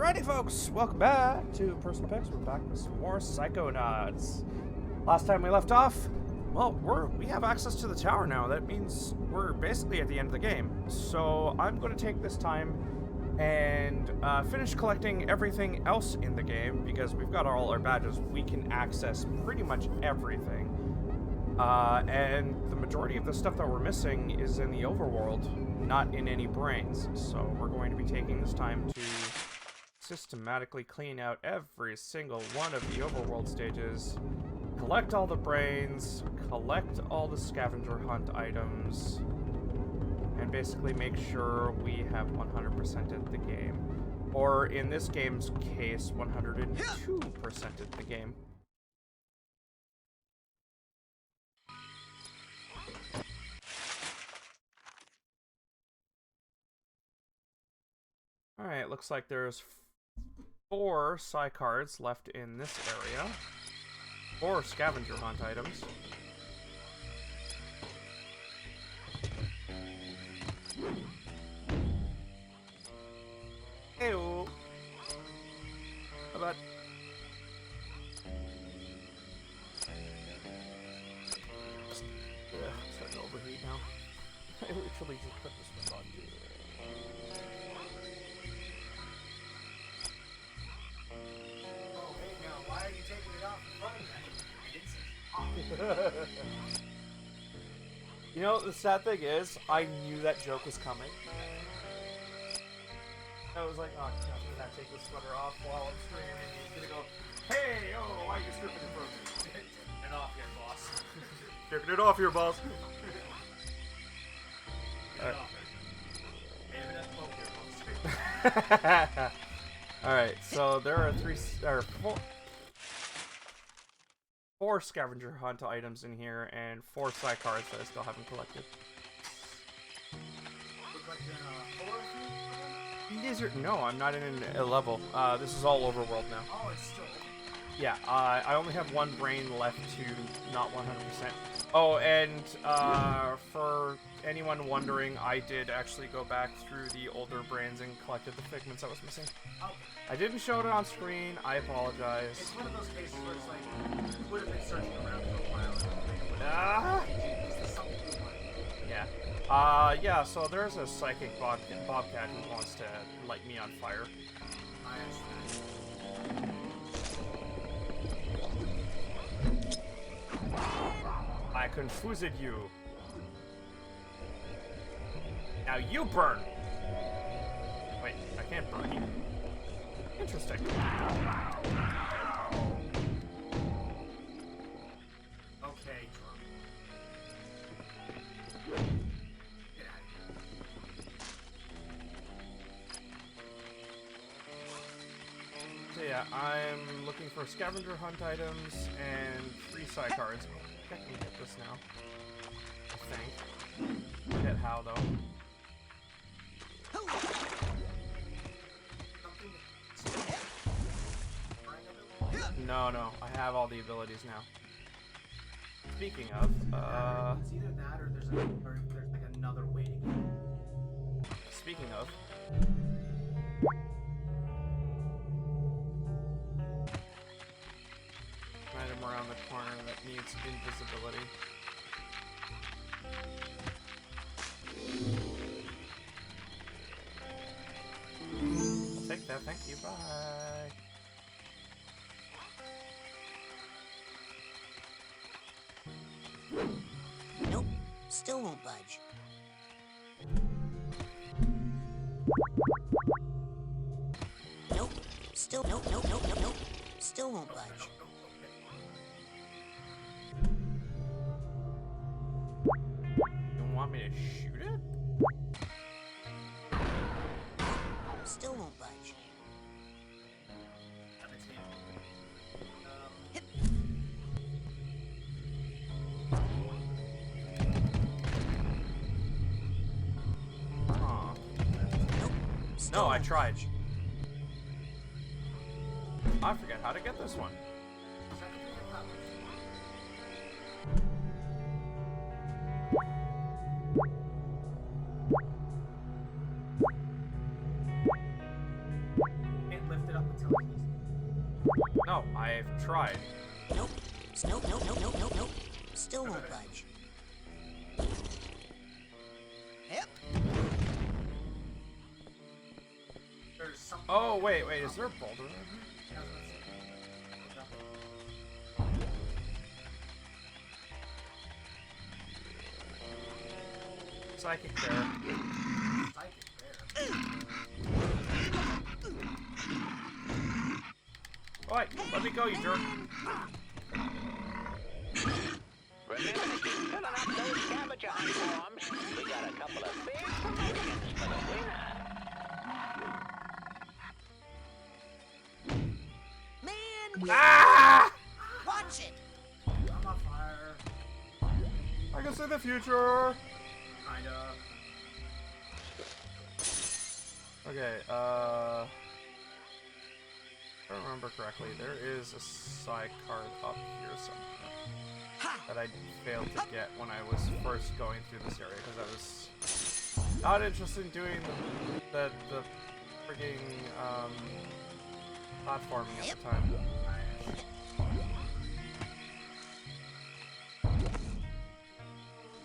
Alrighty, folks, welcome back to Personal Picks. We're back with some more Psychonauts. Last time we left off, well, we have access to the tower now. That means we're basically at the end of the game. So I'm going to take this time and finish collecting everything else in the game, because we've got all our badges. We can access pretty much everything. And the majority of the stuff that we're missing is in the overworld, not in any brains. So we're going to be taking this time to systematically clean out every single one of the overworld stages, collect all the brains, collect all the scavenger hunt items, and basically make sure we have 100%ed the game. Or in this game's case, 102%ed the game. Alright, looks like there's 4 Psy cards left in this area. 4 scavenger hunt items. Ew. How about... I'm starting to overheat now. I literally just put this one on, dude. You know, the sad thing is, I knew that joke was coming. I was like, oh, I'm gonna take this sweater off while I'm streaming, and he's gonna go, hey, oh, why are you stripping it from me? Take it off here, boss. Taking it off here, boss. Alright, so there are 4 scavenger hunt items in here, and 4 Psy cards that I still haven't collected. These are... No, I'm not in a level. This is all overworld now. Oh, it's still... Yeah, I only have 1 brain left to not 100%. Oh, and for anyone wondering, I did actually go back through the older brains and collected the figments I was missing. Okay. I didn't show it on screen. I apologize. It's one of those cases where it's like, you would have been searching around for a while. Is this something you want? Yeah. Yeah, so there's a psychic bobcat who wants to light me on fire. I understand. I confused you. Now you burn! Wait, I can't burn you. Interesting. Okay, Drum. Get out of here. So yeah, I'm looking for scavenger hunt items and 3 Psy cards. I think I can get this now. I think. Forget how though. No, I have all the abilities now. Speaking of, It's either that or there's like another way to go. Speaking of, item around the corner that needs invisibility. I'll take that, thank you, bye. Nope, still won't budge. Nope, still nope, still won't budge. You want me to shoot it? Still won't budge. Huh. Nope. No, I tried. I forget how to get this one. I've tried. Nope. Nope, nope, nope, nope, nope, nope. Still won't budge. Yep. There's something. Oh, wait, is there a boulder in here? Psychic bear. Psychic bear. Alright, let me go, you jerk. Remember to keep filling up those scavenger hunt forms. We got a couple of big promotions for the winner. Man, Ah! watch it. I'm on fire. I can see the future. Kinda. Okay, if I remember correctly, there is a side card up here somewhere that I failed to get when I was first going through this area because I was not interested in doing the frigging platforming at the time.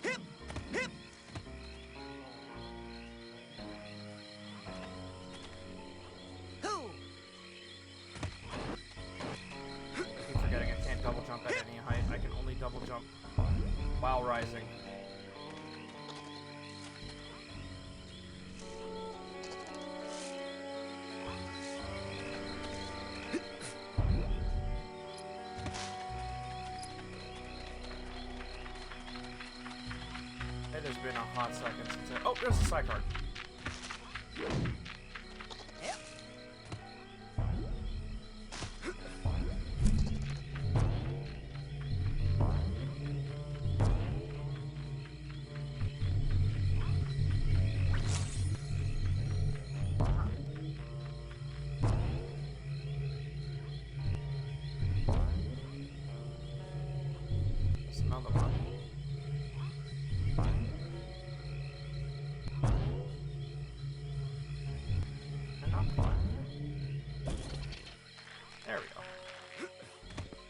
Hip, hip. Who? I keep forgetting I can't double jump at any height. I can only double jump while rising. It has been a hot second since I... Oh, there's a side card. Yep. There's another one. And I'm fine. There we go.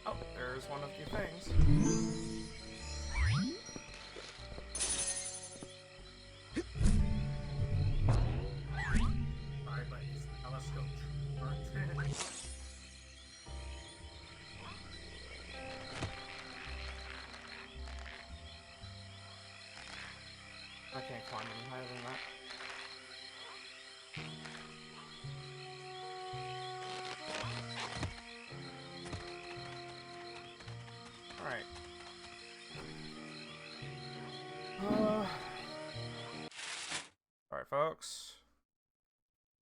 Oh, there's one of the things. Sorry, but his telescope worked. I can't climb any higher than that. Alright. Alright, folks.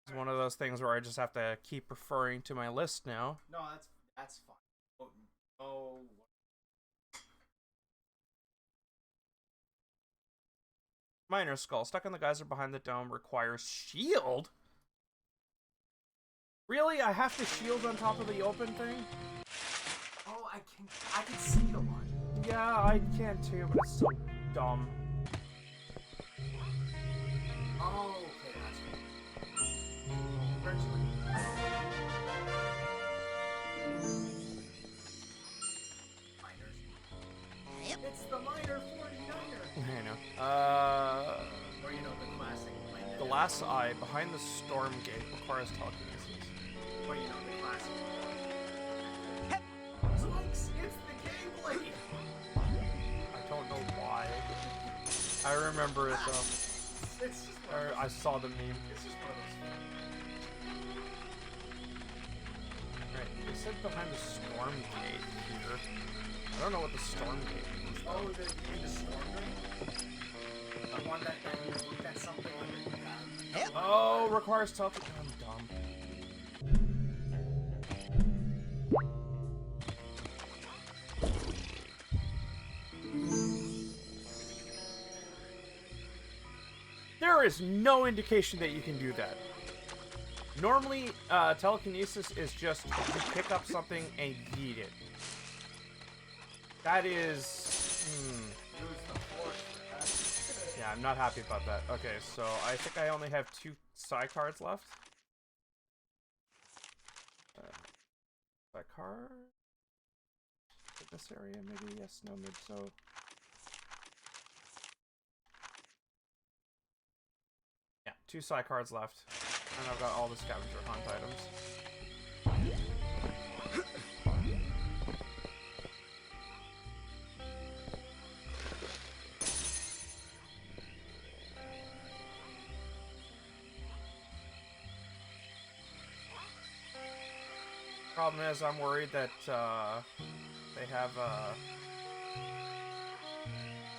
It's one of those things where I just have to keep referring to my list now. No, that's fine. Oh, oh. Miner skull stuck in the geyser behind the dome requires shield? Really? I have to shield on top of the open thing? Oh, I can see the one. Yeah, I can too, but it's so dumb. Oh, okay, that's cool. Virtually. Miners. Yep. It's the miner 49er. I know. Or you know the classic miner. The last eye behind the storm gate requires telekinesis. Or you know the classic. Zoinks! It's the Keyblade. I don't know why. I remember it though. It's just one of Or those. I saw the meme. It's just one of those. Right, they said behind the storm gate here. I don't know what the storm gate means. Oh, the storm ring? The one that's something under the Yep. Oh, requires telekinesis. I'm dumb. There is no indication that you can do that. Normally, telekinesis is just you pick up something and yeet it. That is... Use the force. Yeah, I'm not happy about that. Okay, so I think I only have 2 side cards left. Side card? This area, maybe? Yes, no, mid, so... Yeah, 2 Psy cards left. And I've got all the scavenger hunt items. Problem is, I'm worried that they have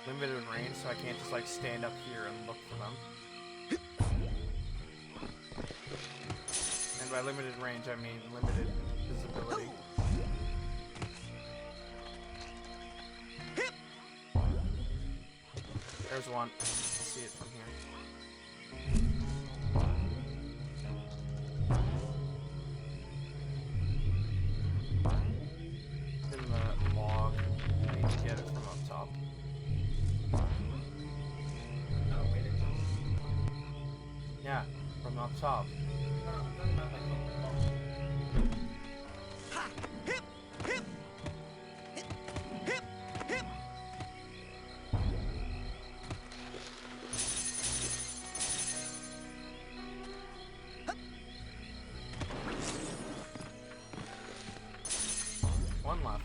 limited range, so I can't just like stand up here and look for them. And by limited range, I mean limited visibility. There's one. I'll see it from here. In the log. I need to get it from up top. Oh, wait, it jumps. Yeah, from up top. No, I'm talking about like One left.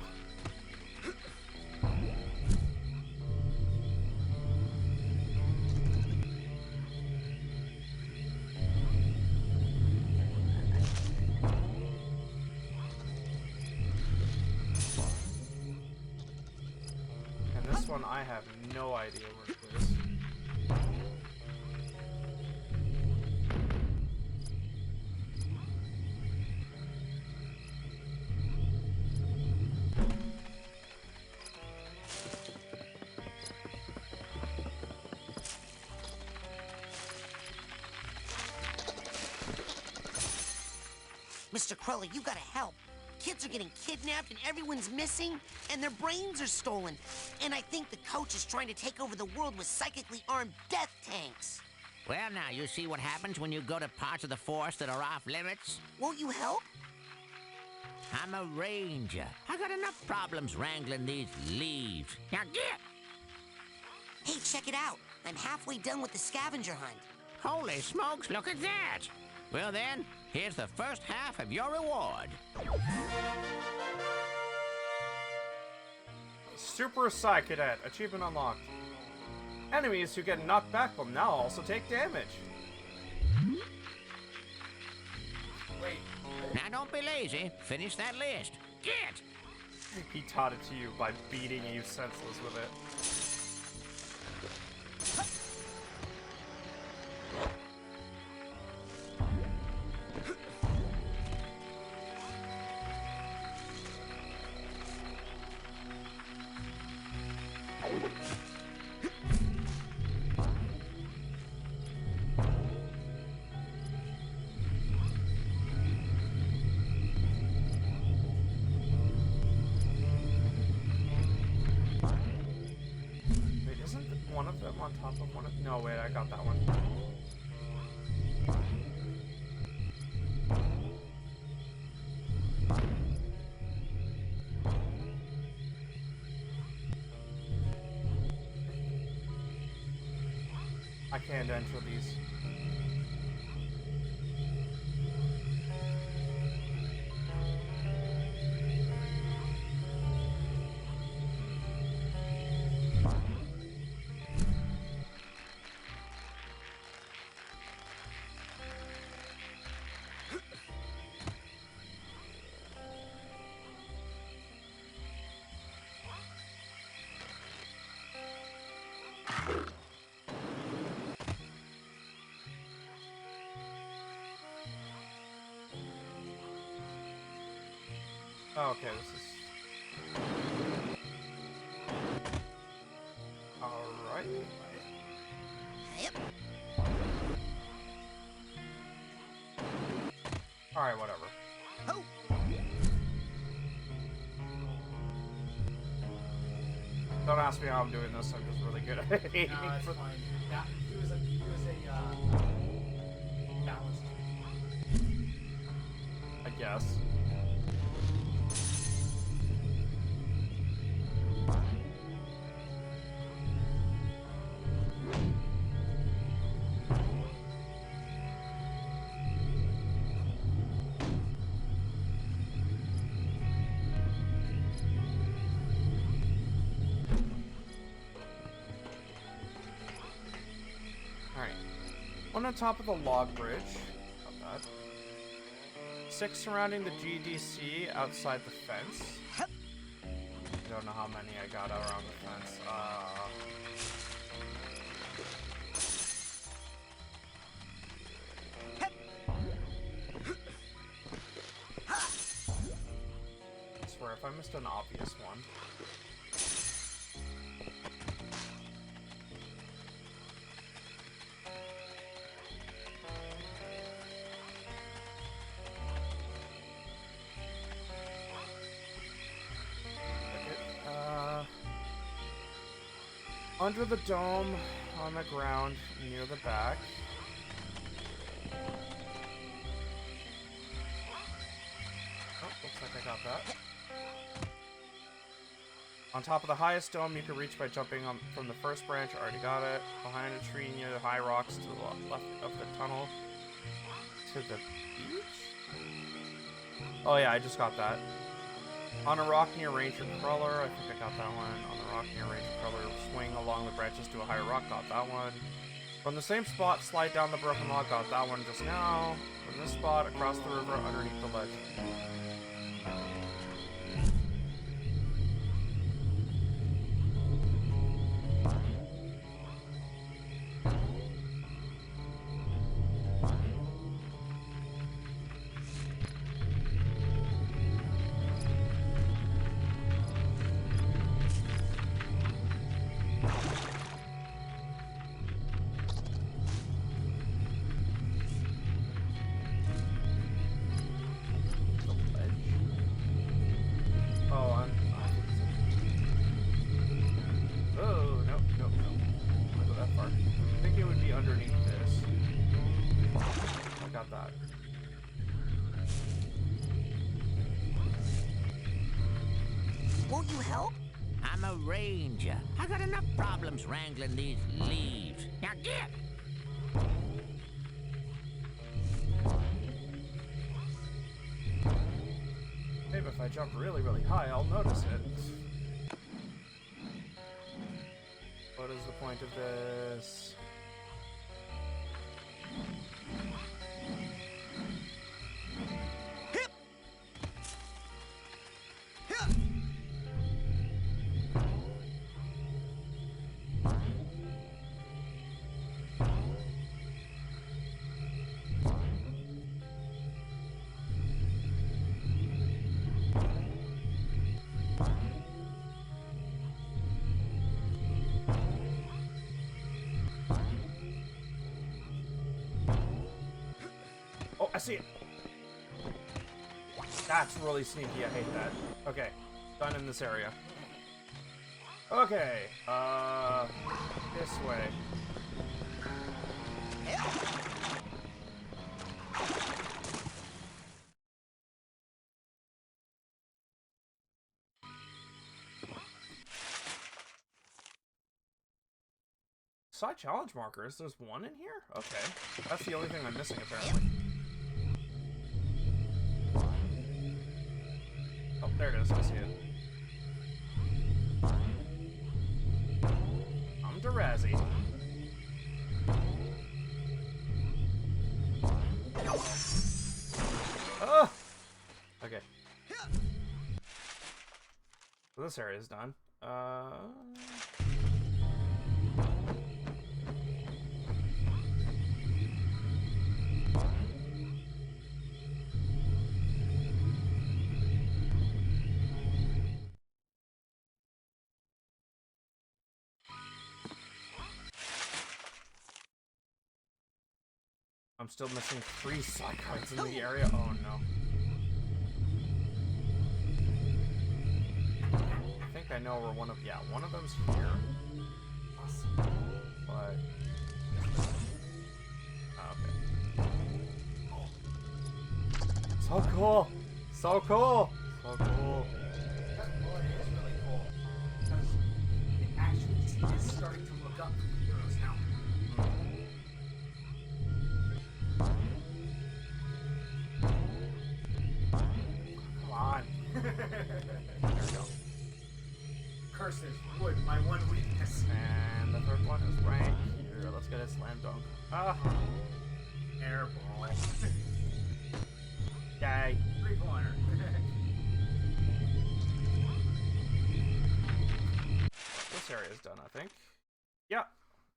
And this one, I have no idea where it is. Mr. Crowley, you gotta help. Kids are getting kidnapped and everyone's missing, and their brains are stolen. And I think the coach is trying to take over the world with psychically armed death tanks. Well, now, you see what happens when you go to parts of the forest that are off limits? Won't you help? I'm a ranger. I got enough problems wrangling these leaves. Now get! Hey, check it out. I'm halfway done with the scavenger hunt. Holy smokes, look at that! Well then, here's the first half of your reward. Super Psy Cadet. Achievement unlocked. Enemies who get knocked back will now also take damage. wait. Now don't be lazy. Finish that list. Get! He taught it to you by beating you senseless with it. Wait, isn't one of them on top of one of... No, wait, I got that one. I can't enter these. Oh, okay, this is... Alright. Yep. Alright, whatever. Oh. Don't ask me how I'm doing this, I'm just really good at it. No, that's fine. That, he was a balanced. I guess. One on top of the log bridge. Got that. 6 surrounding the GDC outside the fence. Don't know how many I got around the fence. I swear, if I missed an obvious one. Under the dome, on the ground, near the back. Oh, looks like I got that. On top of the highest dome, you can reach by jumping on from the first branch. Already got it. Behind a tree near the high rocks to the left of the tunnel. To the beach? Oh yeah, I just got that. On a rock near Ranger Crawler, I think I got that one. On the rock near Ranger Crawler, swing along the branches to a higher rock, got that one. From the same spot, slide down the broken log, got that one just now. From this spot, across the river, underneath the ledge. Won't you help? I'm a ranger. I got enough problems wrangling these leaves. Now get! Maybe if I jump really, really high, I'll notice it. What is the point of this? I see it. That's really sneaky. I hate that. Okay. Done in this area. Okay. This way. Side challenge markers. There's one in here? Okay. That's the only thing I'm missing, apparently. Oh, there it is. I see it. I'm Drazzy. Oh! Okay. So this area is done. I'm still missing 3 Psychonauts in the area. Oh no. I think I know where one of them's here. But oh, okay. So cool. So cool. So cool. That really is really cool. Because it actually is starting to look up for the heroes now. Come on. There we go. Curses wood, my one weakness. And the third one is right here. Let's get Get a slam dunk. Ah. Airball. Yay. 3-pointer. This area is done, I think. Yeah.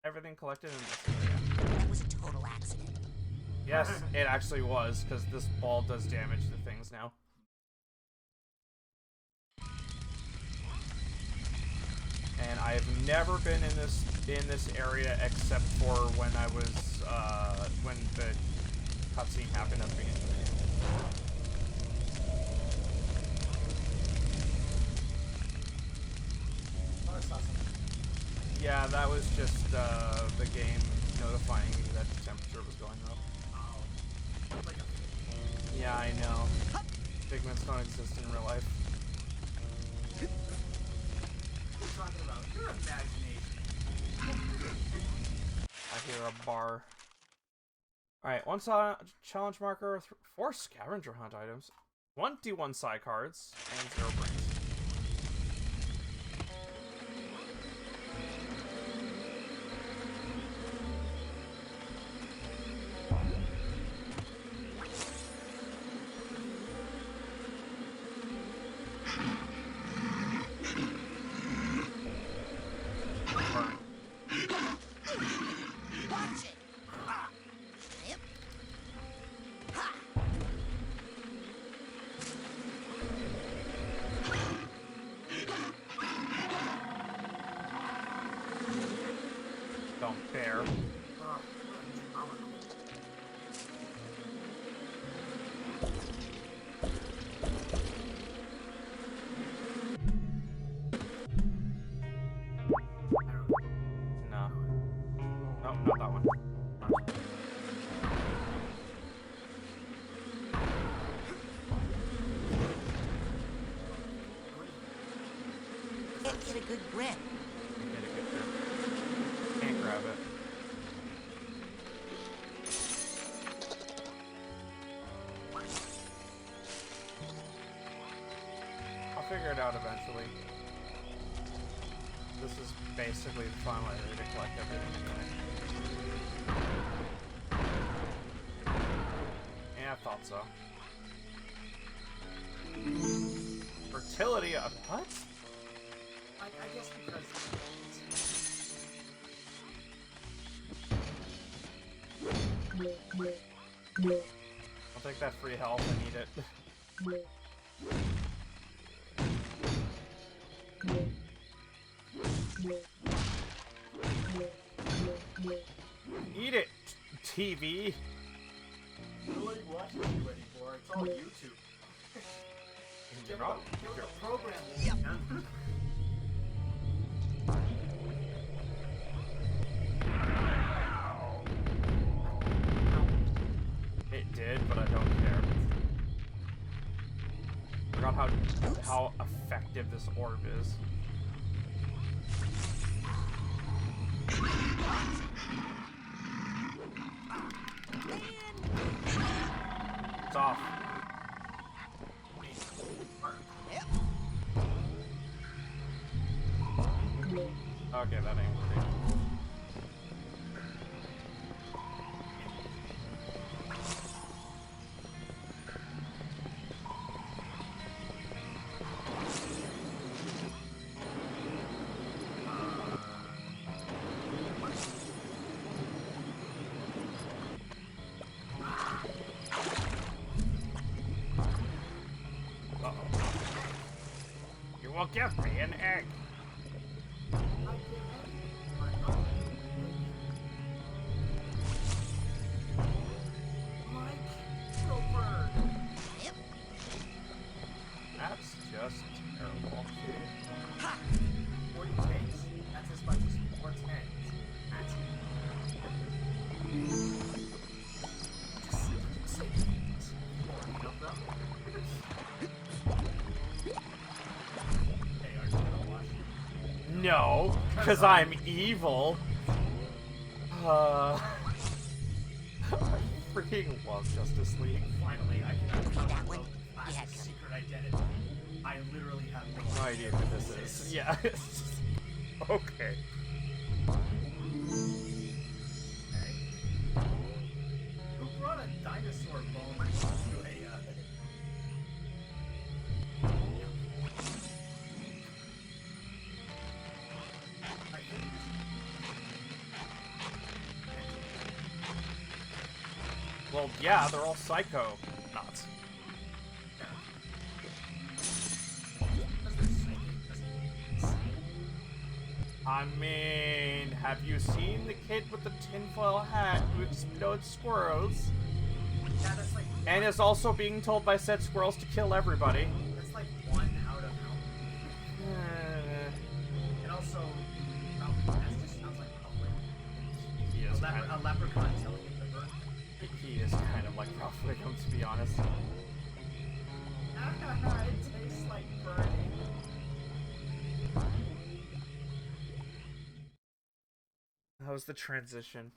Everything collected in this area. That was a total accident. Yes, it actually was, because this ball does damage to things now. And I have never been in this area except for when I was when the cutscene happened at the beginning of the game. Oh, I saw something. Yeah, that was just the game notifying me that the temperature was going up. Oh. Like a Yeah, I know. Pigments don't exist in real life. What are you talking about? Your imagination. I hear a bar. Alright, one challenge marker, 4 scavenger hunt items, 1 D1 psi cards, and 0 brains. Watch it! Ha! Yep. Ha! Don't bear. Oh, comical. No. Oh, not that one. Can't get a good grip. Get a good grip. Can't grab it. I'll figure it out eventually. This is basically the final area to collect everything anyway. Yeah, I thought so. Fertility of what? I guess because I'll take that free health, I need it. Eat it, TV. nobody watches you anymore. It's all YouTube. You're not. Give it a program. Yep. man. It did, but I don't care. Forgot how effective this orb is. It's off. Yep. Okay, that ain't working. Uh-oh. You will give me an egg. Yep. That's just terrible. Ha! 40 tanks. That's as much as 4 tanks. That's just say tanks. 40 of them. Hey, aren't you gonna watch it? No, because I'm evil. I freaking love Justice League. Finally, I can That uncover one? the Yeah, classic secret identity. I literally have No idea who this is. Yeah. Okay. Well, yeah, they're all Psychonauts. Because they're psychic doesn't mean insane. I mean, have you seen the kid with the tinfoil hat who explodes squirrels? Yeah, that's like And is also being told by said squirrels to kill everybody. that's like 1 out of how many. And also, that just sounds like public. He is kind A of, leprechaun telling him to burn. he is kind of like Ralph Wiggum, to be honest. It tastes like burning. That was the transition.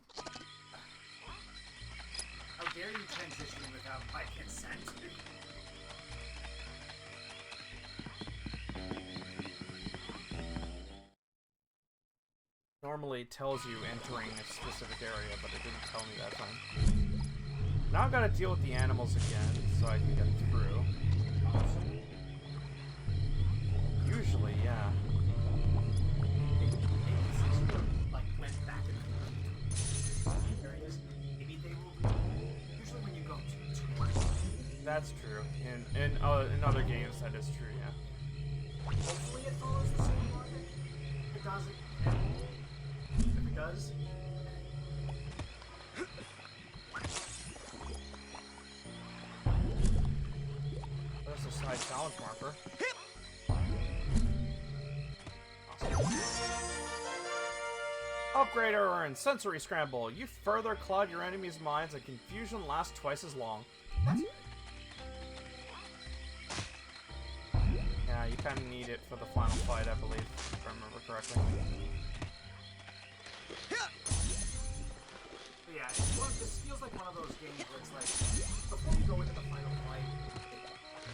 How dare you transition without my consent? Normally it tells you entering a specific area, but it didn't tell me that time. Now I've got to deal with the animals again, so I can get through. Usually, yeah. Like went back and areas. Maybe they will. Usually, when you go to That's true. In other games, that is true, yeah. hopefully it follows the same logic. If it doesn't, if it does, There's a side challenge marker. Upgrade or earn Sensory Scramble. You further cloud your enemies' minds and confusion lasts twice as long. that's good. Yeah, you kind of need it for the final fight, I believe, if I remember correctly. But yeah, this feels like one of those games where it's like, before you go into the final fight,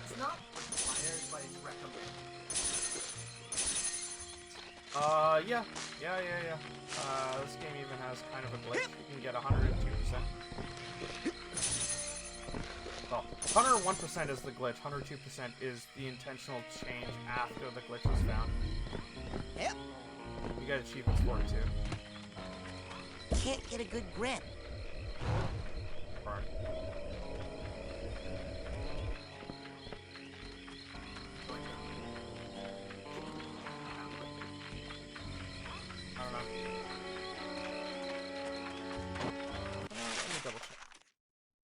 it's not required, but it's recommended. Yeah. This game even has kind of a glitch. You can get 102%. Well, 101% is the glitch. 102% is the intentional change after the glitch was found. Yep. You get achievements for it too. Can't get a good grip. Right. I don't know. Let me double check.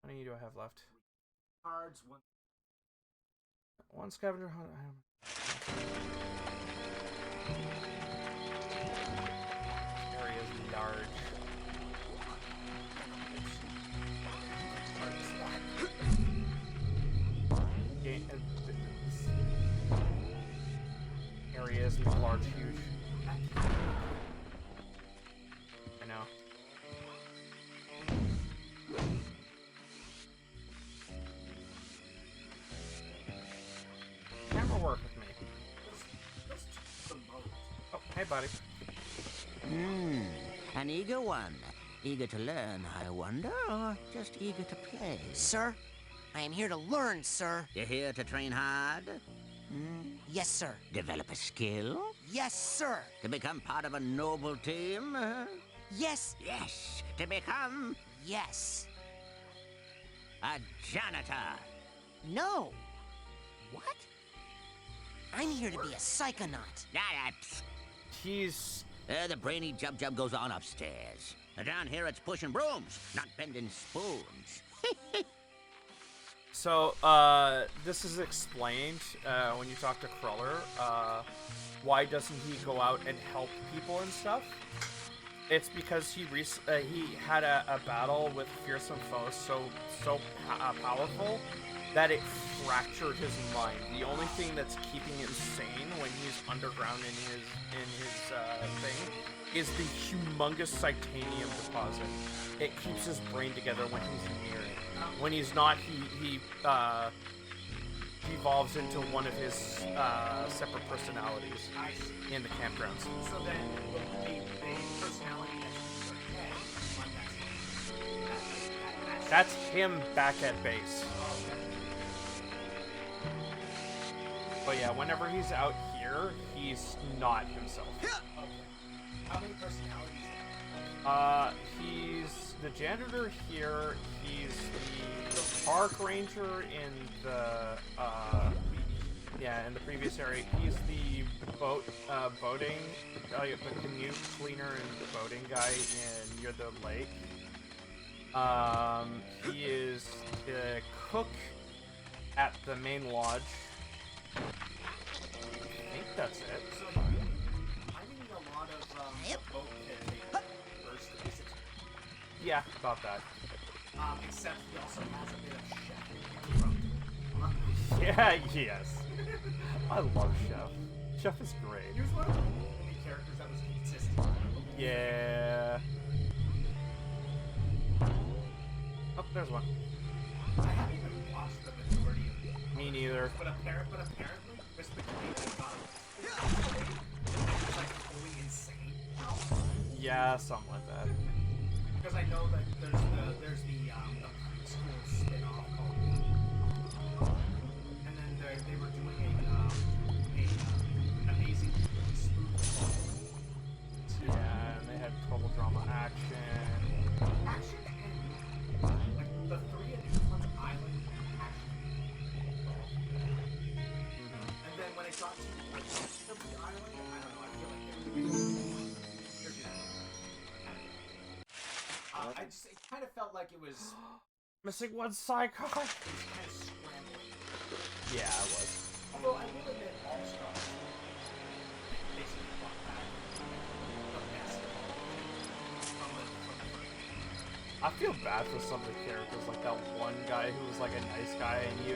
How many do I have left? Cards, One scavenger hunt. Area is large. Game, area is large, huge. I know. Camera work with me. Let's the mode. Oh, hey, buddy. An eager one. Eager to learn, I wonder, or just eager to play? Sir, I am here to learn, sir. You're here to train hard? Yes, sir. Develop a skill? Yes, sir. To become part of a noble team? Yes. Yes, to become Yes. a janitor. No. What? I'm here to be a psychonaut. He's The brainy jub goes on upstairs. Down here it's pushing brooms, not bending spoons. so. This is explained when you talk to Cruller. Why doesn't he go out and help people and stuff? It's because he had a battle with fearsome foes so powerful that it fractured his mind. The only thing that's keeping him sane when he's underground in his thing is the humongous titanium deposit. It keeps his brain together when he's near it. When he's not, he evolves into one of his separate personalities I see. in the campgrounds. So then, the personality that's in your head, one that's That's him back at base. But yeah, whenever he's out here, he's not himself. okay. How many personalities? the janitor here. He's the park ranger in the in the previous area. He's the boating, the canoe cleaner and the boating guy near the lake. He is the cook at the main lodge. I think that's it. So I need a lot of boat pit first basics. Yeah, about that. Except he also has a bit of chef from Yeah, yes. I love Chef. Chef is great. He was one of the only characters that was consistent. Yeah. Oh, there's one. I haven't even watched the majority of it. Me neither. But apparently, Chris McCain got it's like fully insane. Yeah, something like that. Because I know that there's the preschool spin-off called, and then they were doing a amazing spoof. Yeah, and they had total drama action. Action and like the three at Newfoundland Island action. And then when it got to like the island, I don't know. I feel like they're just it kind of felt like it was Missing one Psycho. kind of scrambling. Yeah, I was. Although I will admit, All Stars basically brought back the best from the first. I feel bad for some of the characters, like that one guy who was like a nice guy and he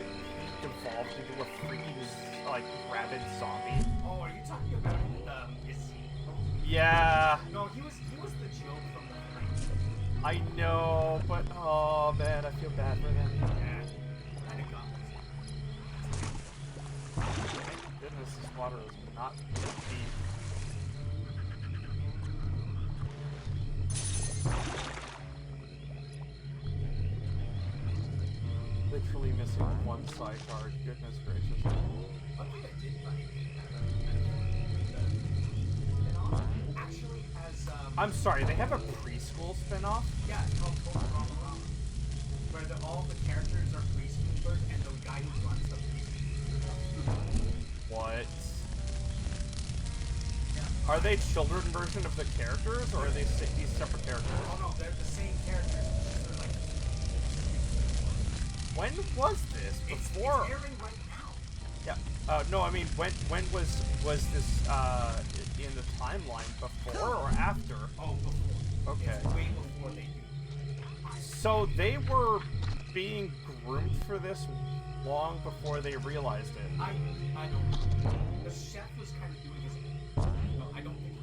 evolved into a freaking like rabid zombie. Oh, are you talking about Yeah, No, he was the joke from the first. I know, but oh man, I feel bad for them. Yeah, kind of got Thank goodness this water is not deep. Literally missing one sidecar. Goodness gracious. One thing I did find actually has I'm sorry, they have a preschool spin-off? yeah, it's called Total Drama, where all the characters are preschoolers and the guy who runs the preschool. What? Yeah. Are they children version of the characters, or are they these separate characters? Oh no, they're the same characters. They're like When was this? Before? It's airing right now. Yeah. No, I mean, when was this in the timeline? Before or after? Oh, before. Okay. It's way before they do. So they were being groomed for this long before they realized it. I don't know. The chef was kind of doing his own. No, I don't think.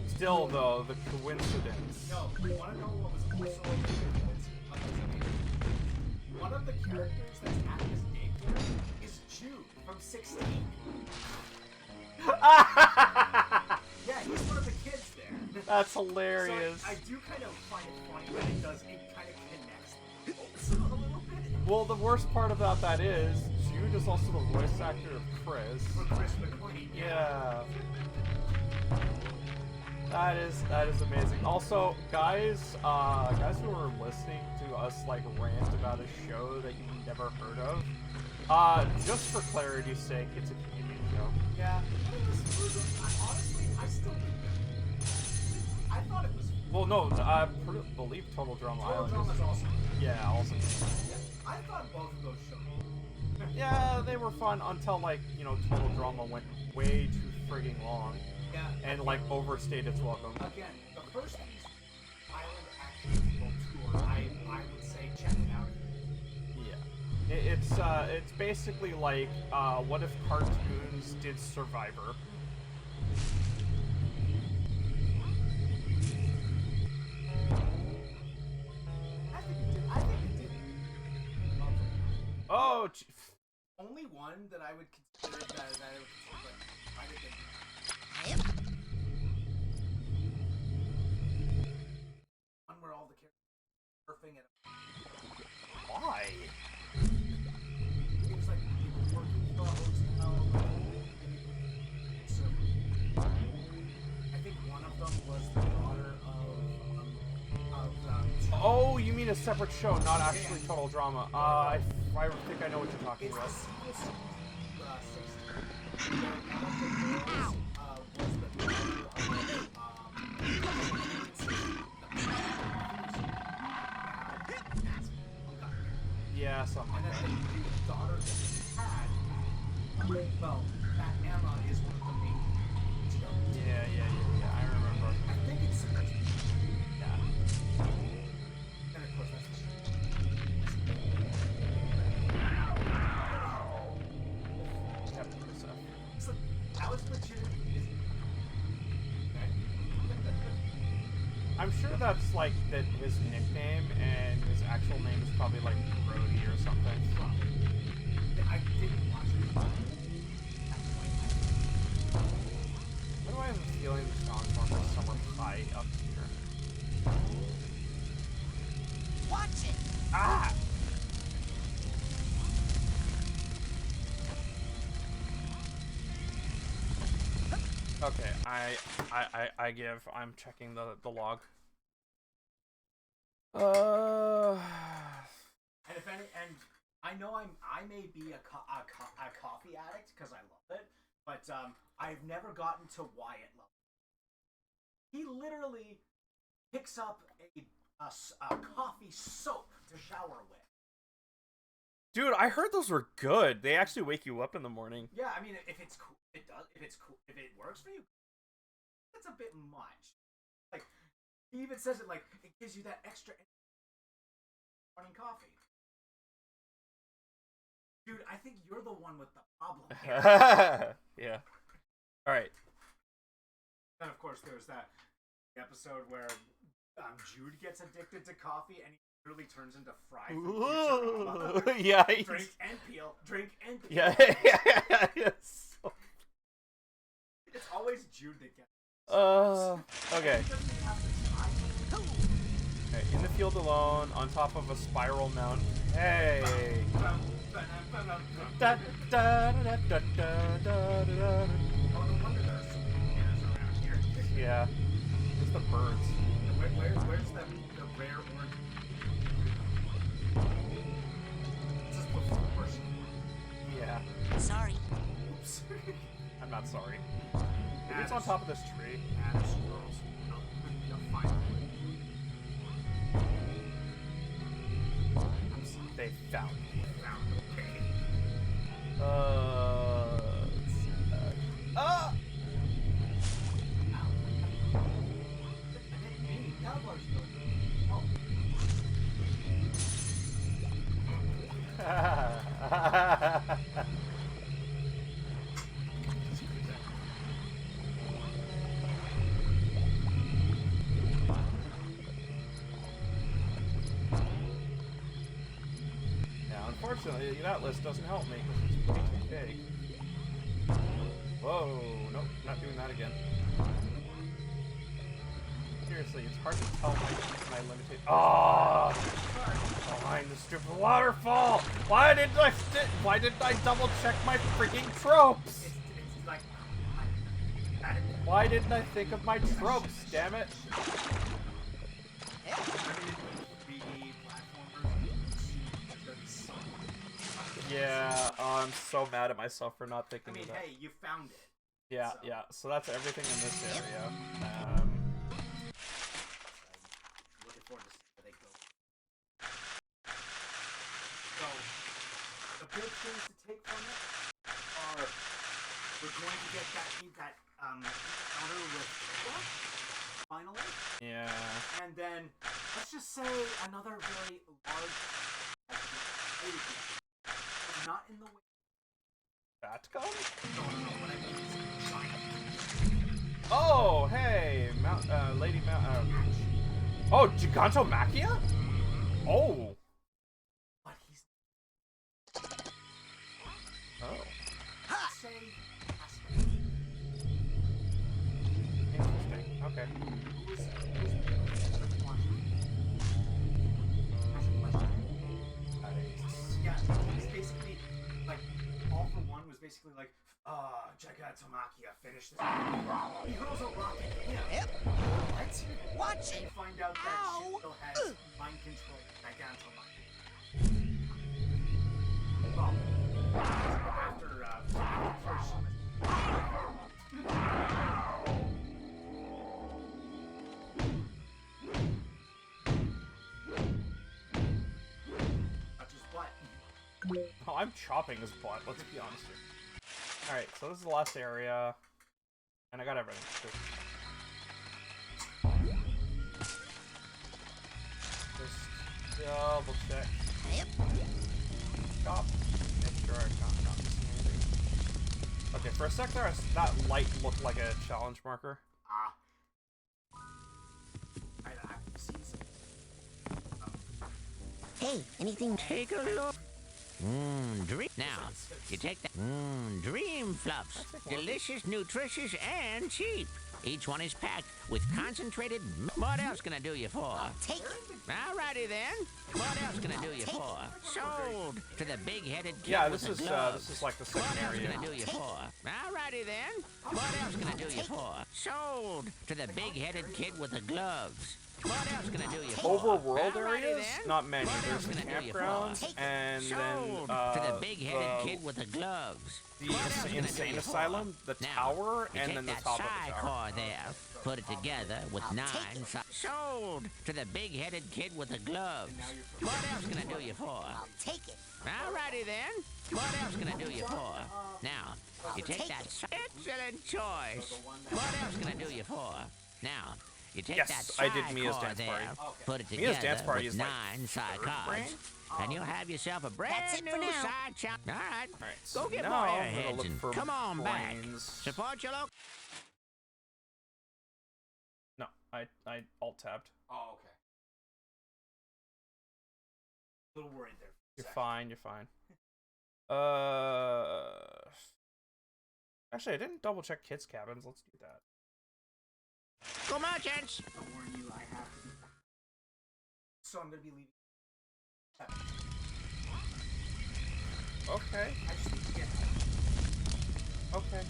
Still, though, the coincidence. No, you want to know what was also like one of the characters that's at this daycare is Jude from 16. Yeah, he's one of the kids there. That's hilarious. So I do kind of find it funny that it kind of connects a little bit. Well, the worst part about that is Jude is also the voice actor of Chris. For Chris McCain, Yeah. That is amazing. Also, guys who are listening to us like rant about a show that you've never heard of, just for clarity's sake, it's a Canadian show. Yeah. Honestly, I still think that. I thought it was. Well, no, I believe Total Drama Total Island Drama's is. awesome. Yeah, also. Yeah, I thought both of those shows. Yeah, they were fun until like Total Drama went way too frigging long Yeah. and like overstayed its welcome. Again, the first Island Action Tour, I would say check it out. Yeah, it's basically like what if cartoons did Survivor? I think it did. Oh, Only one that I would consider that I would consider, but I didn't think. Yep. One where all the characters were surfing at why? it was like they were working for a hotel. So I think one of them was separate show, not actually total drama. I think I know what you're talking It's about. the sequel to 16. Where one of the girls was the daughter of Yeah, something and like then that. the daughter that he had, well, that Emma is one of the main characters. Yeah, I remember. I think it's supposed to be. Yeah. And of course, that's Yep, so. so that was legitimately busy. Okay. I'm sure that's like that his nickname and his actual name is probably like Brody or something. I didn't watch it. Why do I have a feeling the Transformers is somewhere high up here? Watch it! Ah! Okay, I give. I'm checking the log. And if any, and I know I may be a coffee addict because I love it, but I've never gotten to Wyatt level. He literally picks up a coffee soap to shower with. Dude, I heard those were good. They actually wake you up in the morning. Yeah, I mean, if it's cool, it does. If it's cool, if it works for you, it's a bit much. Like he even says it like it gives you that extra morning coffee. Dude, I think you're the one with the problem here. Yeah. All right. Then of course there's that episode where Jude gets addicted to coffee and he literally turns into Fry from Futurama. Yeah. Drink and peel. Drink and peel. Yeah. Yes. It's always Jude that gets. Okay. Okay. In the field alone, on top of a spiral mountain. Hey. Da, da, da, da, da, da, da, da. Oh, no wonder there's some bears around here. Yeah. It's the birds. Where's the rare orange? This is before worse. Yeah. Sorry. Oops. I'm not sorry. Maybe it's on top of this tree. Add squirrels. No, you'll find I'm sorry. They found me. Found okay. Let's see. Ah! Yeah, unfortunately, that list doesn't help me because it's way too big. Whoa, nope, not doing that again. Seriously, it's hard to tell my limitation. Oh, behind the stupid waterfall. Why didn't I double check my freaking tropes? It's like Why didn't I think of my tropes? Damn it! Yeah, oh, I'm so mad at myself for not I thinking mean, of that. hey, you found it. Yeah, so- yeah. So that's everything in this area. Looking forward to seeing where they go. So, the big things to take from it are we're going to get that encounter with Killa, finally, Yeah. and then let's just say another very large, but not in the way. Batcom? No, what I mean is giant. Oh, hey, Lady Mount. Oh, Gigantomachia? Oh. But he's Oh. say Interesting. Okay. Yeah, it's basically like All for One was basically basically like, Gigantomachia, finish this. He throws a rocket at him. Yep. What? Watch And it. you find out that Ow. Shinto has mind control Gigantomachia. Well, after Hiroshima's... Touch his butt. Oh, I'm chopping his butt, let's be honest here. Alright, so this is the last area. And I got everything. Just double check. Yep. Stop. Make sure I'm not missing anything. Okay, for a sec there, that light looked like a challenge marker. Ah. I've seen some. Hey, anything? Take a look. Dream. Now, you take that. Dream Fluffs. Delicious, nutritious, and cheap. Each one is packed with concentrated. What else can I do you for? Take it. Alrighty then. What else can I do you for? Sold to the big-headed kid Yeah, with this the is gloves. like the What second else area. can I do you for? Alrighty then. What else can I do you for? Sold to the big-headed kid with the gloves. What else can I do you for? Overworld Alrighty areas? then. Not many. What There's else the can I do you for? campgrounds, and then Sold to the big-headed kid with the gloves. the What else can I do insane you for? asylum, the Now, tower, you and take then the that top of the tower. sidecar there, put it together with I'll 9 take it. sold to the big-headed kid with the gloves. What else can I do you for? I'll take it. Alrighty then. What else can I do you for? Now, you take that. Excellent choice. What else can I do you for? Now, you take Yes, that I did Mia's sidecar dance there, party. put it Mia's together dance party with is like 9 side cards, brain? and you'll have yourself a brand That's it new for now. side challenge. All right, Alright, go so get now more I'm gonna airheads look and for come on back. brains. Support your local. No, I alt-tabbed. Oh, okay. A little worried there. You're Second. fine, you're fine. Actually, I didn't double check kids' cabins. Let's do that. Go merchants! I warn you, I have to be. So I'm gonna be leaving. Okay, I just need to get. okay.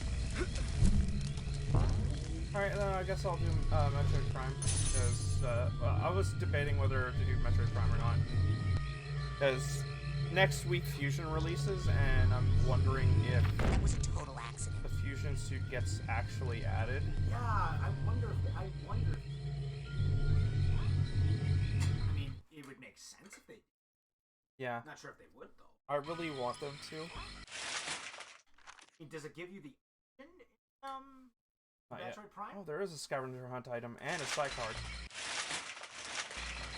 Alright, then I guess I'll do Metroid Prime. Because I was debating whether to do Metroid Prime or not. Because next week Fusion releases, and I'm wondering if That was a total accident. the Fusion suit gets actually added. Yeah, I wonder. I mean, it would make sense if they. Yeah, Not sure if they would though. I really want them to. I mean, does it give you the option in, Not yet. Metroid Prime? Oh, there is a scavenger hunt item and a side card.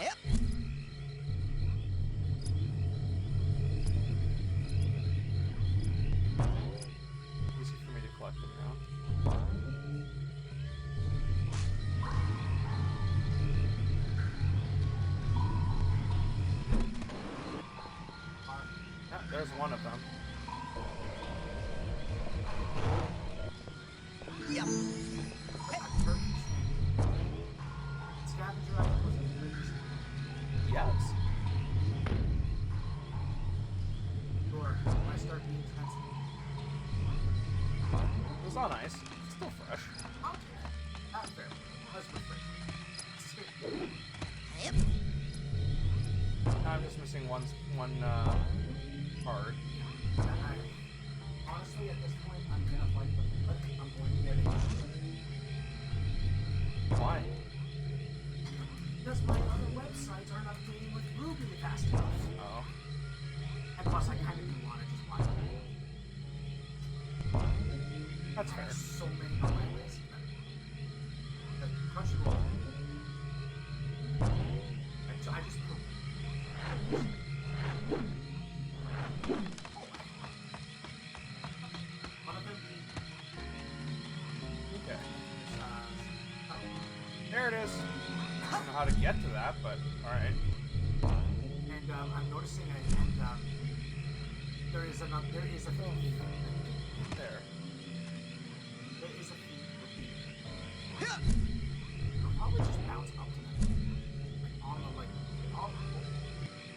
Yep. Easy for me to collect them now. Yeah, there's one of them. Yep. Scavenger item was a Turkish. Yes. Sure. When I start being sensitive. It was not nice. It's still fresh. Okay. That's fair. That's refreshing. Yep. I'm just missing one card. Honestly, at this point, I'm gonna fight them. But I'm going to get it. Why? Because my other websites aren't updating with Ruby fast enough. Oh. And plus, I kind of do want to just watch it. That's I fair. have so many on my list. The Crunchyroll. I just. One of them being. Okay. Oh. There it is. I don't know how to get to that, but alright. And I'm noticing, there is a fee. There. There is a fee with the. I'll probably just bounce up to that. Like on the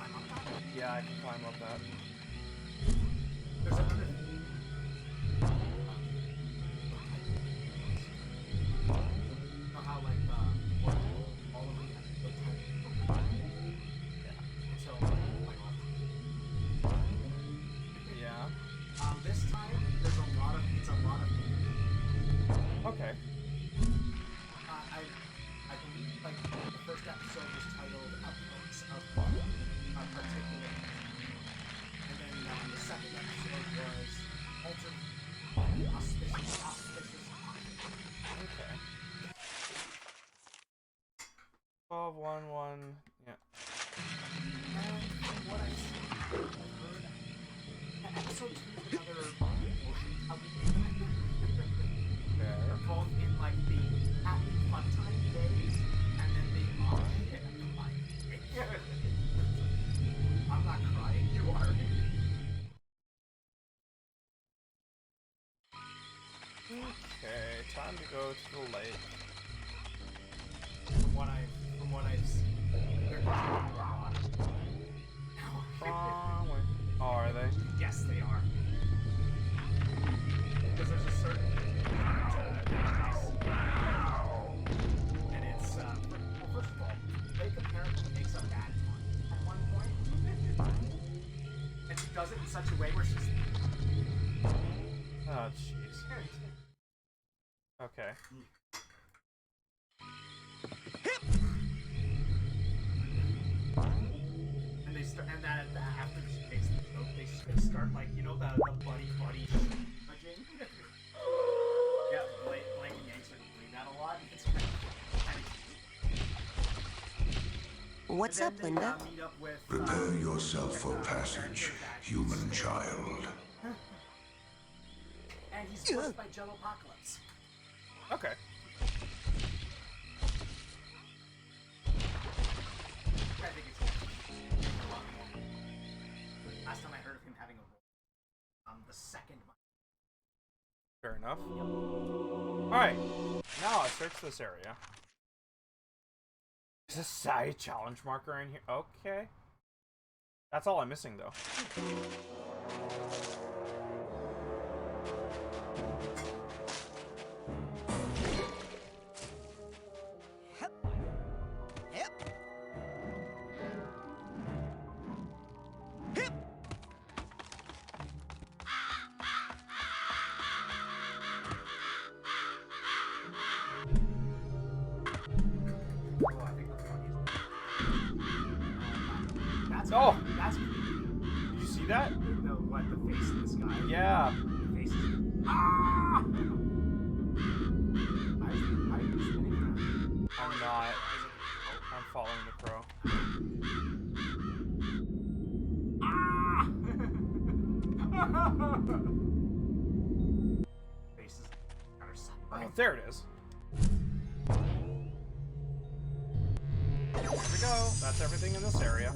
I'm up that. Yeah, I can climb up that. There's another fee. Okay, time to go to the lake. From what I've seen, they're continuing to run. Oh, are they? Yes, they are. Because there's a certain and it's well, first of all, Lake apparently makes a bad pun at one point, and she does it in such a way where she's. Oh, jeez. Okay. And they start, and that after she makes the joke, they start like the buddy smudging. Yeah, Blake and Yanks are doing that a lot. It's kind of cute. What's up, Linda? Meet up with, Prepare yourself for passage, human child. and he's forced by Jello Apocalypse. Okay. I think it's a lot more. Last time I heard of him having a role, the second one. Fair enough. Alright. Now I search this area. There's a side challenge marker in here. Okay. That's all I'm missing, though. Oh! That's Did you see that? the face of this guy. Yeah. The face is... Ah! I spinning around. I'm not. I'm following the crow. Face is kind of sucking. Oh, there it is. Here we go. That's everything in this area.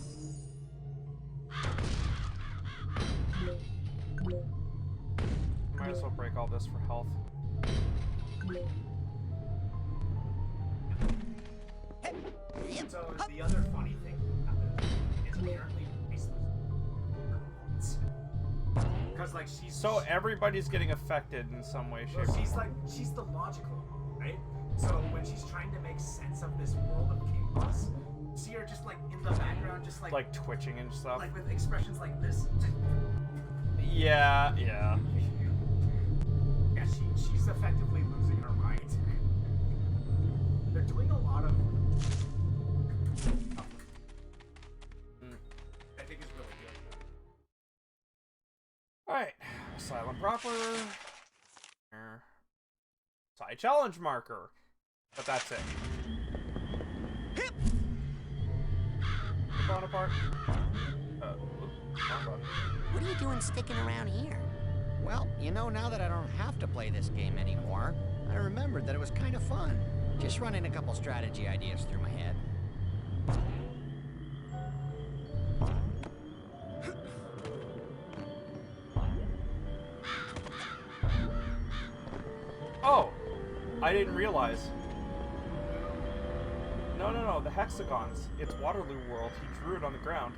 Might as well break all this for health. So the other funny thing happened is apparently faceless. Because like she's So everybody's getting affected in some way, shape, well, or form. she's the logical one, right? So when she's trying to make sense of this world of chaos, see her just like in the background, just like twitching and stuff. like with expressions like this. Yeah. Yeah, she's effectively losing her mind. They're doing a lot of I think is really good. Alright. Silent proper. Side challenge marker. But that's it. Bonaparte. Wrong button. What are you doing sticking around here? Well, now that I don't have to play this game anymore, I remembered that it was kind of fun. Just running a couple strategy ideas through my head. Oh! I didn't realize. No, the hexagons. It's Waterloo World. He drew it on the ground.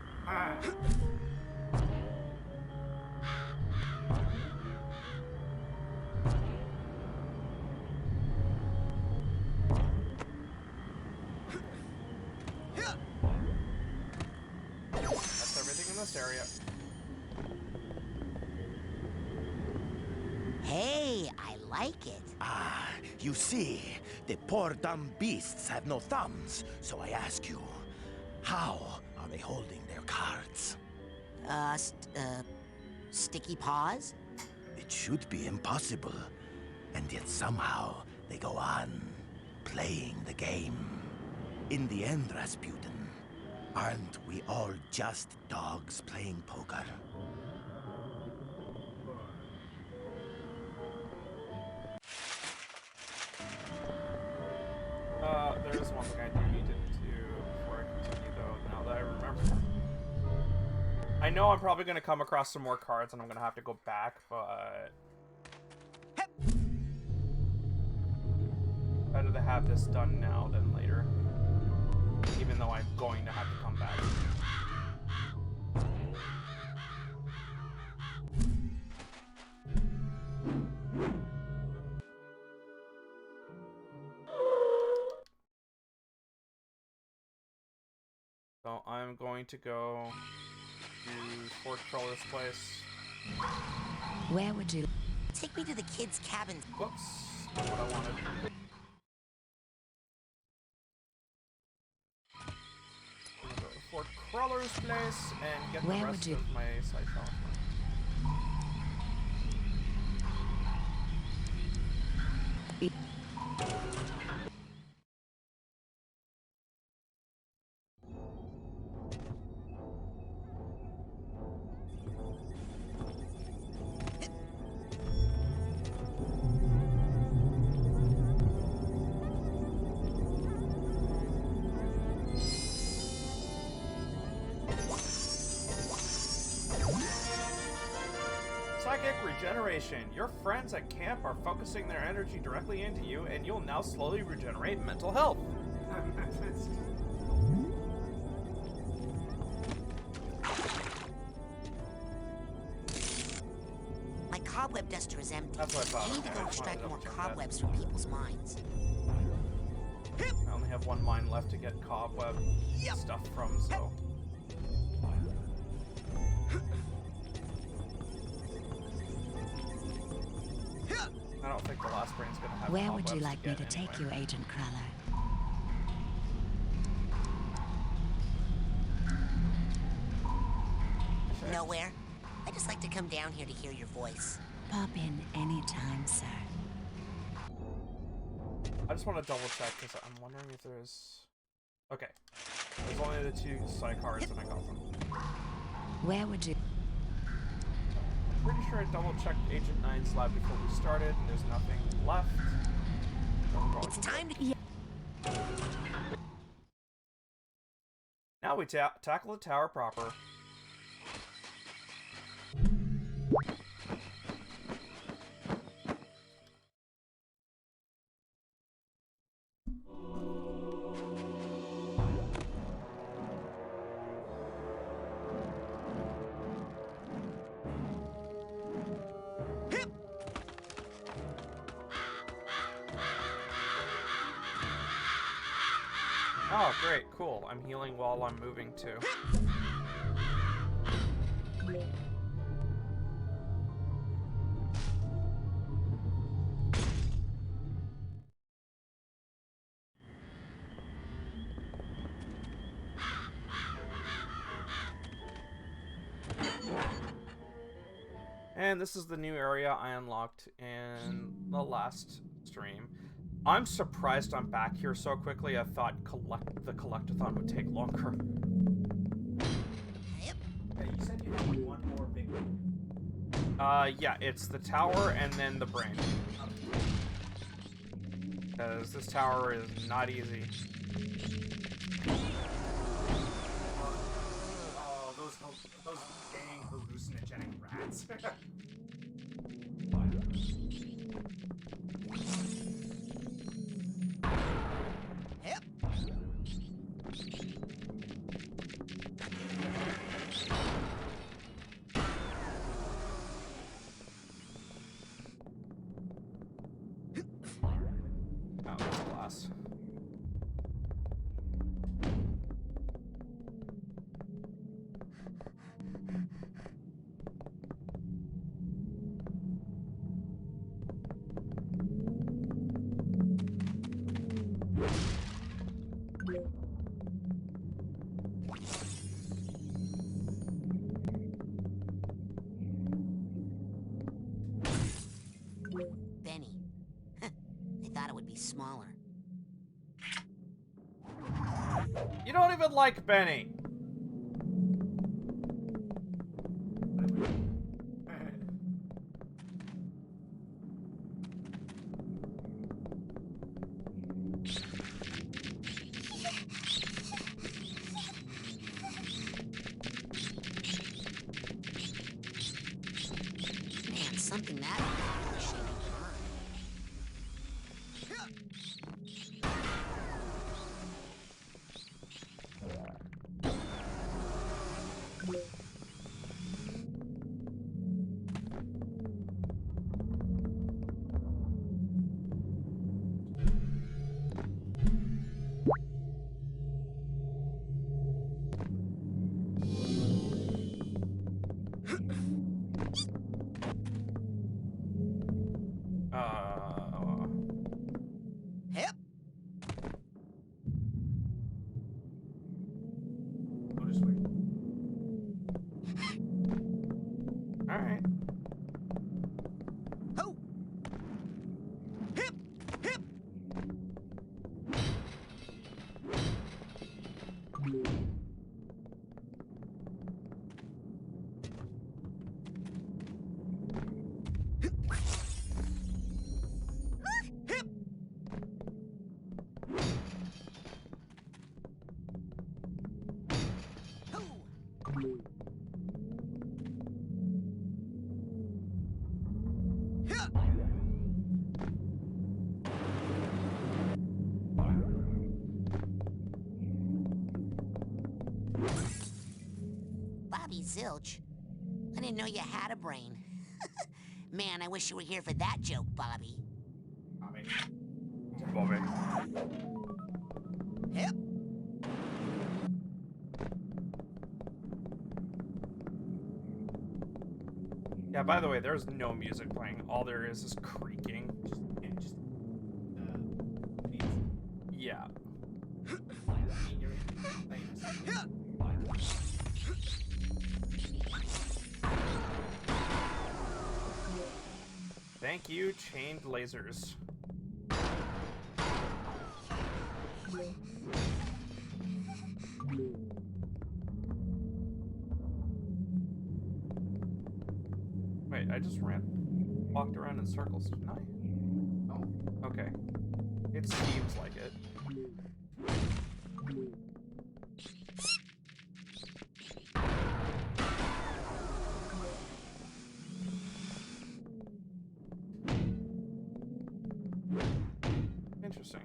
That's everything in this area. Hey, I like it. Ah, you see, the poor dumb beasts have no thumbs, so I ask you, how are they holding their cards? Sticky paws? It should be impossible, and yet somehow they go on, playing the game. In the end, Rasputin, aren't we all just dogs playing poker? There is one thing I do need to do before I continue, though, now that I remember. I know I'm probably going to come across some more cards and I'm going to have to go back, but... Better to have this done now than later. Even though I'm going to have to come back. So I'm going to go to Fort Crawler's place. Where would you take me to the kids' cabin? Whoops, not what I wanted. I'm gonna go to Fort Crawler's place and get the rest of my Psychonauts. Psychic regeneration. Your friends at camp are focusing their energy directly into you, and you'll now slowly regenerate mental health. My cobweb duster is empty. That's what I thought. I need to go extract more cobwebs from people's minds. I only have one mine left to get cobweb stuff from, so. I don't think the last brain's gonna have. Where would you cobwebs like me to get take you, anyway. Agent Cruller? Nowhere. I just like to come down here to hear your voice. Pop in anytime, sir. I just want to double check because I'm wondering if there's. Okay, there's only the 2 psych cards and I got them. Where would you... I'm pretty sure I double checked Agent 9's lab before we started and there's nothing left. It's time to... Now we tackle the tower proper. Oh, great, cool. I'm healing while I'm moving too. And this is the new area I unlocked in the last stream. I'm surprised I'm back here so quickly. I thought the collectathon would take longer. Yeah, you said you had one more big one. Yeah, it's the tower and then the brain. Because this tower is not easy. Oh, those dang hallucinogenic rats. Oh, that's glass. Benny. I thought it would be smaller. You don't even like Benny. Man, something that shouldn't burn. Alright. Ho! Hip! Hip! Hip! Ho! Hip! Bobby Zilch. I didn't know you had a brain. Man, I wish you were here for that joke, Bobby. Bobby. Bobby. Hip! Yeah, by the way, there's no music playing. All there is creaking. Just beats. Yeah. You're famous. Hip! Thank you, chained lasers. Wait, I just walked around in circles, didn't I? Oh. Okay. It seems like it. Interesting.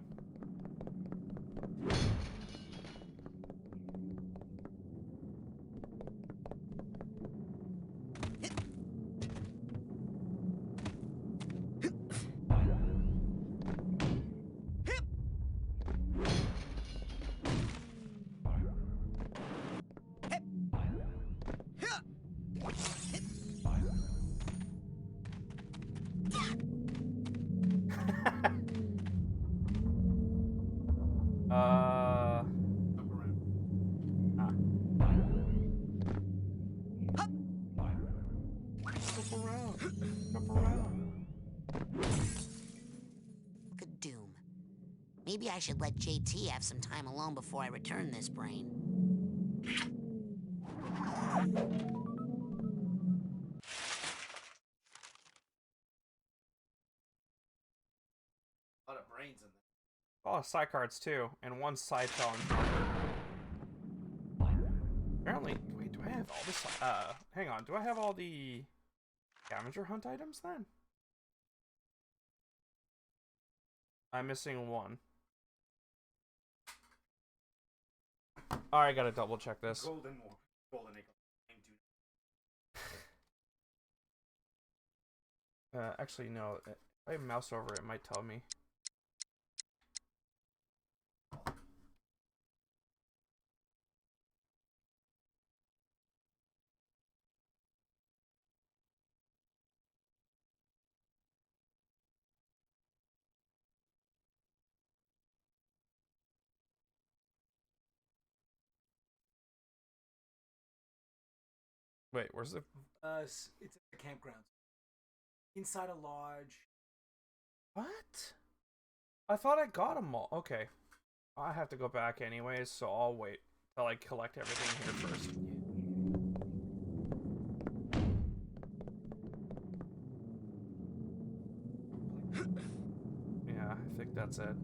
Jump around. Jump around. Jump around. Look at Doom. Maybe I should let JT have some time alone before I return this brain. A lot of brains in there. A lot of psi cards too, and one psi challenge marker. Apparently, wait, do I have all this? Hang on, do I have all the scavenger hunt items then? I'm missing one. Oh, I gotta double check this. Golden eagle. Actually, no. If I mouse over it, might tell me. Wait, where's the... It's at the campground. Inside a lodge. What? I thought I got them all. Okay. I have to go back anyways, so I'll wait till I collect everything here first. Yeah, I think that's it.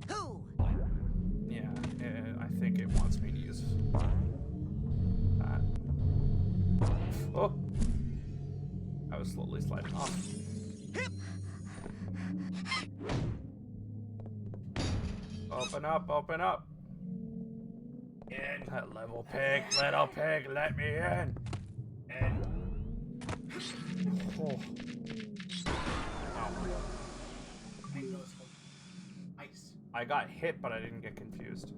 Who? Yeah, I think it wants me to use that. Oh! I was slowly sliding off. Open up, open up! In! Little pig, little pig, let me in! In! Oh. Ice. I got hit, but I didn't get confused.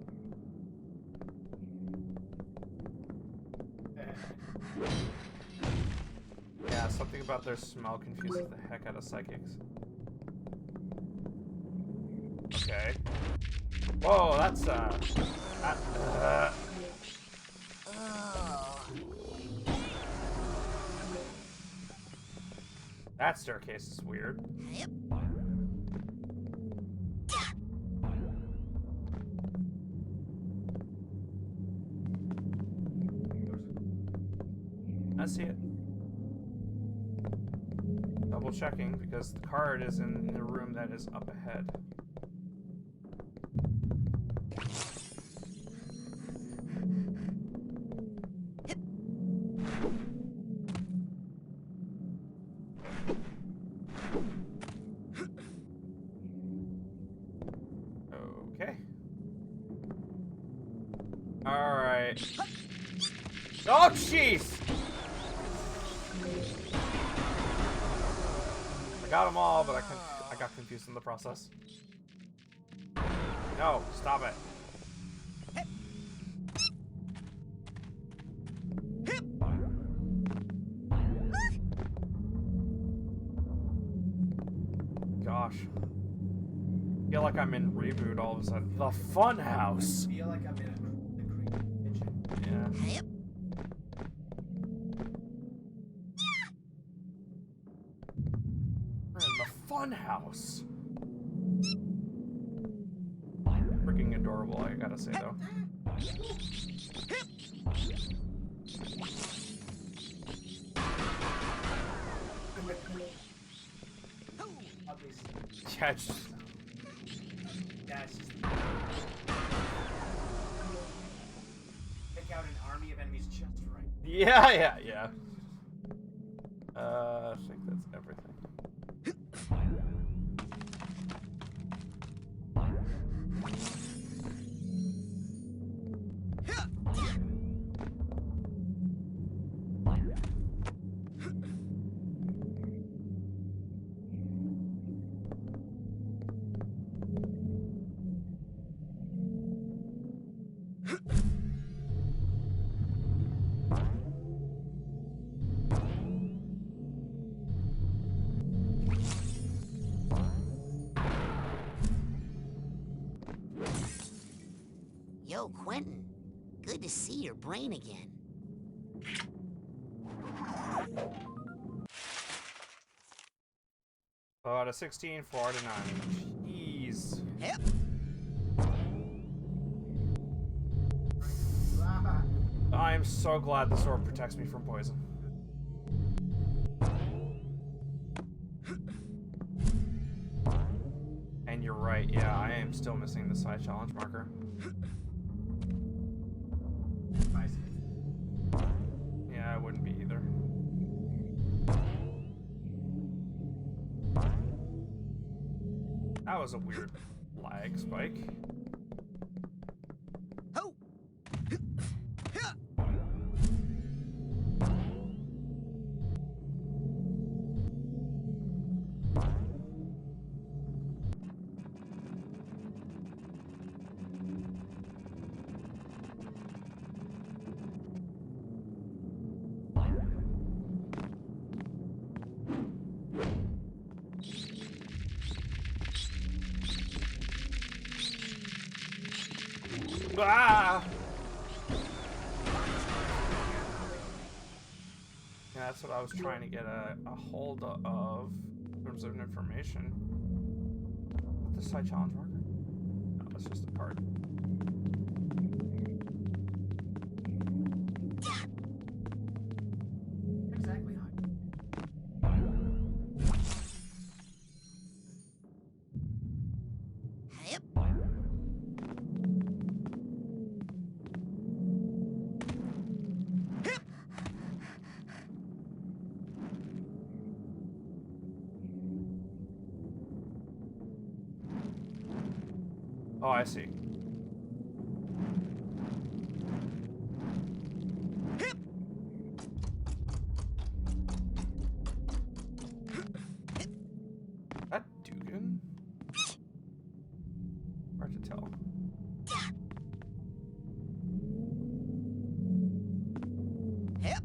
Yeah, something about their smell confuses the heck out of psychics. Okay. Whoa, that's that staircase is weird. Yep. I see it. Double checking because the card is in the room that is up ahead. Okay. All right. Oh, jeez! I got them all, but I got confused in the process. No, stop it. Gosh. I feel like I'm in reboot all of a sudden. The Fun House. I feel like I'm in the creepy kitchen. Yeah. Yep. We're in the Fun House. Freaking adorable, I gotta say though. Ugly stuff. Yeah, it's just, Yeah, it's just pick out an army of enemies just right. yeah. I think that's everything. Yo, Quentin. Good to see your brain again. Out of 16, 4 out of 9. Jeez. Yep. I am so glad the sword protects me from poison. And you're right, yeah, I am still missing the side challenge marker. Yeah, I wouldn't be either. That was a weird lag spike. Ho! Ah! Yeah, that's what I was trying to get a hold of in terms of information. The side challenge marker? No, that's just a card. Exactly. Yep. Oh, I see. That Dugan? Hard to tell. Yep.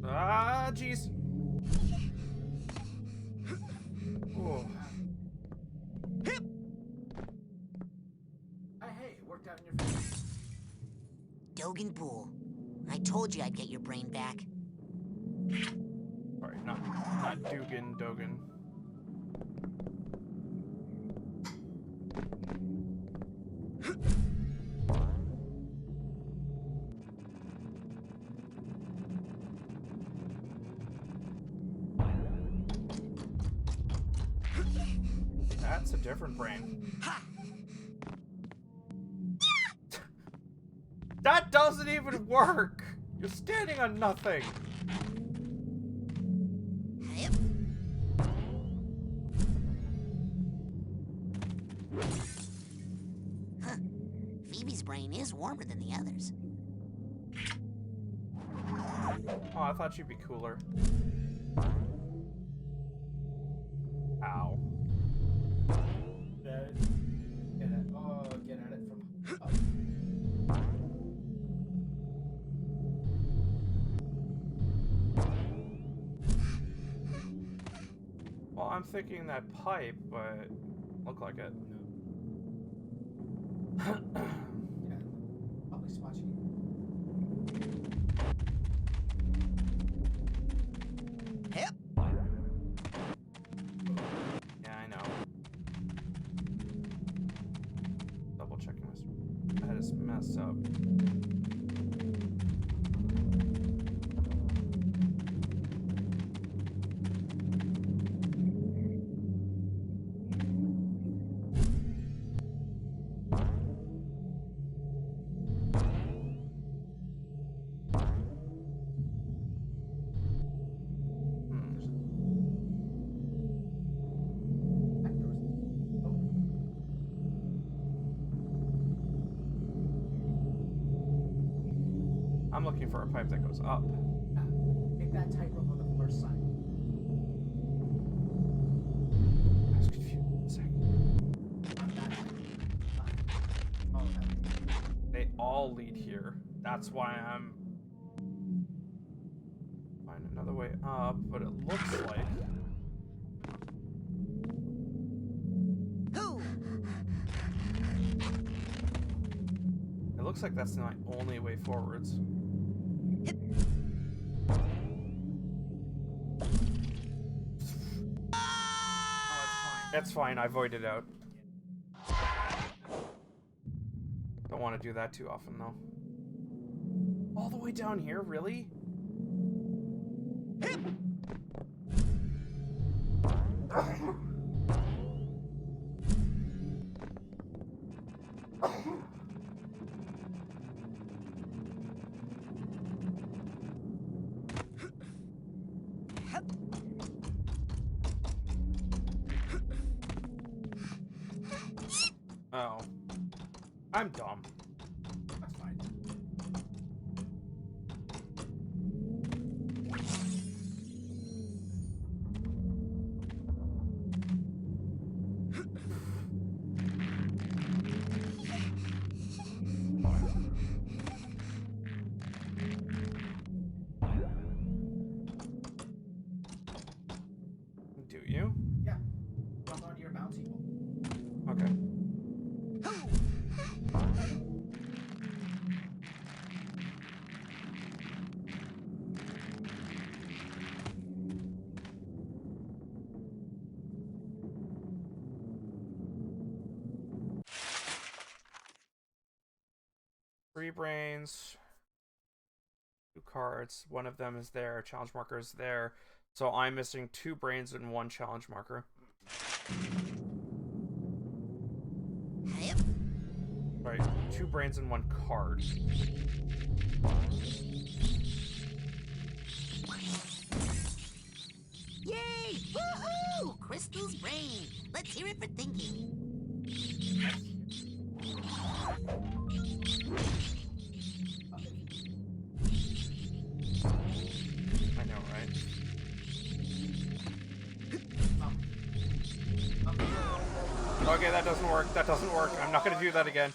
Ah, jeez. Dogan Pool. I told you I'd get your brain back. Sorry, not Dugan, Dogan. That's a different brain. That doesn't even work! You're standing on nothing! Yep. Huh. Phoebe's brain is warmer than the others. Oh, I thought she'd be cooler. Ow. Get at it from up. Well, I'm thinking that pipe, but look like it. Yeah, probably smudgy. Yep. Yeah, I know. Double checking this. That is messed up. I'm looking for a pipe that goes up. Make that tightrope on the first side. I was confused. Not that tight. Oh, that. They all lead here. That's why I'm find another way up, but it looks like Who? it looks like that's my only way forwards. It's fine, I voided out. Don't want to do that too often, though. All the way down here, really? Oh. I'm dumb. That's fine. Do you? Yeah. Jump onto your bouncy ball. Okay. Three brains. Two cards. One of them is there. Challenge marker is there. So I'm missing 2 brains and 1 challenge marker. Yep. Right, 2 brains and 1 card. Yay! Woohoo! Crystal's brain. Let's hear it for thinking. I know, right? Okay, that doesn't work. That doesn't work. I'm not gonna do that again.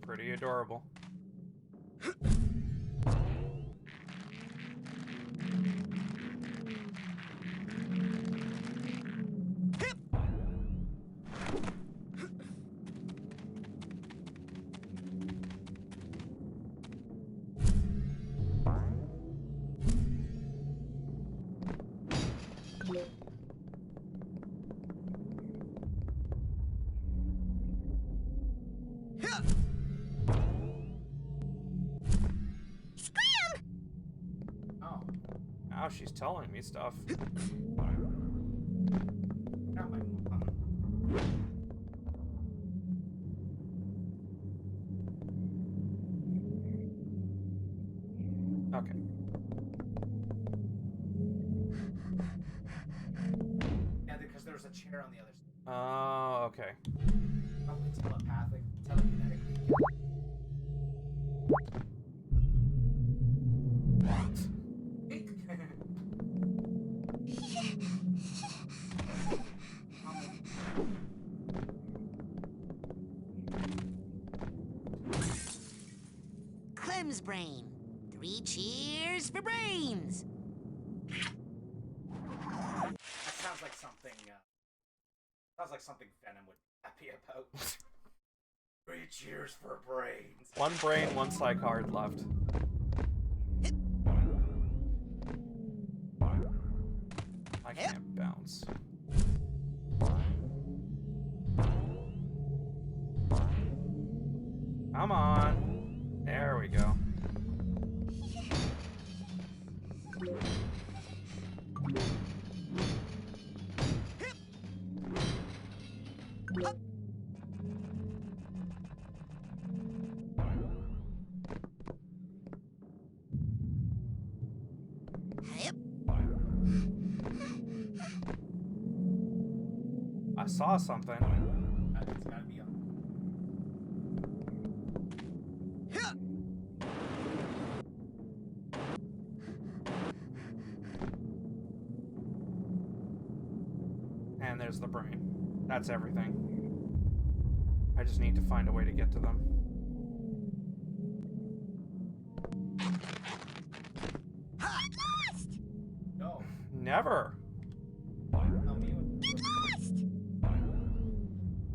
pretty adorable. Oh. Now she's telling me stuff. Not my mom. Okay. Yeah, because there's a chair on the other side. Oh, okay. Probably telepathic, telekinetic. Clem's brain. 3 cheers for brains. That sounds like something. Sounds like something Venom would be happy about. 3 cheers for brains. 1 brain, 1 psych card left. I can't bounce. Come on. There we go. Yep. I saw something. It's gotta be on. And there's the brain. That's everything. I just need to find a way to get to them. No. Never. Tell me what.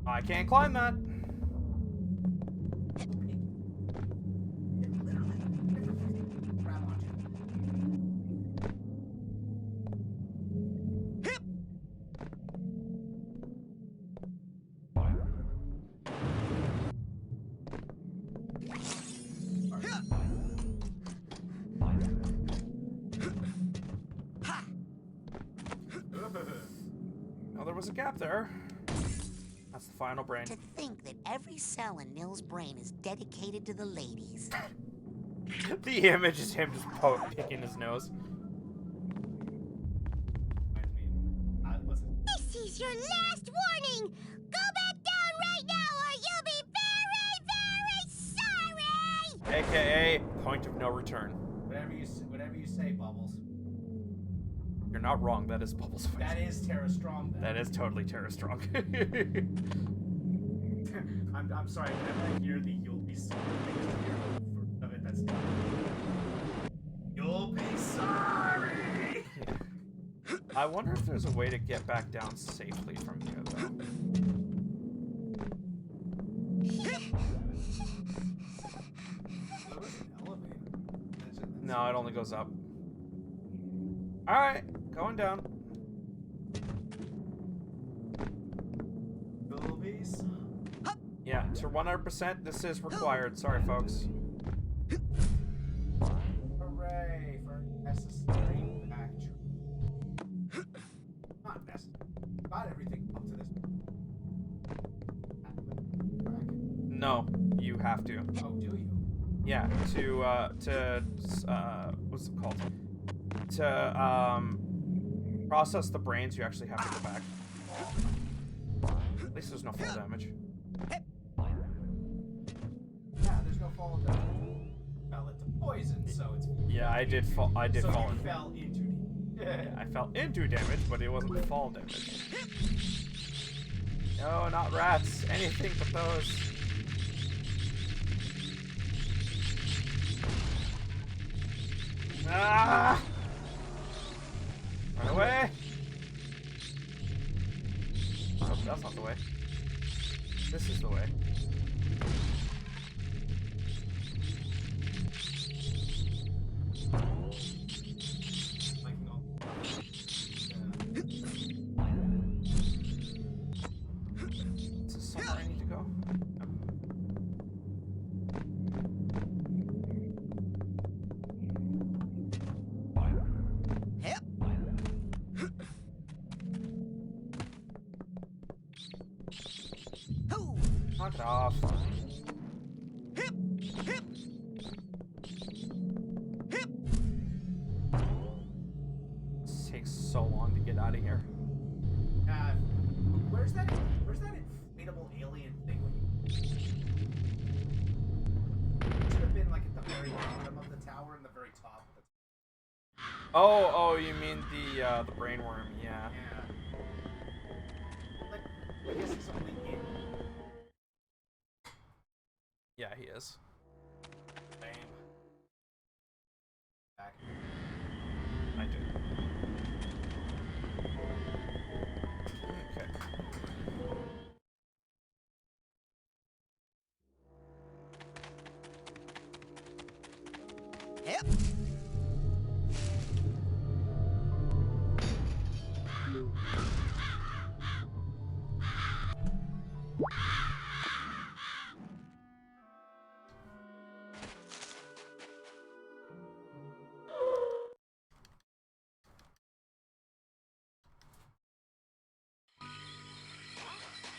I can't climb that. Grab onto it. Oh, there was a gap there. That's the final brain. To think that every cell in Nil's brain is dedicated to the ladies. The image is him just picking his nose. This is your last warning! Go back down right now or you'll be very, very sorry! AKA point of no return. Whatever you say, Bubbles. You're not wrong. That is Bubbles' voice. That is Tara Strong. Then. That is totally Tara Strong. I'm sorry. Whenever I hear the "you'll be sorry," I just hear the of it. That's done. You'll be sorry. I wonder if there's a way to get back down safely from here, though. There was an elevator. No, it only goes up. Alright, going down. You'll be sorry. Yeah, to 100%, this is required. Sorry, folks. Hooray for necessary action. Not necessary. Got everything up to this. No, you have to. Oh, do you? Yeah, to what's it called? To process the brains, you actually have to go back. At least there's no fall damage. Yeah, there's no fall damage. Fell into poison, so it's. Yeah, I did fall. I did so fall. you fell into. Yeah, I fell into damage, but it wasn't fall damage. No, not rats. Anything but those. Ah! Run away! Oh, that's not the way. This is the way. Is this somewhere I need to go? Hip. Hoo. Knock it off. Hip. Hip. Hip. This takes so long to get out of here. Where's that inflatable alien thing? It should have been like at the very bottom of the tower and the very top of the Oh, you mean the brain worm? Yeah. Yeah. Like, I guess he's only in. Yeah, he is. Bam. Back. I did. Okay. Hip.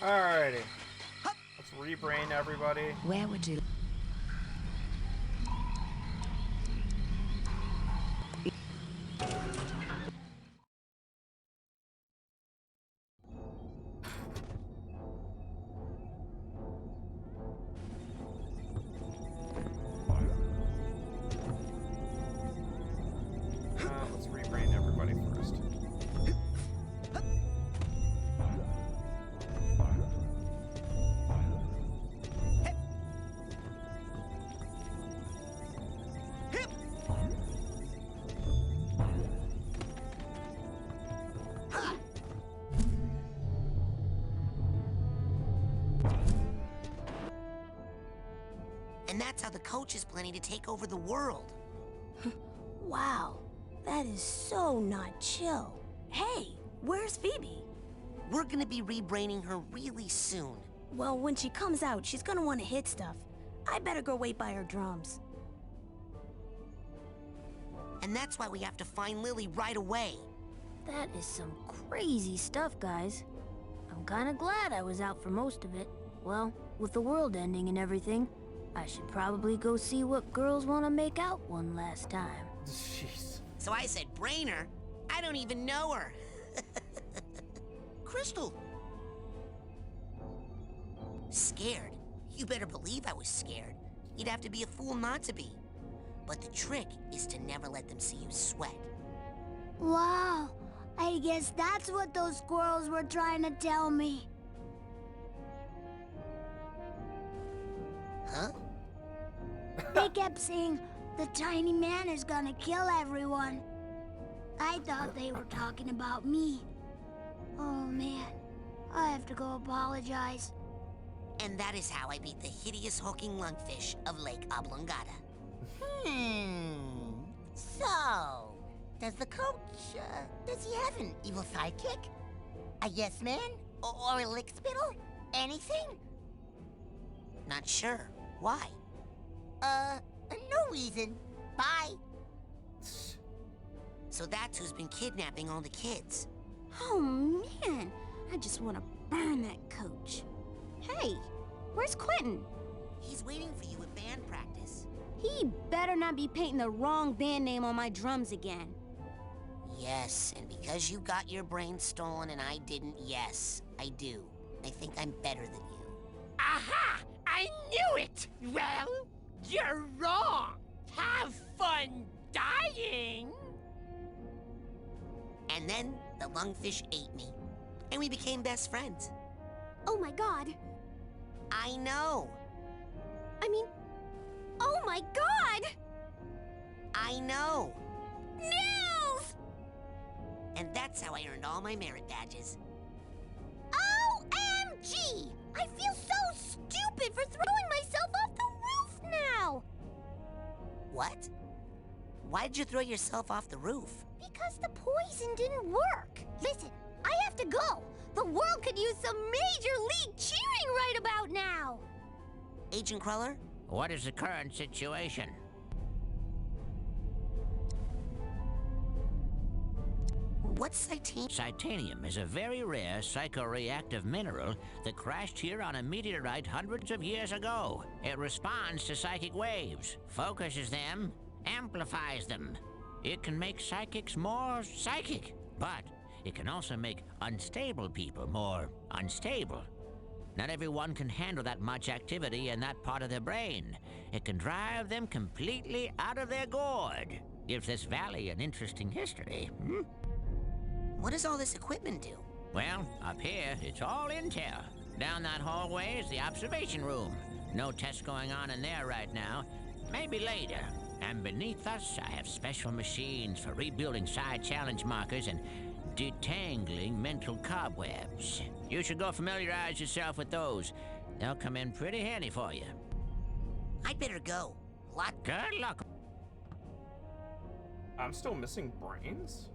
Alrighty. Let's rebrain everybody. Where would you... Let's rebrain everybody first. And that's how the coach is planning to take over the world. Wow, that is so not chill. Hey, where's Phoebe? We're gonna be rebraining her really soon. Well, when she comes out, she's gonna want to hit stuff. I better go wait by her drums. And that's why we have to find Lily right away. That is some crazy stuff, guys. I'm kinda glad I was out for most of it. Well, with the world ending and everything, I should probably go see what girls want to make out one last time. Jeez. So I said, brain her? I don't even know her. Crystal. Scared? You better believe I was scared. You'd have to be a fool not to be. But the trick is to never let them see you sweat. Wow, I guess that's what those squirrels were trying to tell me. Huh? They kept saying the tiny man is gonna kill everyone. I thought they were talking about me. Oh man, I have to go apologize. And that is how I beat the hideous hulking lungfish of Lake Oblongata. So, does the coach, does he have an evil sidekick? A yes man? Or a lick spittle? Anything? Not sure. Why? No reason. Bye. So that's who's been kidnapping all the kids. Oh man, I just want to burn that coach. Hey, where's Quentin? He's waiting for you at band practice. He better not be painting the wrong band name on my drums again. Yes, and because you got your brain stolen and I didn't, yes, I do. I think I'm better than you. Aha! I knew it! Well, you're wrong. Have fun dying. And then the lungfish ate me, and we became best friends. Oh my god. I know. I mean, oh my god! I know. Nils! And that's how I earned all my merit badges. OMG! I feel so stupid for throwing myself off the roof now! What? Why did you throw yourself off the roof? Because the poison didn't work. Listen, I have to go. The world could use some major league cheering right about now. Agent Cruller? What is the current situation? What's Titanium is a very rare psychoreactive mineral that crashed here on a meteorite hundreds of years ago. It responds to psychic waves, focuses them, amplifies them. It can make psychics more psychic, but it can also make unstable people more unstable. Not everyone can handle that much activity in that part of their brain. It can drive them completely out of their gourd. Gives this valley an interesting history. What does all this equipment do? Well, up here, it's all intel. Down that hallway is the observation room. No tests going on in there right now. Maybe later. And beneath us, I have special machines for rebuilding side challenge markers and detangling mental cobwebs. You should go familiarize yourself with those. They'll come in pretty handy for you. I'd better go. Good luck. I'm still missing brains?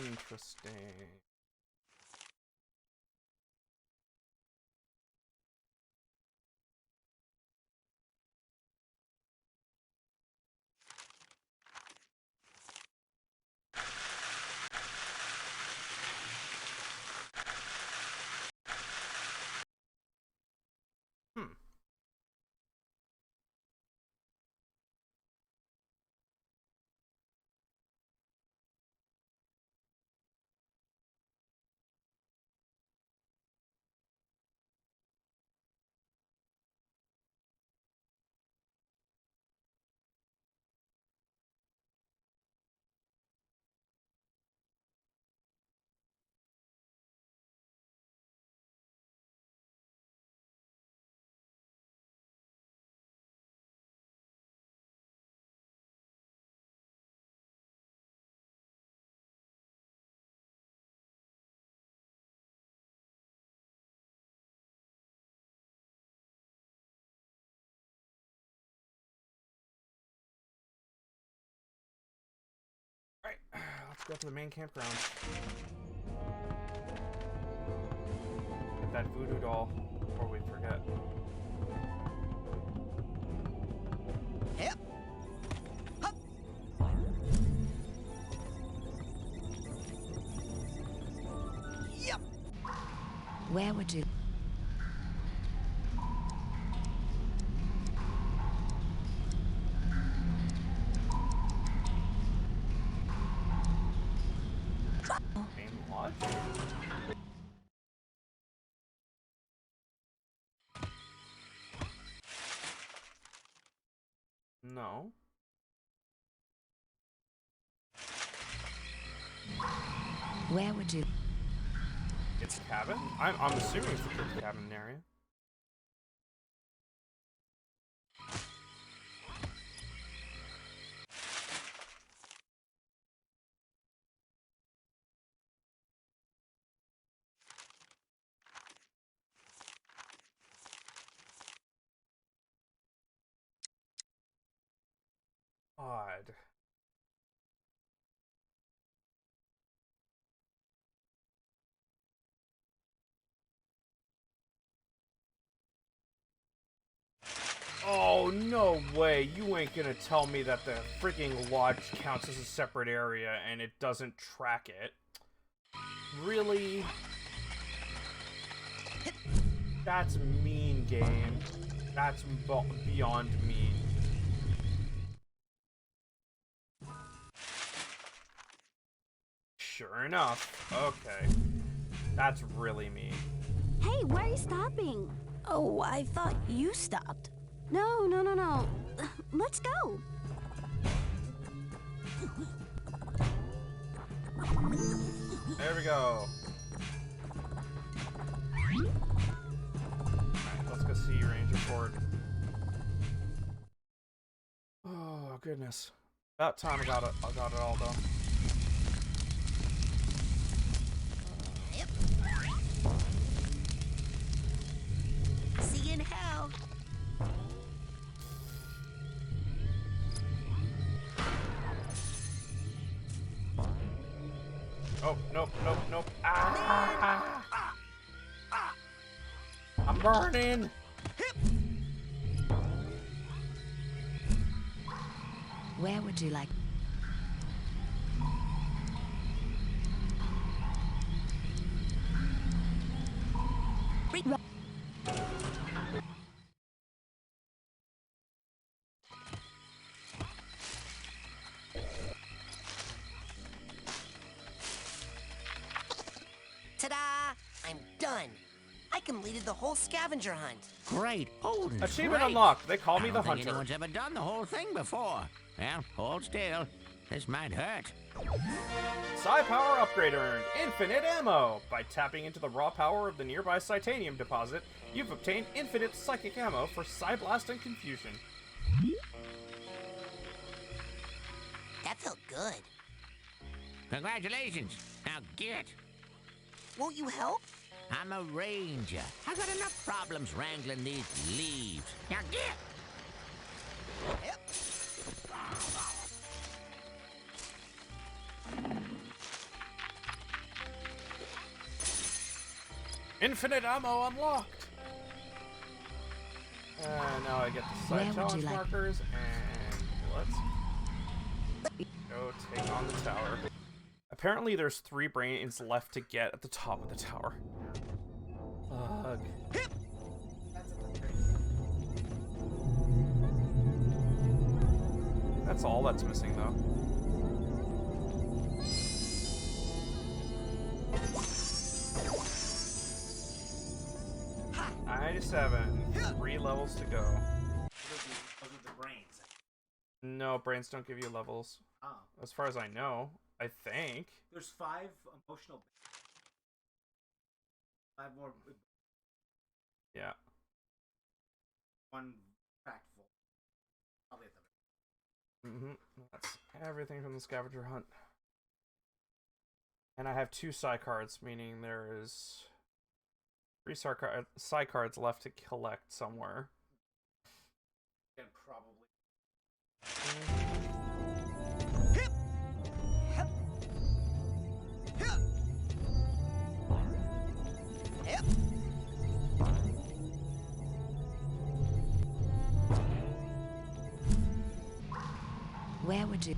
Interesting. Alright, let's go to the main campground. Get that voodoo doll before we forget. Yep. Yep. Where would you... Main lodge? No. Where would you... It's a cabin? I'm assuming it's a cabin area. Odd. Oh, no way. You ain't gonna tell me that the freaking lodge counts as a separate area and it doesn't track it. Really? That's mean, game. That's beyond mean. Sure enough. Okay. That's really mean. Hey, where are you stopping? Oh, I thought you stopped. No. Let's go. There we go. Alright, let's go see Ranger Ford. Oh, goodness. About time I got it all done. Yep. See you in hell. Oh, nope. Ah! I'm burning! Where would you like? Ta-da! I'm done. I completed the whole scavenger hunt. Great. Odin. Achievement great. unlocked. They call I me the don't think hunter. anyone's ever done the whole thing before. Well, hold still. This might hurt. Psi power upgrade earned. Infinite ammo. By tapping into the raw power of the nearby Psytanium deposit, you've obtained infinite psychic ammo for Psi Blast and Confusion. That felt good. Congratulations. Now get. Won't you help? I'm a ranger. I've got enough problems wrangling these leaves. Now get. Yep. Infinite ammo unlocked. Now I get the Where side would challenge you like- markers, and let's go take on the tower. Apparently, there's 3 brains left to get at the top of the tower. Ugh. That's all that's missing, though. Ha! 97. 3 levels to go. Those are the brains. No, brains don't give you levels. Oh. As far as I know. I think. There's 5 emotional. 5 more. Yeah. 1 factful. Probably at the. That's everything from the scavenger hunt. And I have 2 psi cards, meaning there is 3 psi cards left to collect somewhere. And probably. Where would you?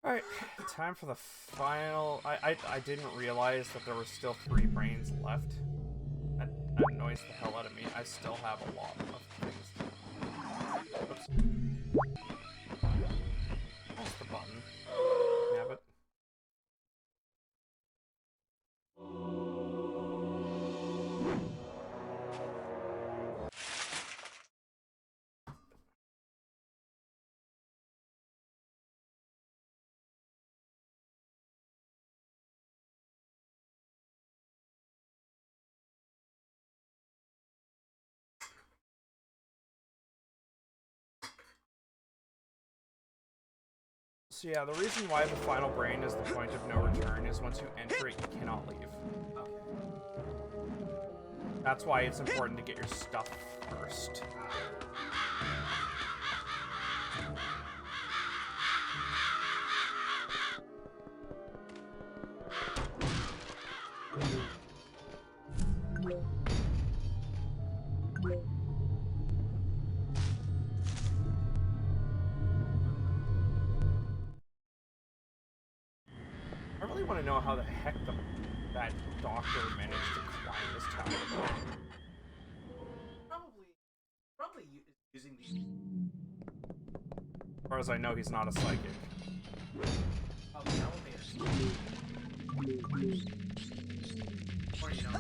Alright, time for the final. I didn't realize that there were still 3 brains left. That annoys the hell out of me. I still have a lot of things. Oops. Press the button. Have it. So yeah, the reason why the final brain is the point of no return is once you enter it, you cannot leave. That's why it's important to get your stuff first. I really want to know how the heck that doctor managed to climb this tower. Probably using these. As far as I know, he's not a psychic. Oh, the elevators. Or you know.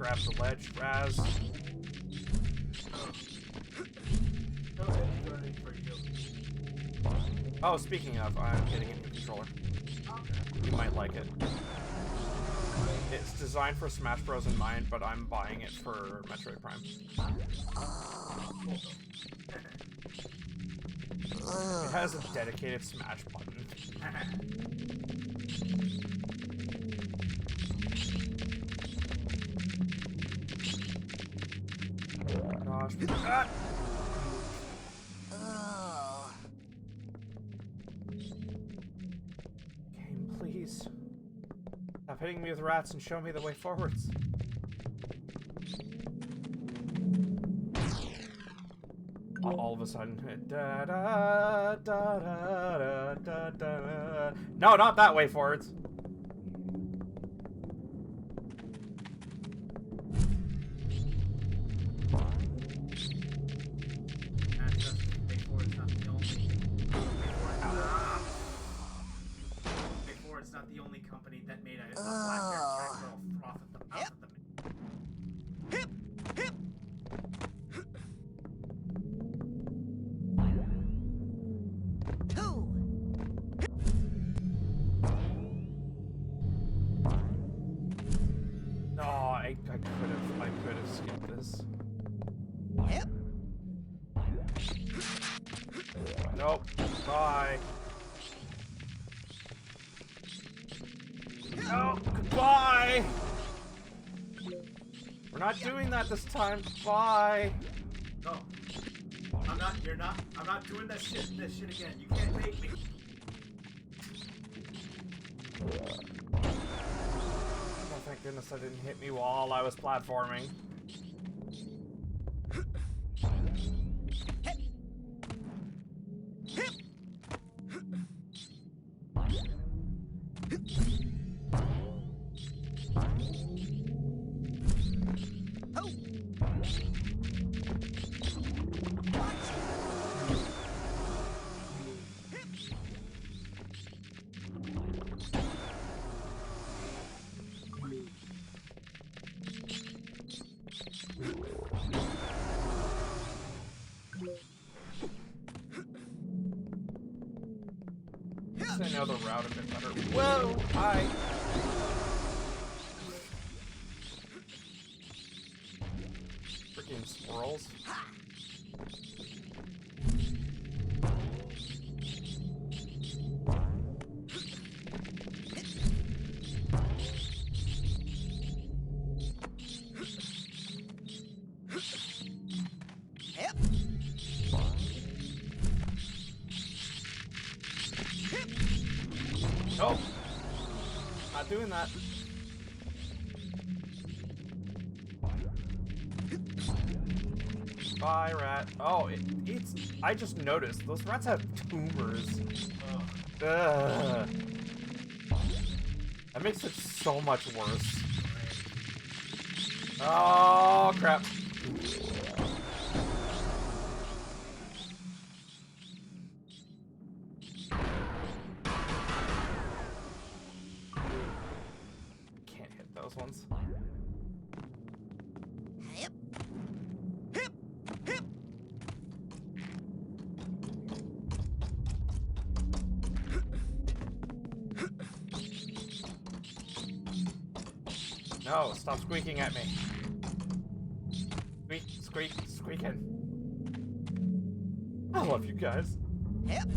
grab the ledge, Raz. Oh, speaking of, I'm getting a new controller. You might like it. It's designed for Smash Bros. In mind, but I'm buying it for Metroid Prime. It has a dedicated Smash button. Gosh. Ah! Game, please. Stop hitting me with rats and show me the way forwards. All of a sudden, da, da, da, da, da, da. No, not that way forwards. It's not the only company that made a black-haired cat girl froth at the mouth at the Hip! Hip! Two! No, I could have skipped this. Yep. Nope. Bye. No, goodbye! We're not doing that this time. Bye. No. I'm not doing this shit again. You can't make me. Oh, thank goodness that didn't hit me while I was platforming. I know the route a bit better. Whoa! Hi! Freaking squirrels. Nope. Not doing that. Bye, rat. Oh, it's... I just noticed. Those rats have tumors. Ugh. That makes it so much worse. Oh, crap. Those ones. Hip. Hip. Hip. No, stop squeaking at me. Squeak, squeak, squeaking. I love you guys. Hip.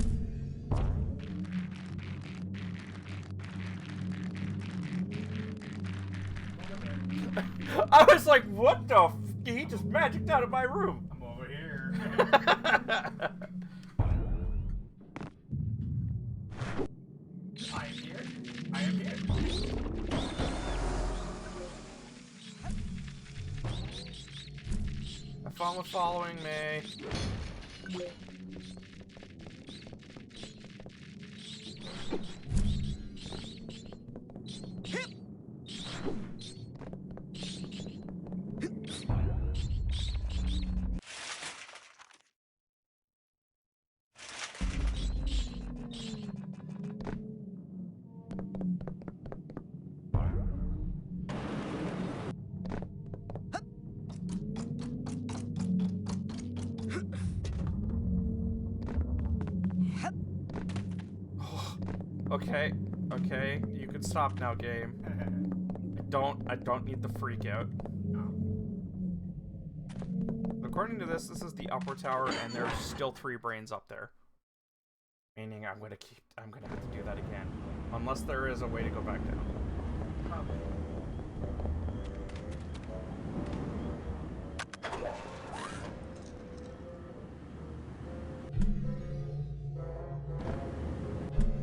I was like, what the f? He just magicked out of my room. I'm over here. I am here. I am here. Have fun with following me. Okay, okay, you can stop now, game. I don't need the freak out. According to this is the upper tower, and there's still 3 brains up there. Meaning I'm gonna have to do that again. Unless there is a way to go back down. Probably.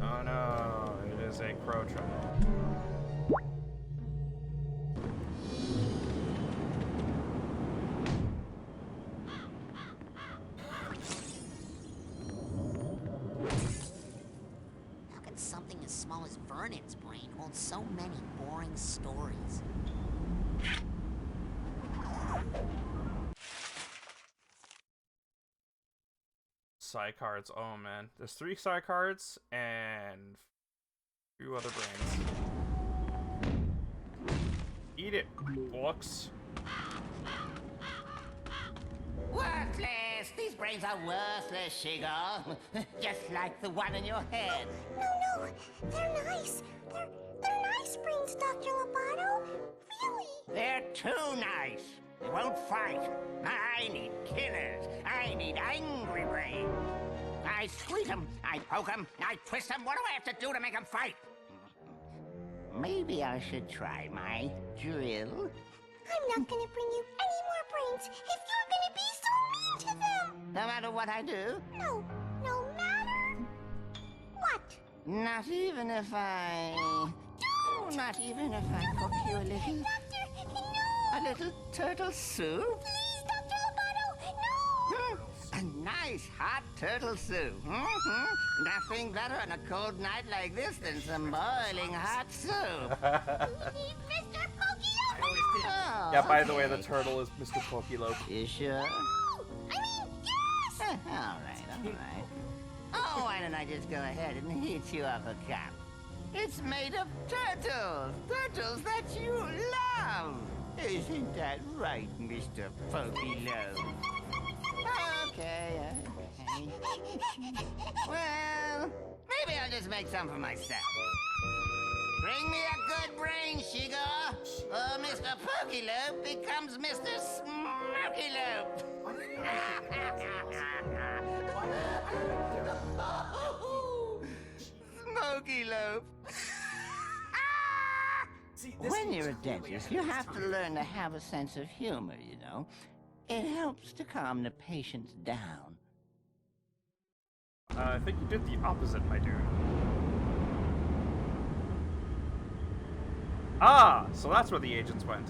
Oh no, it is a crow trap. How can something as small as Vernon's brain hold so many boring stories? Psi cards. Oh man, there's 3 psi cards and 2 other brains. Eat it, books. Worthless! These brains are worthless, Shigar. Just like the one in your head. No, they're nice. They're nice brains, Dr. Lobato. Really? They're too nice. They won't fight. I need killers. I need angry brains. I squeeze them, I poke them, I twist them. What do I have to do to make them fight? Maybe I should try my drill. I'm not gonna bring you any more brains if you're gonna be so mean to them. No matter what I do? No matter what. Not even if I... Don't. Not even if I cook you a little... Doctor, no. A little turtle soup? Please, Dr. Lobato, no. A nice hot turtle soup. Nothing better on a cold night like this than some boiling hot soup. We need Mr. Pokelope. Oh, Yeah, by the way, the turtle is Mr. Pokelope. You sure? No. I mean, yes. All right. Oh, why don't I just go ahead and heat you up a cup? It's made of turtles. Turtles that you love. Isn't that right, Mr. Pokelope? Okay. Well, maybe I'll just make some for myself. Bring me a good brain, Shigar, or Mr. Pokelope becomes Mr. Smokylope. Smokylope. When you're a dentist, you have to learn to have a sense of humor, you know. It helps to calm the patients down. I think you did the opposite, my dude. Ah, so that's where the agents went.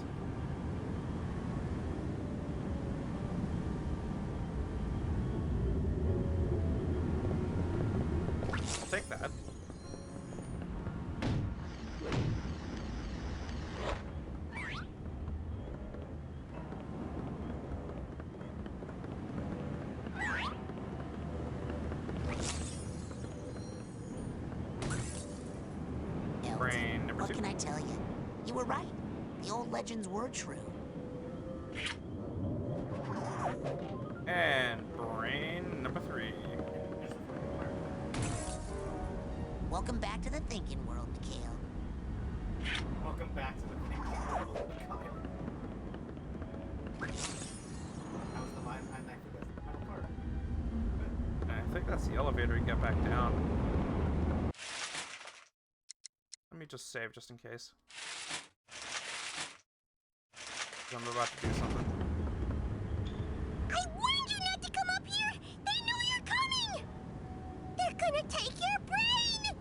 I'll take that. Brain number 2. What can I tell you? You were right. The old legends were true. And brain number 3. Welcome back to the thinking world, Mikhail. Welcome back to the thinking world, Mikhail. That was the line I liked with the final part. I think that's the elevator to get back down. Let me just save just in case. I'm about to do something. I warned you not to come up here. They know you're coming. They're gonna take your brain.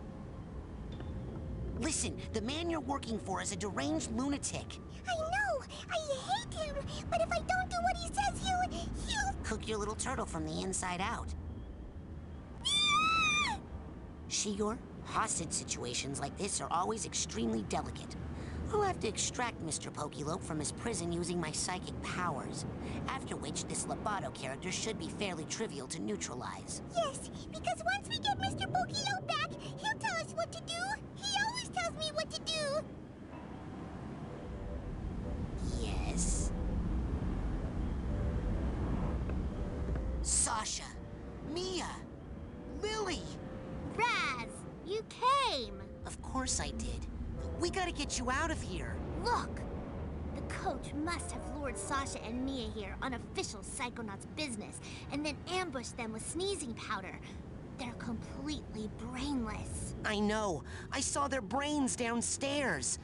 Listen, the man you're working for is a deranged lunatic. I know. I hate him. But if I don't do what he says, he'll... Cook your little turtle from the inside out. Shigar, hostage situations like this are always extremely delicate. I'll have to extract Mr. Pokelope from his prison using my psychic powers, after which this Lobato character should be fairly trivial to neutralize. Yes, because once we get Mr. Pokelope back, he'll tell us what to do. He always tells me what to do. Yes. Sasha, Mia, Lily. Raz, you came. course I did. We gotta get you out of here. Look! The coach must have lured Sasha and Mia here on official Psychonauts business and then ambushed them with sneezing powder. They're completely brainless. I know. I saw their brains downstairs.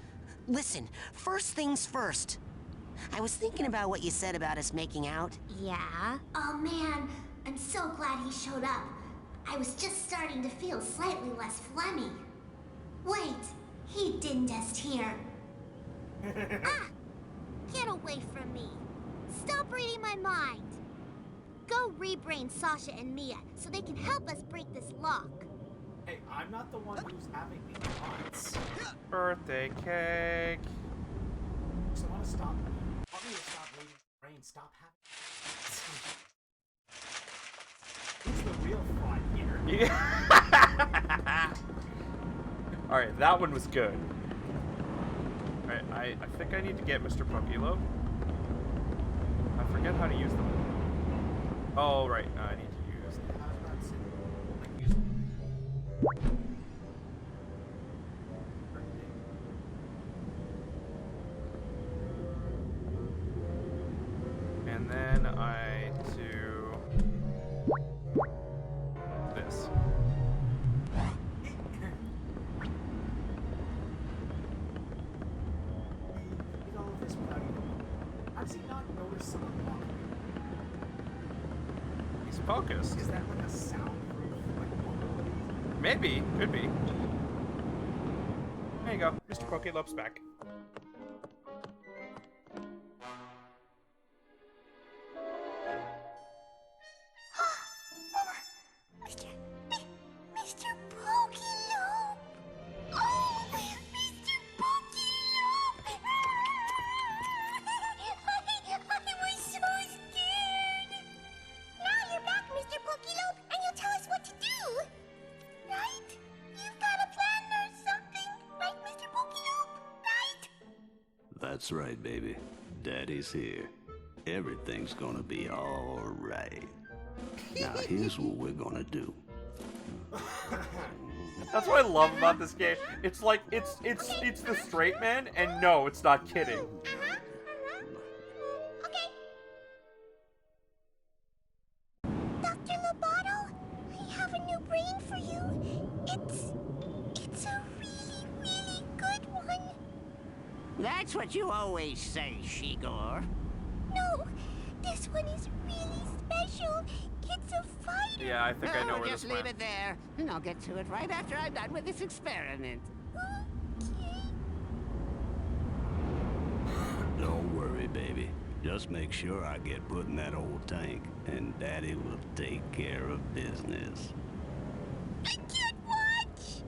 Listen, first things first. I was thinking about what you said about us making out. Yeah? Oh man, I'm so glad he showed up. I was just starting to feel slightly less phlegmy. Wait, he didn't just hear. Ah! Get away from me. Stop reading my mind. Go rebrain Sasha and Mia so they can help us break this lock. Hey, I'm not the one who's having these thoughts. Birthday cake. So I want to stop. Want me to stop reading the brain? Stop having. Who's the real fraud here? Yeah. All right, that one was good. All right, I think I need to get Mr. Pokelope. I forget how to use them. Oh, right, I need to use them. And then I do this. Did all of this without even. How does he not notice someone walking? He's focused. Is that like a soundproof, like, Maybe, could be. There you go, Mr. Pokelope's back. Mr. Pokelope! Oh, Mr. Pokelope! I was so scared! Now you're back, Mr. Pokelope, and you'll tell us what to do! Right? You've got a plan or something, right, Mr. Pokelope? Right? That's right, baby. Daddy's here. Everything's gonna be all right. Now here's what we're gonna do. That's what I love about this game. It's like it's the straight man, and no, it's not kidding. Okay. Dr. Lobato, I have a new brain for you. It's a really, really good one. That's what you always say, Shigor. No, this one is really special. It's a fighter. Yeah, I think I know where just this leave went. it there, and I'll get to it right after I'm done with this experiment. Don't worry, baby. Just make sure I get put in that old tank, and Daddy will take care of business. I can't watch.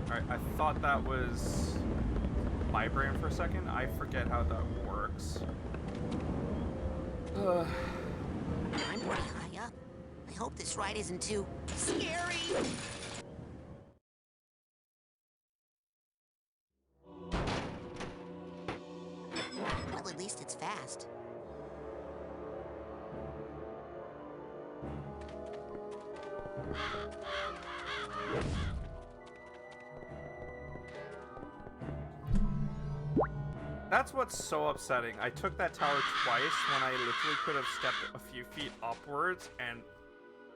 Alright, I thought that was my brain for a second. I forget how that works. I'm pretty high up. I hope this ride isn't too scary. Well, at least it's fast. That's what's so upsetting. I took that tower twice when I literally could have stepped a few feet upwards, and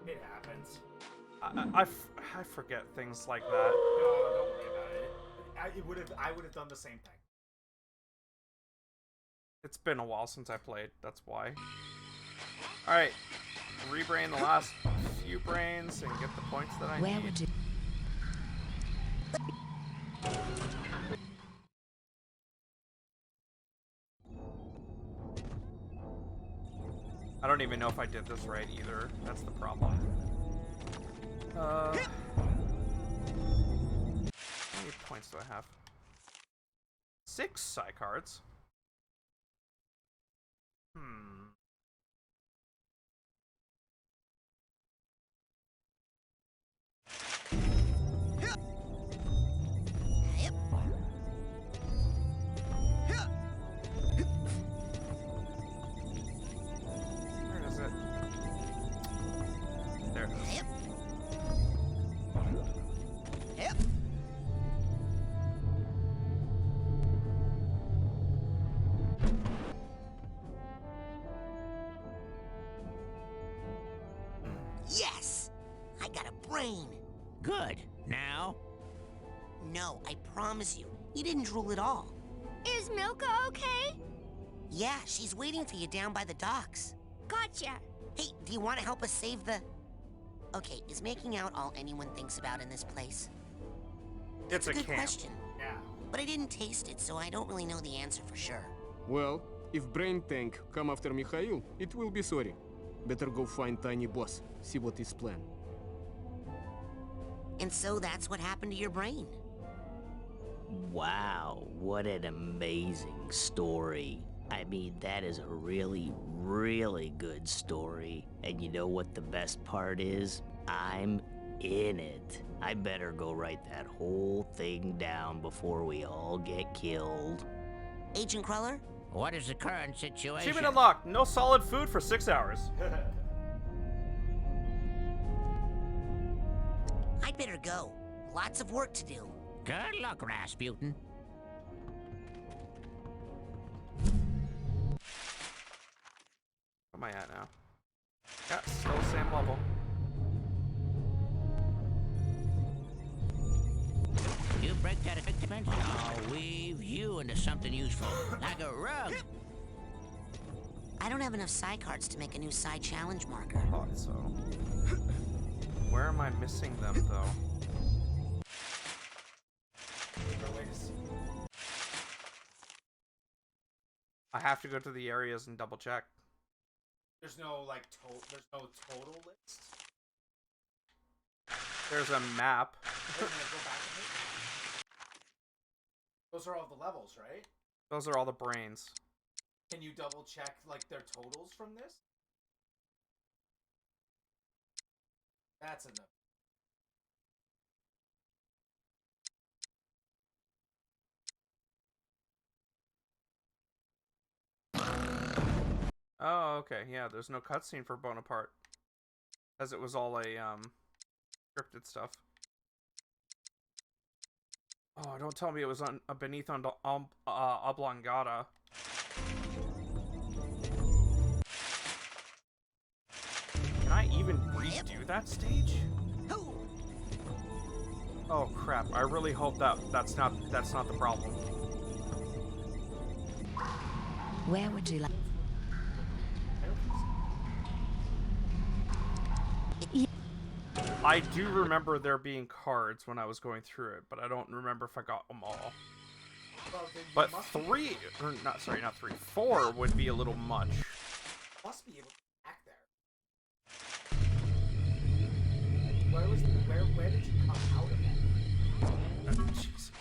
It happens. I forget things like that. No, don't worry about it. I would have done the same thing. It's been a while since I played, that's why. Alright, rebrain the last few brains and get the points that I Where need. would you... I don't even know if I did this right either. That's the problem. How many points do I have? 6 Psy cards. Where is it? There Good. Now? No, I promise you. You didn't drool at all. Is Milka okay? Yeah, she's waiting for you down by the docks. Gotcha. Hey, do you want to help us save the... Okay, is making out all anyone thinks about in this place? It's a good camp. question. Yeah. But I didn't taste it, so I don't really know the answer for sure. Well, if Brain Tank come after Mikhail, it will be sorry. Better go find Tiny Boss, see what his plan. And so that's what happened to your brain. Wow, what an amazing story. I mean, that is a really, really good story. And you know what the best part is? I'm in it. I better go write that whole thing down before we all get killed. Agent Cruller? What is the current situation? Achievement unlocked. No solid food for 6 hours. I'd better go. Lots of work to do. Good luck, Rasputin. Where am I at now? Yeah, still same level. You break that equipment, I'll weave you into something useful, like a rug. I don't have enough psi cards to make a new psi challenge marker. Thought so. Where am I missing them, though? I have to go to the areas and double check. There's no like there's no total list. There's a map. Wait a minute, go back a bit. Those are all the levels, right? Those are all the brains. Can you double check like their totals from this? That's enough. Oh, okay. Yeah, there's no cutscene for Bonaparte, as it was all a scripted stuff. Oh, don't tell me it was on beneath on Oblongata. Can I even redo that stage? Oh crap! I really hope that's not the problem. Where would you like? I do remember there being cards when I was going through it, but I don't remember if I got them all. Well, But 3, or not, sorry, not 3, 4 would be a little much. Must be able to back there. Where did you come out of that? Jeez.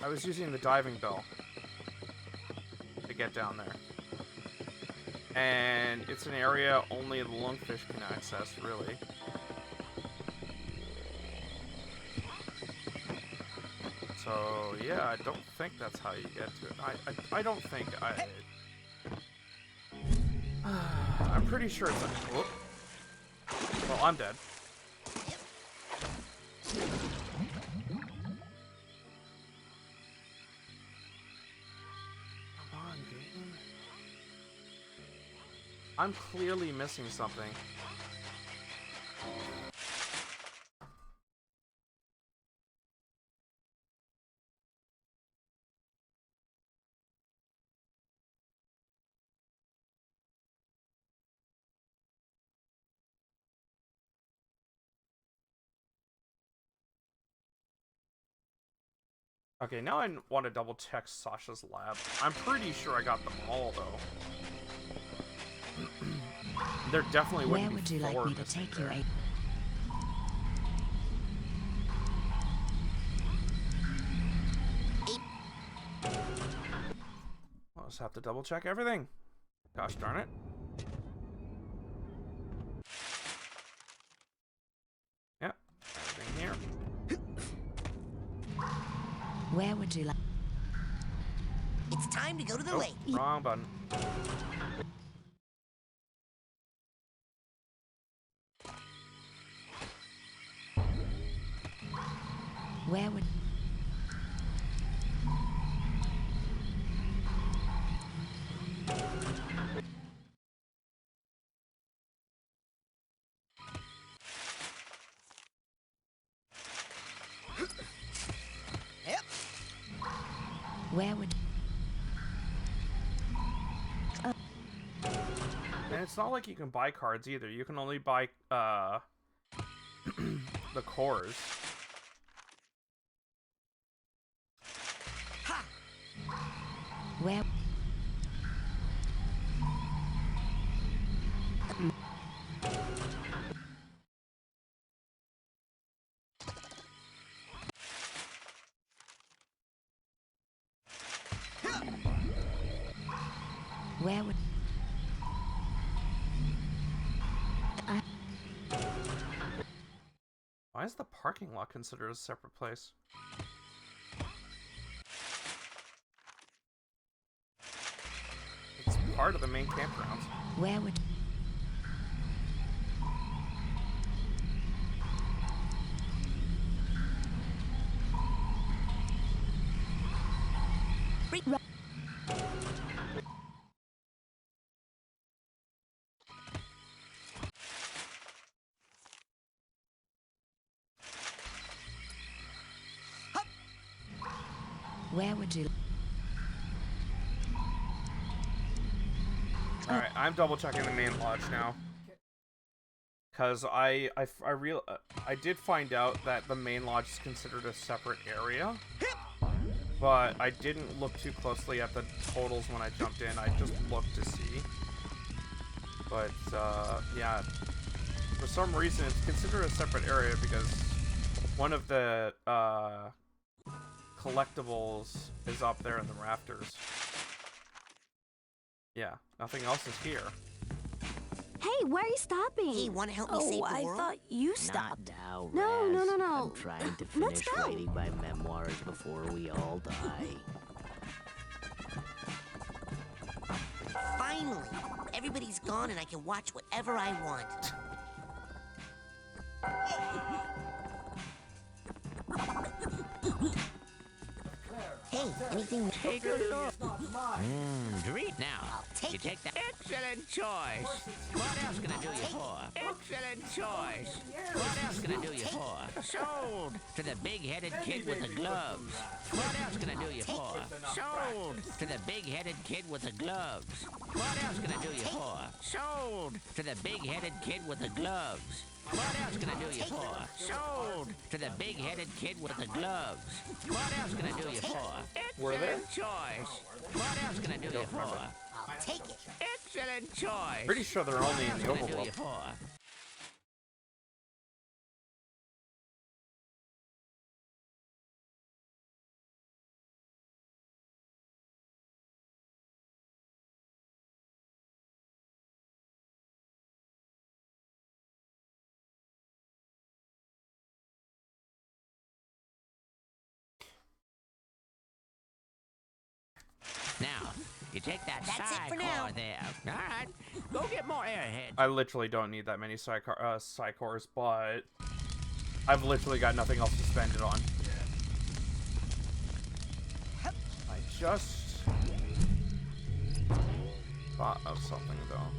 I was using the diving bell to get down there. And it's an area only the lungfish can access, really. So, yeah, I don't think that's how you get to it. I don't think I'm pretty sure it's a... Whoop. Well, I'm dead. Come on, game. I'm clearly missing something. Okay, now I want to double check Sasha's lab. I'm pretty sure I got them all, though. There definitely wouldn't Where be would you like 4 me to missing take you, there. I'll just have to double check everything. Gosh darn it. Yep, everything here. Where would you like? It's time to go to the Oh, lake. wrong button. Where would? Where would... And it's not like you can buy cards either. You can only buy the cores. Where... Where would... Why is the parking lot considered a separate place? It's part of the main campgrounds. Where would... Where would you... Alright, I'm double checking the main lodge now. Because I did find out that the main lodge is considered a separate area. But I didn't look too closely at the totals when I jumped in. I just looked to see. But, yeah. For some reason, it's considered a separate area because one of the, collectibles is up there in the rafters. Yeah, nothing else is here. Hey, where are you stopping? Hey, wanna help me save the I world? thought you stopped. Now, No, no, no, no. I'm trying to Let's finish go. writing my memoirs before we all die. Finally! Everybody's gone and I can watch whatever I want. Hey, anything? Take a look. Dream. Now, I'll take you it. take that. Excellent choice. What else can I do you for? Excellent choice. What else can I do you for? Sold to the big-headed kid with the gloves. What else can I do you for? Sold to the big-headed kid with the gloves. What else can I do you for? Sold to the big-headed kid with the gloves. What else can I do you for? Sold to the big-headed kid with the gloves. What else can I do you for? Were there? Excellent choice. What else can I do you for? I'll take it. Excellent choice. Pretty sure they're only in the What else can I do overworld. you for? Now, you take that That's it side for now. core there. All right, go get more airheads. I literally don't need that many psychors, but I've literally got nothing else to spend it on. I just thought of something though.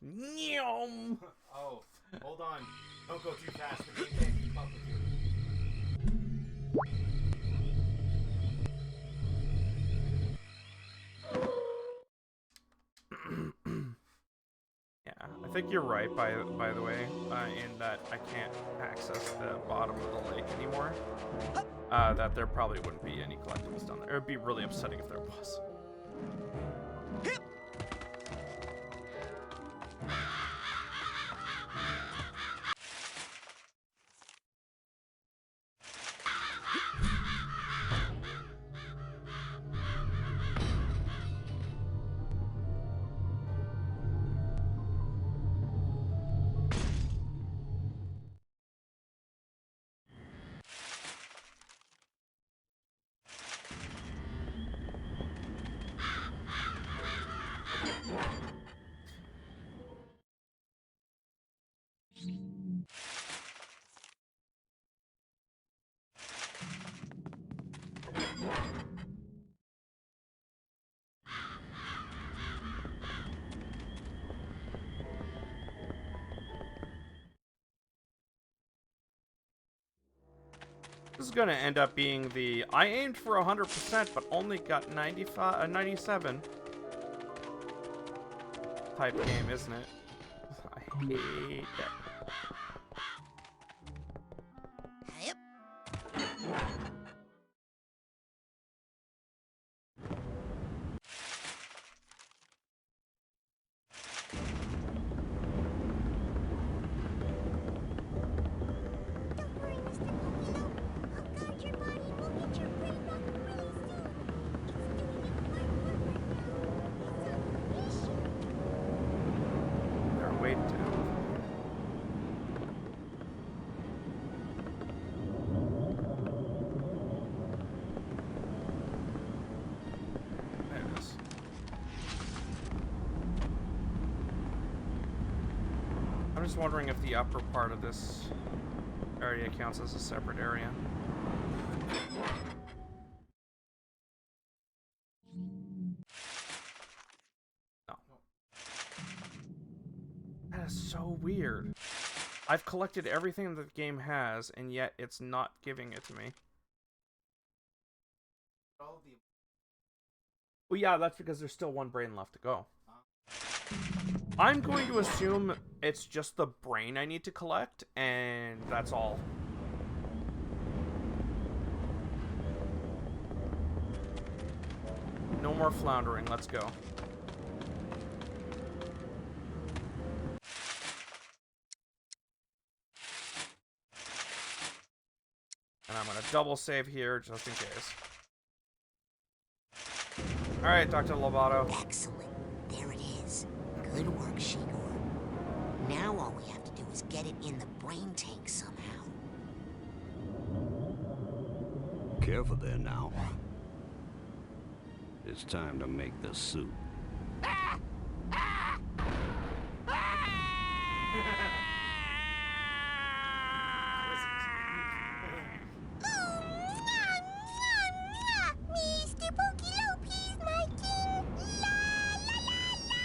Nyom! Oh, hold on. Don't go too fast. The game can't keep up with you. Yeah, I think you're right. By the way, in that I can't access the bottom of the lake anymore. That there probably wouldn't be any collectibles down there. It would be really upsetting if there was. This is gonna end up being the I aimed for 100% but only got 97 type game, isn't it? I hate that. Yep. They're way down. There it is. I'm just wondering if the upper part of this area counts as a separate area. No. That is so weird. I've collected everything that the game has, and yet it's not giving it to me. Well, yeah, that's because there's still one brain left to go. I'm going to assume it's just the brain I need to collect, and that's all. No more floundering, let's go. And I'm gonna double save here just in case. Alright, Dr. Lobato. Excellent. There it is. Good work, Shigor. Now all we have to do is get it in the brain tank somehow. Careful there now. It's time to make the soup. Mr. Pokilo, please, my king. La la la la,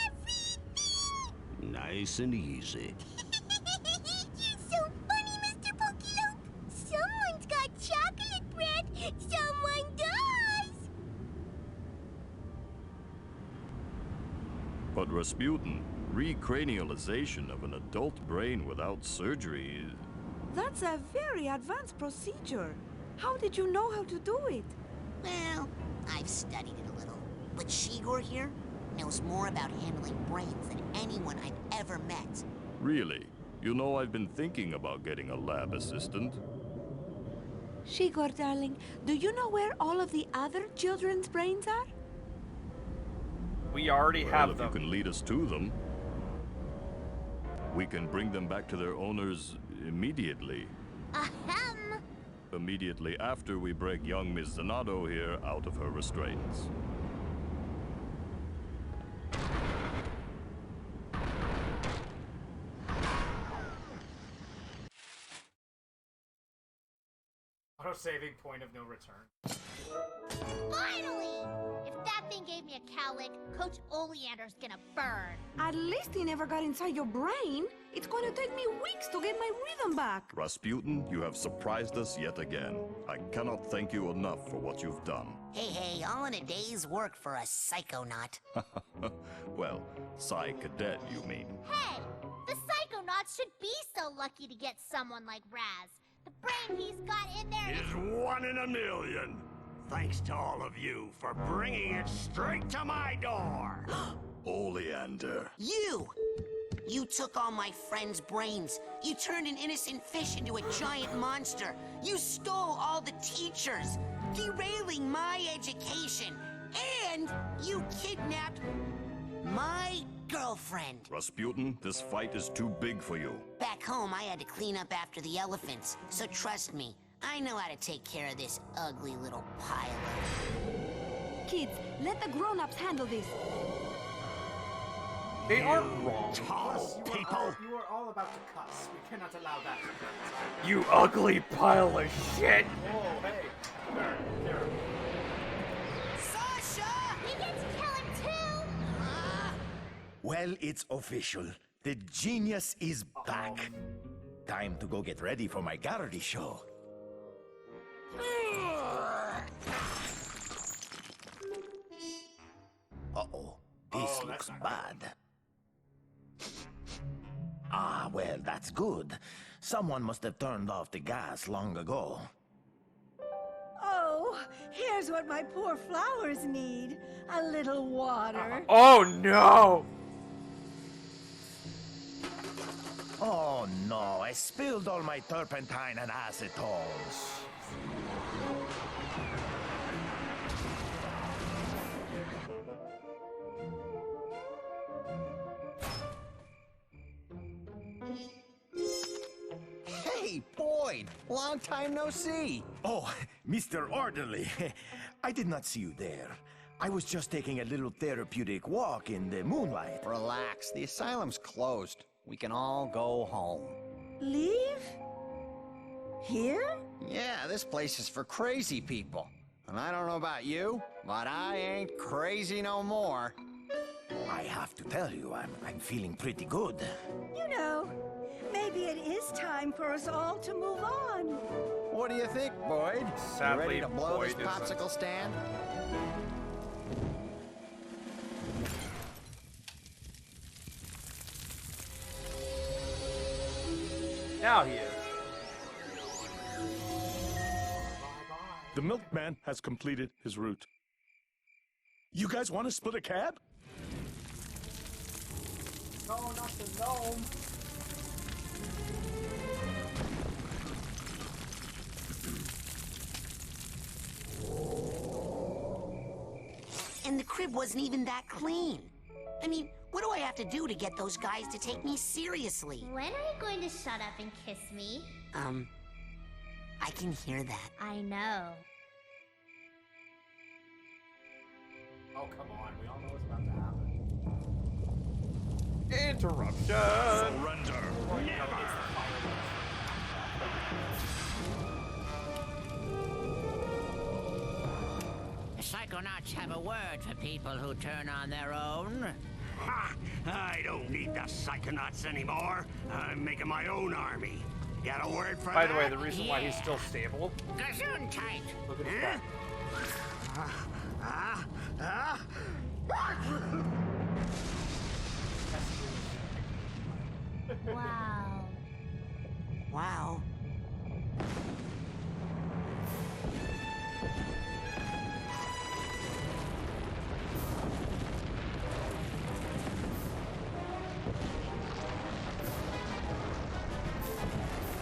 everything. Nice and easy. You're so funny, Mr. Pokilo. Someone's got chocolate bread. Someone does. But Rasputin, recranialization of an adult brain without surgery. That's a very advanced procedure. How did you know how to do it? Well, I've studied it a little. But Shigor here knows more about handling brains than anyone I've ever met. Really? You know, I've been thinking about getting a lab assistant. Shigor, darling, do you know where all of the other children's brains are? We already Well, have if them. you can lead us to them, we can bring them back to their owners immediately. Ahem. Immediately after we break young Miss Zanado here out of her restraints. Auto-saving point of no return. Finally! If that thing gave me a cowlick, Coach Oleander's gonna burn. At least he never got inside your brain. It's going to take me weeks to get my rhythm back. Rasputin, you have surprised us yet again. I cannot thank you enough for what you've done. Hey, all in a day's work for a psychonaut. Well, Psy Cadet, you mean. Hey! The Psychonauts should be so lucky to get someone like Raz. The brain he's got in there Is 1 in a million. Thanks to all of you for bringing it straight to my door. Oleander. You took all my friends' brains. You turned an innocent fish into a giant monster. You stole all the teachers, derailing my education. And you kidnapped my girlfriend. Rasputin, this fight is too big for you. Back home, I had to clean up after the elephants. So trust me, I know how to take care of this ugly little pile of... Kids, let the grown-ups handle this. They aren't wrong. Plus, you are all about to cuss. We cannot allow that to happen. You ugly pile of shit! Whoa, hey. There. Sasha! We get to kill him too! Well, it's official. The genius is back. Time to go get ready for my gallery show. Uh-oh. This looks bad. Ah, well, that's good. Someone must have turned off the gas long ago. Oh, here's what my poor flowers need. A little water. Oh no! Oh no, I spilled all my turpentine and acetones. Hey, Boyd! Long time no see. Oh, Mr. Orderly. I did not see you there. I was just taking a little therapeutic walk in the moonlight. Relax, the asylum's closed. We can all go home. Leave? Here? Yeah, this place is for crazy people. And I don't know about you, but I ain't crazy no more. I have to tell you, I'm feeling pretty good. You know, maybe it is time for us all to move on. What do you think, Boyd? Sadly, you ready to blow Boyd this popsicle stand? Now he is. The milkman has completed his route. You guys want to split a cab? No, not the gnome. And the crib wasn't even that clean. I mean, what do I have to do to get those guys to take me seriously? When are you going to shut up and kiss me? I can hear that. I know. Oh, come on. We all know what's about to happen. Interruption! Surrender! The Psychonauts have a word for people who turn on their own. Ha! I don't need the Psychonauts anymore. I'm making my own army. Got a word for By that? the way, the reason why he's still stable. Gazoon tight. Look at his back. Wow. Wow.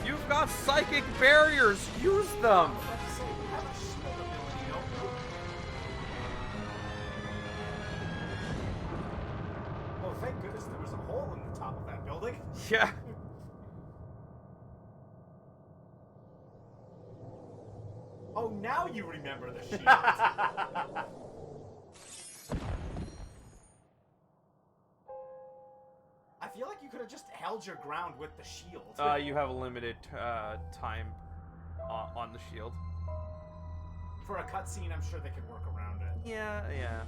You've got psychic barriers. Use them. Oh, thank goodness there was a hole in the top of that building. Yeah. Oh, now you remember the shield. I feel like you could have just held your ground with the shield. You have a limited time on the shield. For a cutscene, I'm sure they could work around it. Yeah, yeah.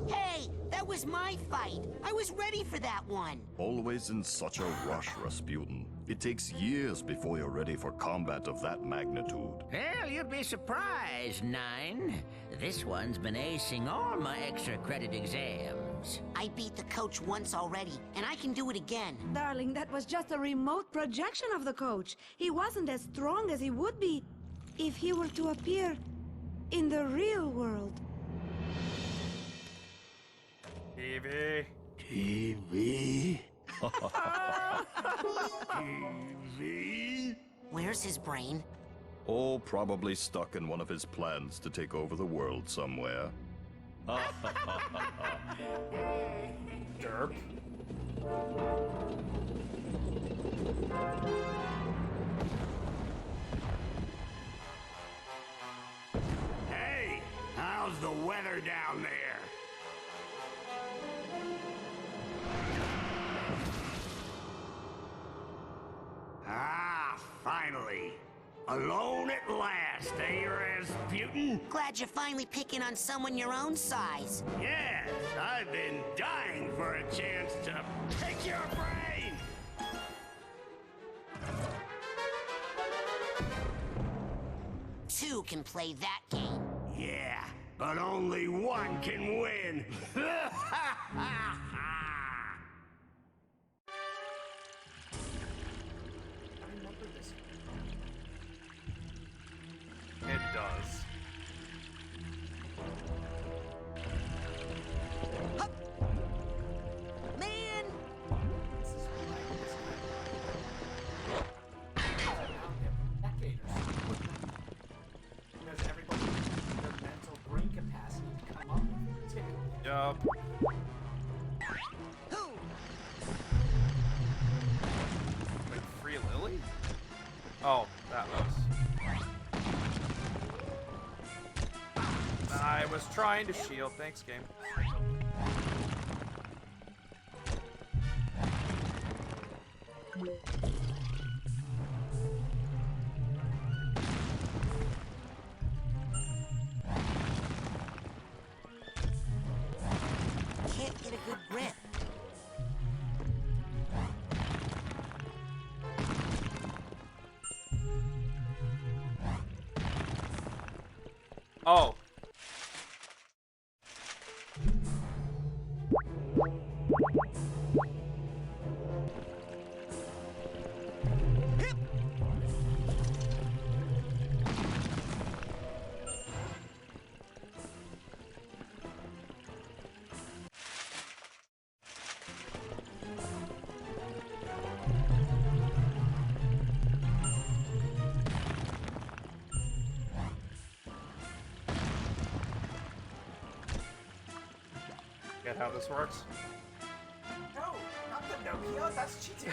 Hey, that was my fight. I was ready for that one. Always in such a rush, Rasputin. It takes years before you're ready for combat of that magnitude. Well, you'd be surprised, Nine. This one's been acing all my extra credit exams. I beat the coach once already, and I can do it again. Darling, that was just a remote projection of the coach. He wasn't as strong as he would be if he were to appear in the real world. TV. TV? TV? Where's his brain? Oh, probably stuck in one of his plans to take over the world somewhere. Derp. Hey, how's the weather down there? Ah, finally. Alone at last, eh, Rasputin? Glad you're finally picking on someone your own size. Yes, I've been dying for a chance to pick your brain. can play that game. Yeah, but only one can win. It does. Man! Because everybody needs their mental brain capacity to come up with it, too. Yup. Wait, Free Lily? Oh, that was. I was trying to shield. Thanks, game. Can't get a good grip. Oh. Get how this works? No, not the Nokia. That's cheating.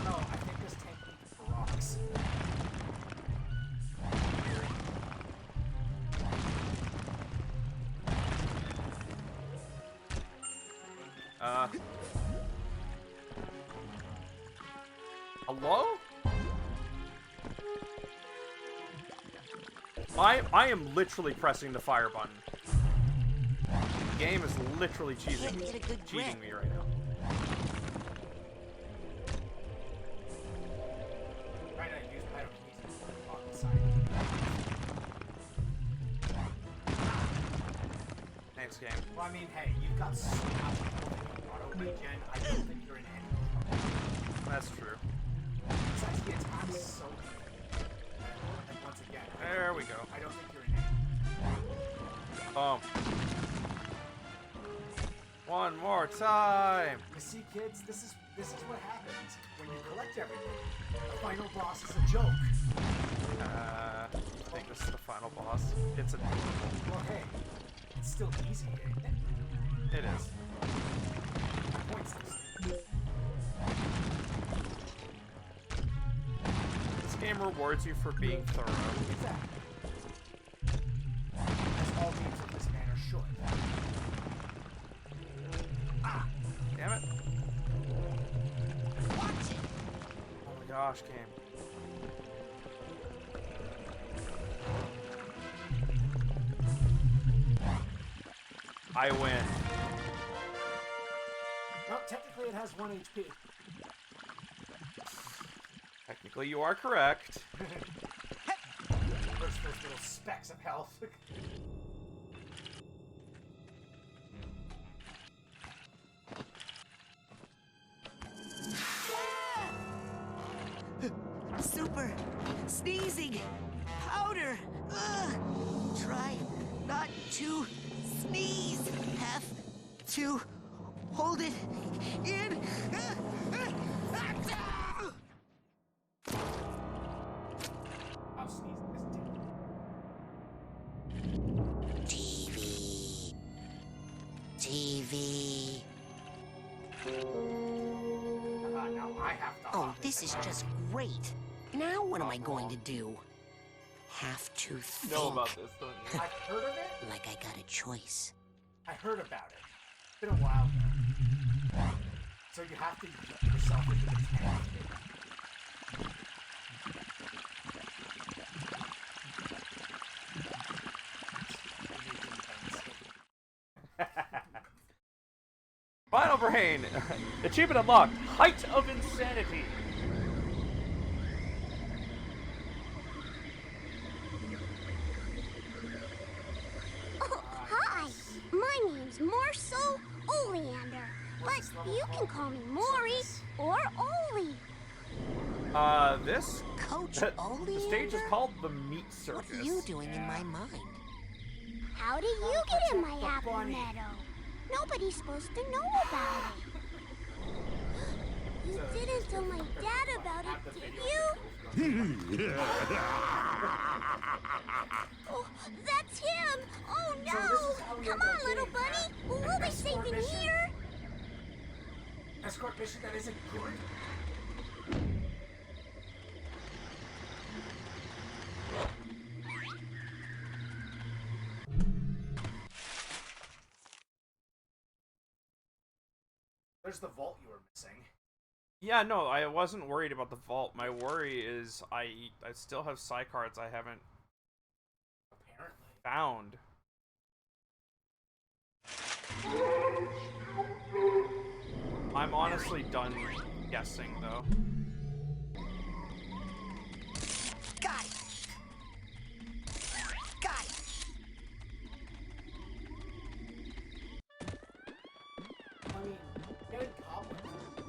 No, I think this tank needs rocks. Hello? I am literally pressing the fire button. The game is literally cheating me right now. Right, I use pyrokinesis on the side. Thanks, game. Well, I mean, hey, you've got so much auto regen. I don't think you're in any trouble. That's true. Besides, the attack is so good. And once again, There we go. I don't think you're in any. One more time. You see, kids, this is what happens when you collect everything. The final boss is a joke. I think this is the final boss. It's adorable. Well, hey, it's still easy, isn't it? It is. My point still. This game rewards you for being thorough. Exactly. As all games of this manner should. Ah, damn it. Watch it. Oh my gosh, game. I win. Well, technically it has 1 HP. Technically, you are correct. Where's those little specks of health? Super sneezing powder. Ugh. Try not to sneeze. Have to hold it in. I'll sneeze TV. TV. Now I have to. Oh, this is just great. Now what am I going to do? Have to think. Know about this, don't you? I've heard of it. Like I got a choice. I heard about it. It's been a while though. So you have to get yourself into the tank. Final Brain! Achievement unlocked. Height of Insanity. You can call me Maury or Oli. This Coach Oli? the stage is called the Meat Circus. What are you doing in my mind? How did you get in my apple meadow? Nobody's supposed to know about it. You didn't tell my dad about it, did you? Oh, that's him! Oh no! Come on, little bunny! We'll be safe in here! Escort mission that isn't good. There's the vault you were missing. Yeah, no, I wasn't worried about the vault. My worry is I still have Psy cards I haven't found. I'm honestly done guessing, though. Got it. Got it.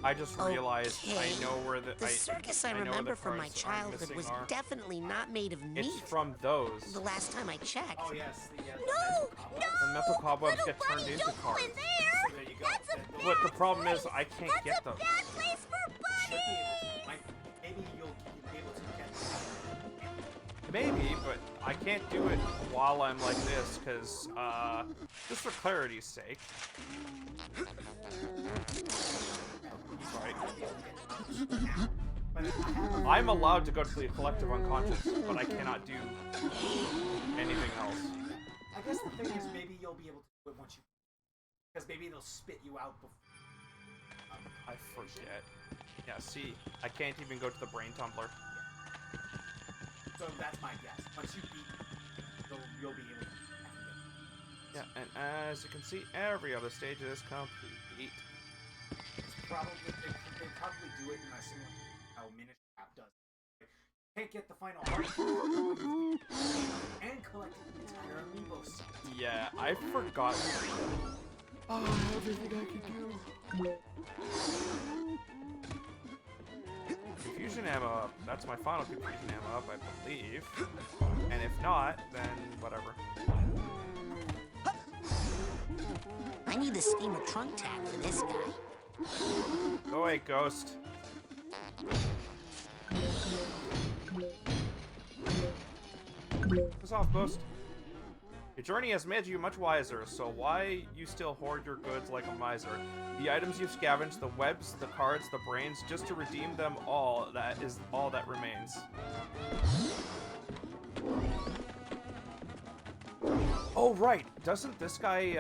I just realized I know where the circus I know where the remember from my cards I'm childhood missing was are. definitely not made of meat. It's from those. The last time I checked. Oh yes, No! The mental cobwebs get turned into cards. But the problem is I can't get them. Bad place for Bunny! Maybe you'll be able to get Maybe, but I can't do it while I'm like this, because, just for clarity's sake. Right. I'm allowed to go to the collective unconscious, but I cannot do anything else. I guess the thing is maybe you'll be able to do it once you... Because maybe they'll spit you out before... I forget. Yeah, see, I can't even go to the brain tumbler. So that's my guess. Once you beat, you'll be able to. Yeah, and as you can see, every other stage is complete. It's probably they probably do it in a similar how Minish Cap does. You can't get the final art and collect the entire amiibo set. Yeah, I forgot. Oh, everything I can do. Confusion ammo up. That's my final confusion ammo up, I believe. And if not, then whatever. I need the steamer trunk tag for this guy. Go away, ghost. Piss off, ghost. Your journey has made you much wiser, so why you still hoard your goods like a miser? The items you've scavenged, the webs, the cards, the brains, just to redeem them all, that is all that remains. Oh, right. Doesn't this guy,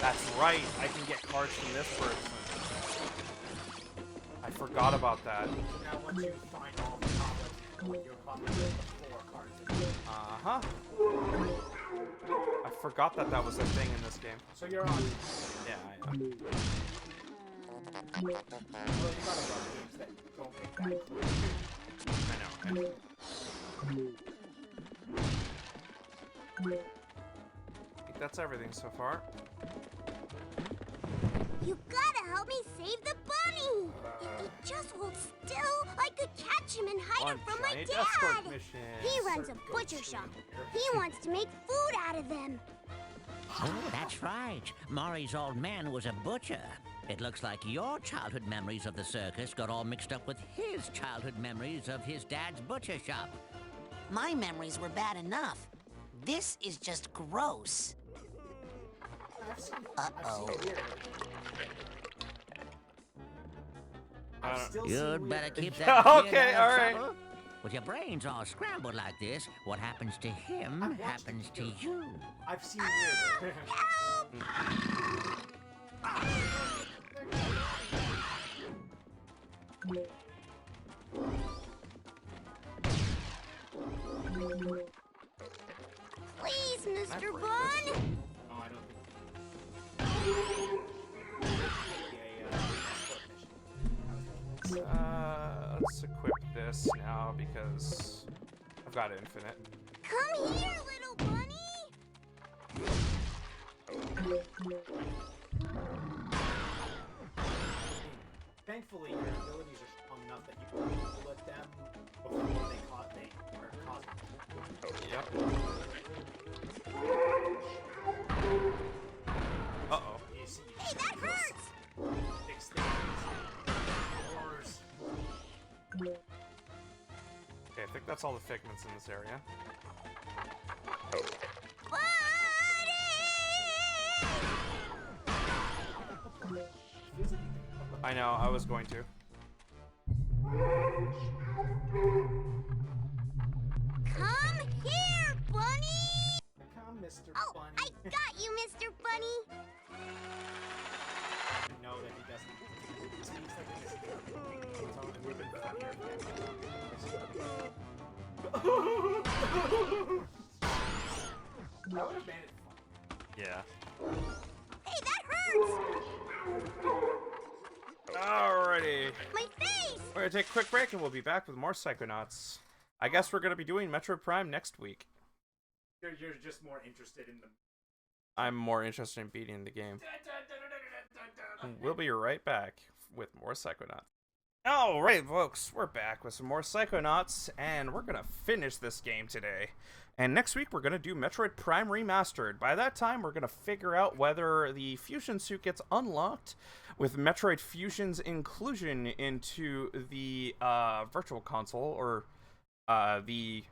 That's right. I can get cards from this person. I forgot about that. Now once you find all the copies, you're probably with 4 cards. Uh-huh. I forgot that that was a thing in this game. So you're on. Yeah, I am. Well, you got a lot of games that don't make that clear. I know. I think that's everything so far. You gotta help me save the bunny! If he just holds still, I could catch him and hide him from my giant dad! escort mission. He runs a butcher shop. He wants to make food out of them. Oh, that's right. Maury's old man was a butcher. It looks like your childhood memories of the circus got all mixed up with his childhood memories of his dad's butcher shop. My memories were bad enough. This is just gross. Uh-oh. You'd better keep that kid Okay, out of alright. trouble. With your brains all scrambled like this, what happens to him happens to you. I've seen weird. Please, Mr. Bun! No, I don't think. Let's equip this now because I've got infinite. Come here, little bunny! Thankfully, your abilities are strong enough that you can deal with them before they are causing. Yep. Uh-oh. Hey, that hurts! Fix things. Doors. Okay, I think that's all the figments in this area. I know, I was going to. Come here, Bunny! Come, Mr. Oh, Bunny. I got you, Mr. Bunny! Know that he doesn't. He speaks like a Mr. It's only been funnier. That would have made it fun. Yeah. Hey, that hurts! Alrighty. My face! We're gonna take a quick break and we'll be back with more Psychonauts. I guess we're gonna be doing Metroid Prime next week. You're just more interested in the. I'm more interested in beating the game. We'll be right back with more Psychonauts. Alright, folks, we're back with some more Psychonauts, and we're gonna finish this game today. And next week, we're gonna do Metroid Prime Remastered. By that time, we're gonna figure out whether the Fusion Suit gets unlocked with Metroid Fusion's inclusion into the Virtual Console, or the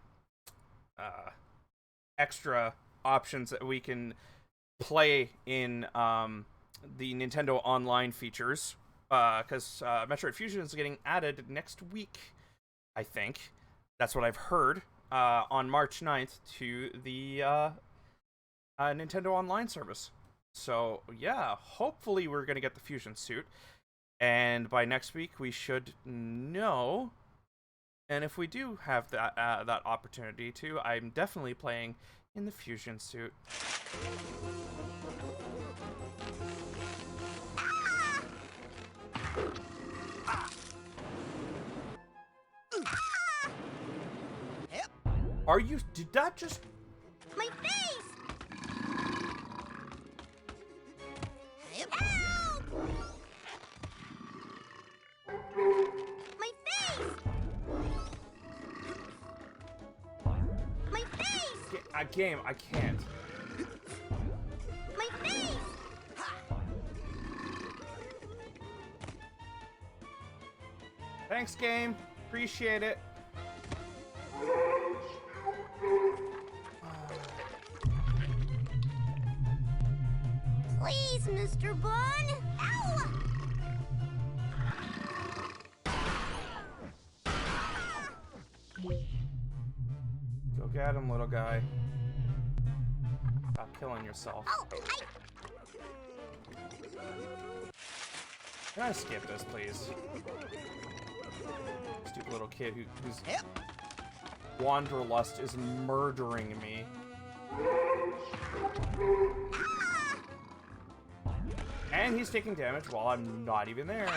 extra options that we can play in the Nintendo Online features, because Metroid Fusion is getting added next week, I think. That's what I've heard, on March 9th to the Nintendo Online service. So, yeah, hopefully we're going to get the Fusion Suit, and by next week we should know. And if we do have that that opportunity to, I'm definitely playing in the Fusion Suit. Are you? Did that just? My face! Help! My face! My face! Game, I can't. My face! Thanks, game. Appreciate it. Please, Mr. Bun! Ow! Go get him, little guy. Stop killing yourself. Oh, Can I skip this, please? Stupid little kid who's Wanderlust is murdering me. And he's taking damage while I'm not even there.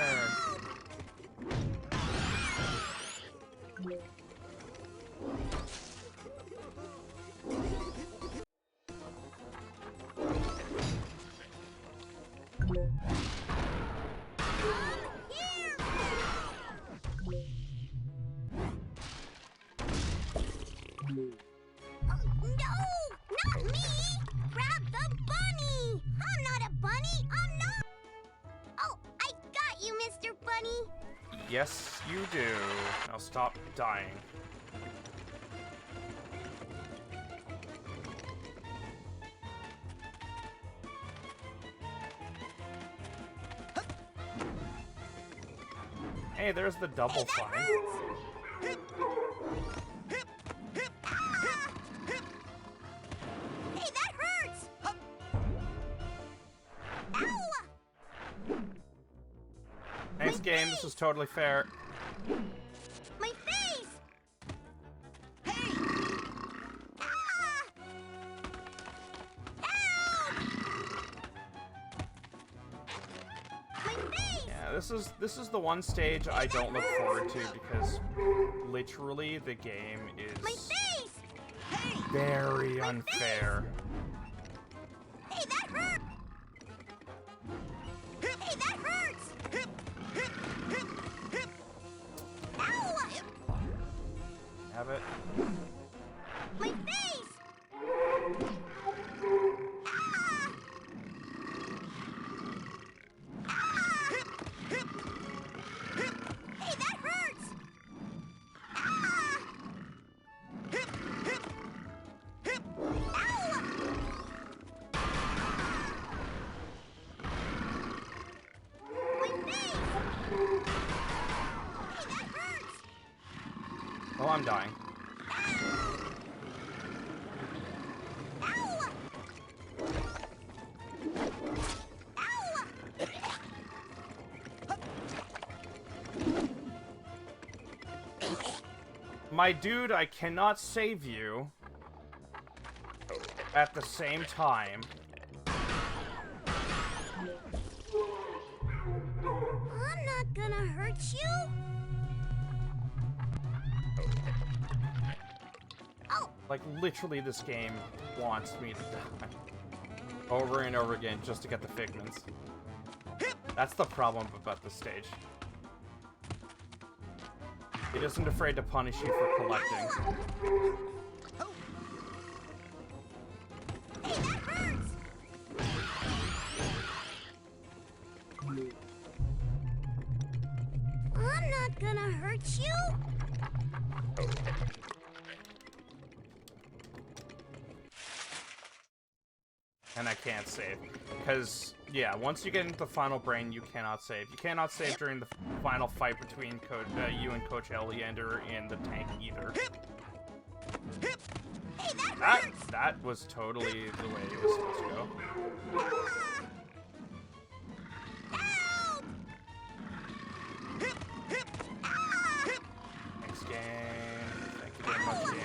Yes, you do. Now stop dying. Hey, there's the double fine. Hey, that hurts! Ow! Thanks, game. This was totally fair. My face! Hey! My face! Yeah, this is the one stage I don't look forward to because literally the game is very unfair. Hey, that hurt! have it. My face! Hey, that hurts! Oh, I'm dying. My dude, I cannot save you at the same time. I'm not gonna hurt you. Like, literally, this game wants me to die over and over again just to get the figments. That's the problem about this stage. It isn't afraid to punish you for collecting. I'm not gonna hurt you. And I can't save. Because, yeah, once you get into the final brain, you cannot save. You cannot save during the final fight between you and Coach Eleander in the tank either. That was totally the way it was supposed to go. Thanks, game. Thank you very much, game.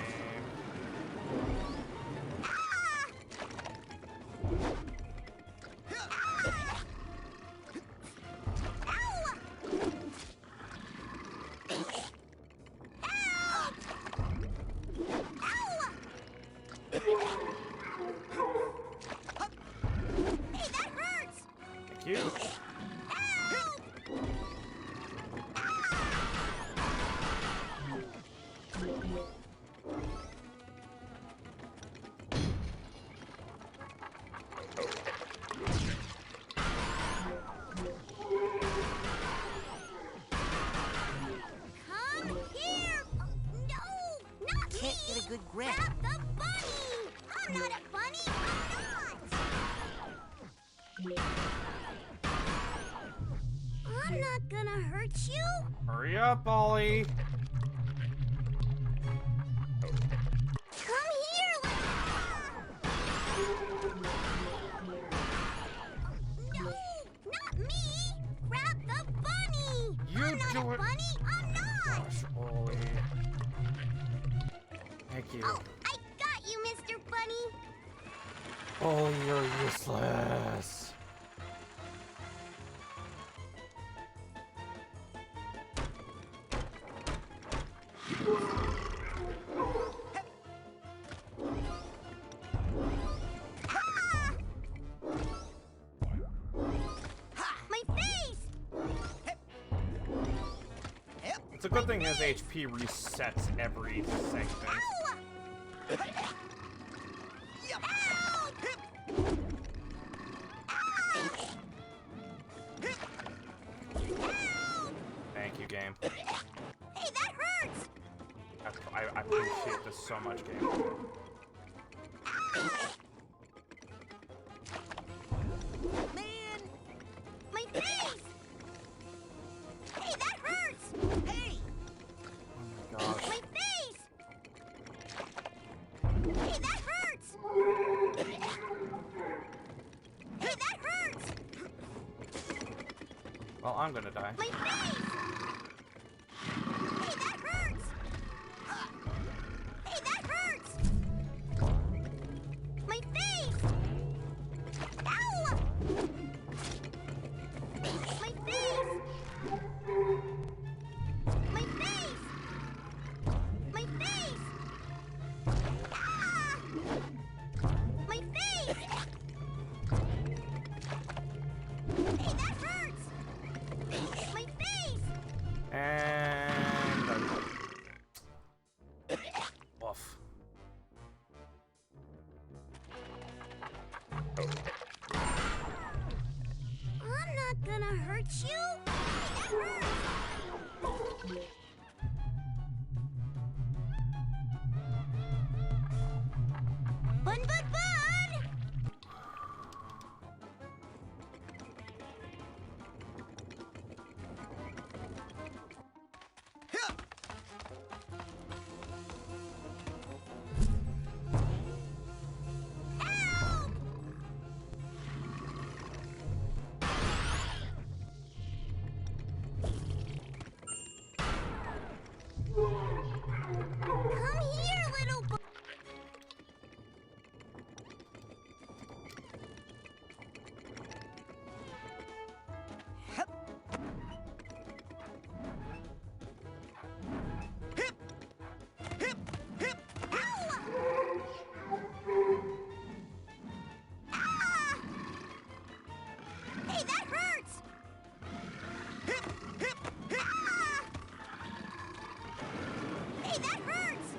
Thank you. Come here. No, not me. Can't get a good grip. Grab the bunny. I'm not a bunny. I'm not gonna hurt you. Hurry up, Ollie. Come here. No, not me. Grab the bunny. You I'm not do a it. bunny. I'm not. Gosh, Ollie. Thank you. Oh, I got you, Mr. Bunny. Ollie, you're useless. My face. It's a good thing his HP resets every segment. Thank you, game. Hey, that hurts. I appreciate this so much, game. Man, my face. Hey, that hurts. Hey, Oh my gosh. my face. Hey, that hurts. Hey, that hurts. Well, I'm gonna die. My face. Hey, that hurts. Hey, that hurts. My face. Ow! My face. My face. My face. Ah! My face. Hey, that hurts. My face. I'm not gonna hurt you. That hurts. Bun, bun, bun! Come here, little boy. Hey, that hurts! Ah! Hey, that hurts!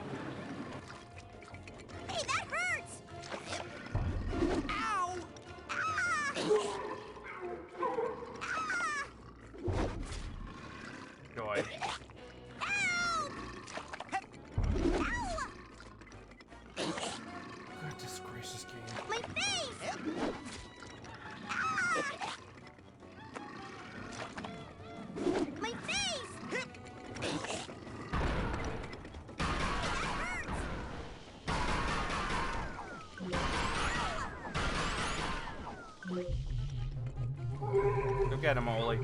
Hey, that hurts! Ow! Ah! Ah! Joy. Ow! Ow! Goodness gracious game. My face! Ah! My face! Go get him, Oli.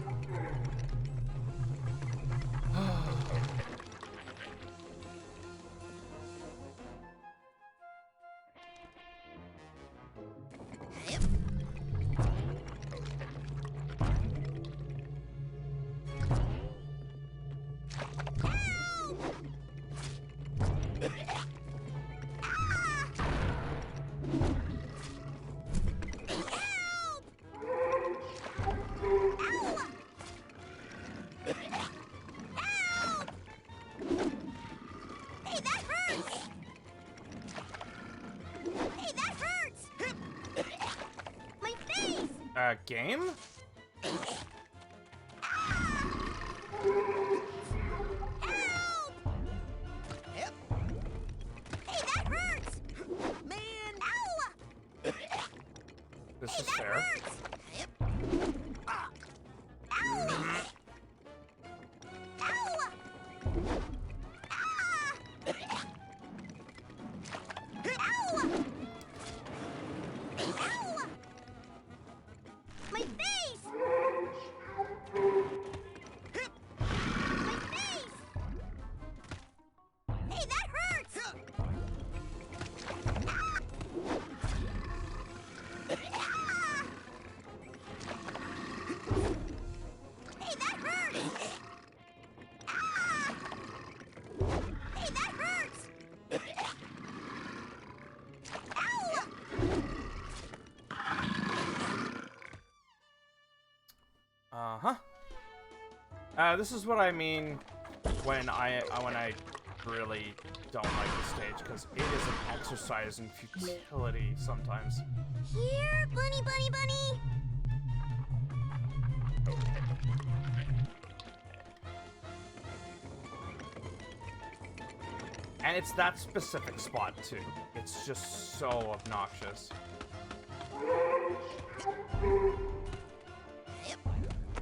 Hey, that hurts! Hey, that hurts! My face! Game? Help! Hey, that hurts! Man! Ow! This Hey, is that fair. hurts! Ow! Ow! Ah! Ow! Ow! My face! My face! Hey, that hurts! Ah! Hey, that hurts! Ah! Hey, that hurts! Ow! Uh-huh. This is what I mean when I really don't like the stage, because it is an exercise in futility sometimes. Here, bunny, bunny, bunny! And it's that specific spot, too. It's just so obnoxious.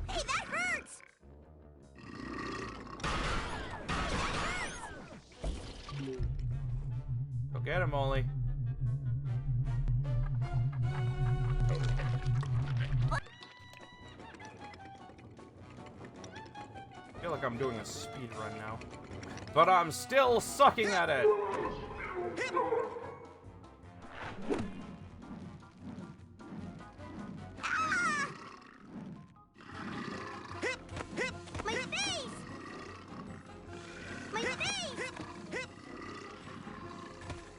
Hey, that hurts! Go get him, Oli. I feel like I'm doing a speed run now. But I'm still sucking at it! My face! My face!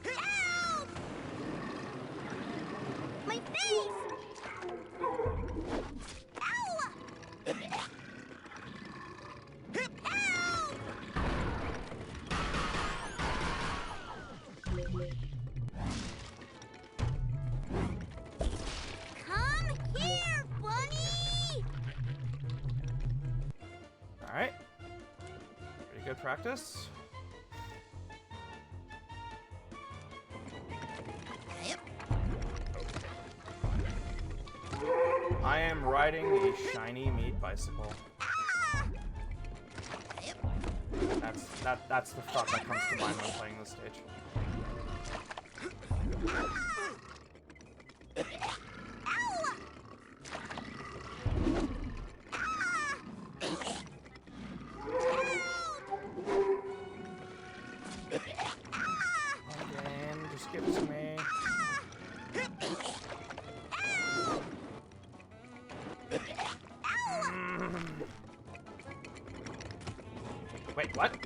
Help! My face! Ow! Help! practice. I am riding a shiny meat bicycle. That's the thought that comes to mind when playing this stage. Again, just give it to me. Wait, what?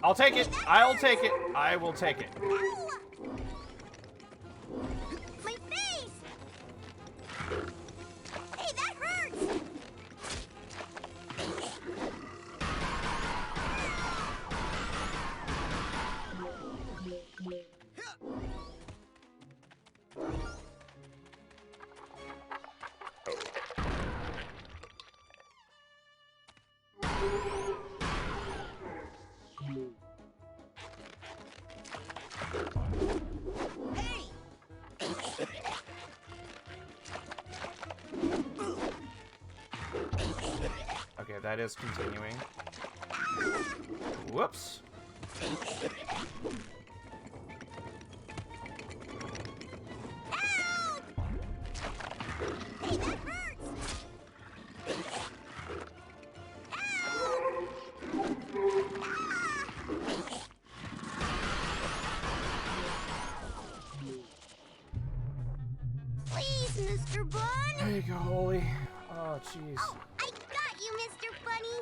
I'll take it. I'll take it. I will take it. My face! Hey, that hurts! Okay, that is continuing. Whoops. Please, Mr. Bun! There you go, Holy. Oh, jeez. Oh, I got you, Mr. Bunny!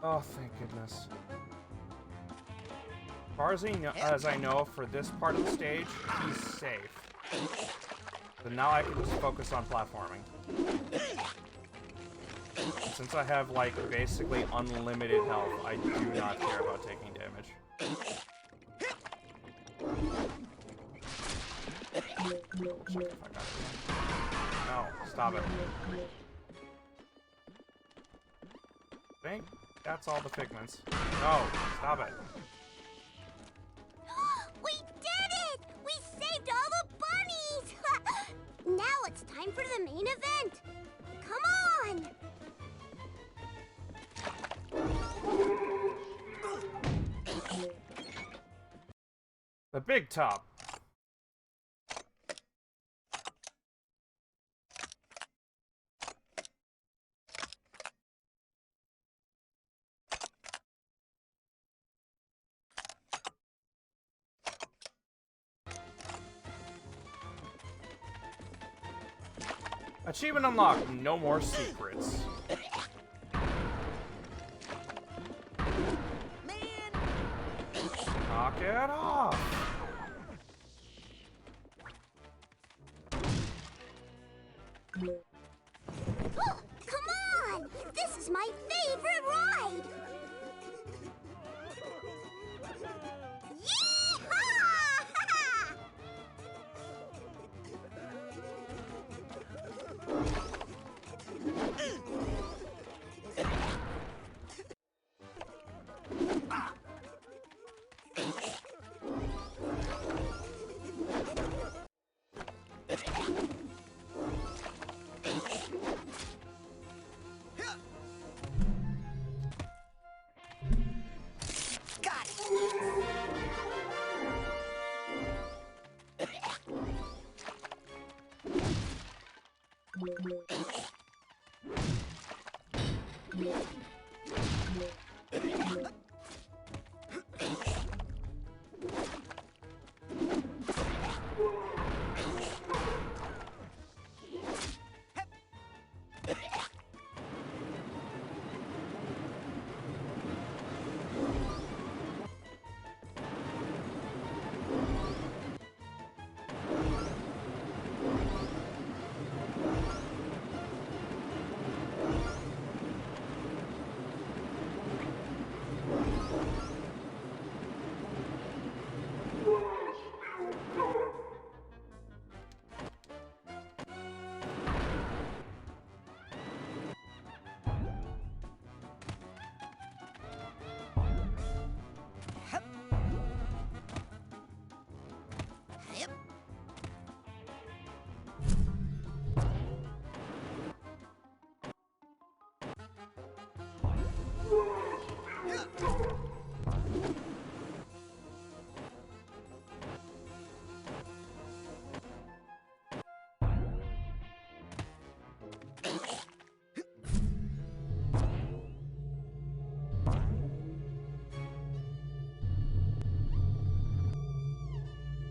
Oh, thank goodness. As far as I know, for this part of the stage, he's safe. So now I can just focus on platforming. Since I have, like, basically unlimited health, I do not care about taking damage. No, stop it. I think that's all the figments. No, stop it. We did it! We saved all the bunnies! Now it's time for the main event! Come on! The big top. Achievement unlocked. No more secrets. Knock it off. Oh, come on! This is my favorite ride! Yee-haw!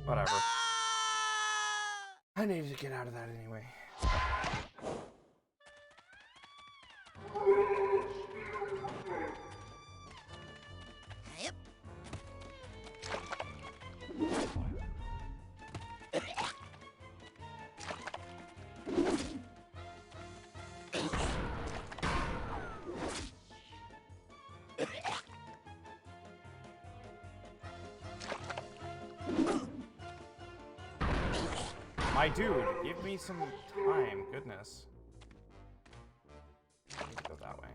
Whatever. I needed to get out of that anyway. Yep. My dude, give me some time. Goodness. I need to go that way.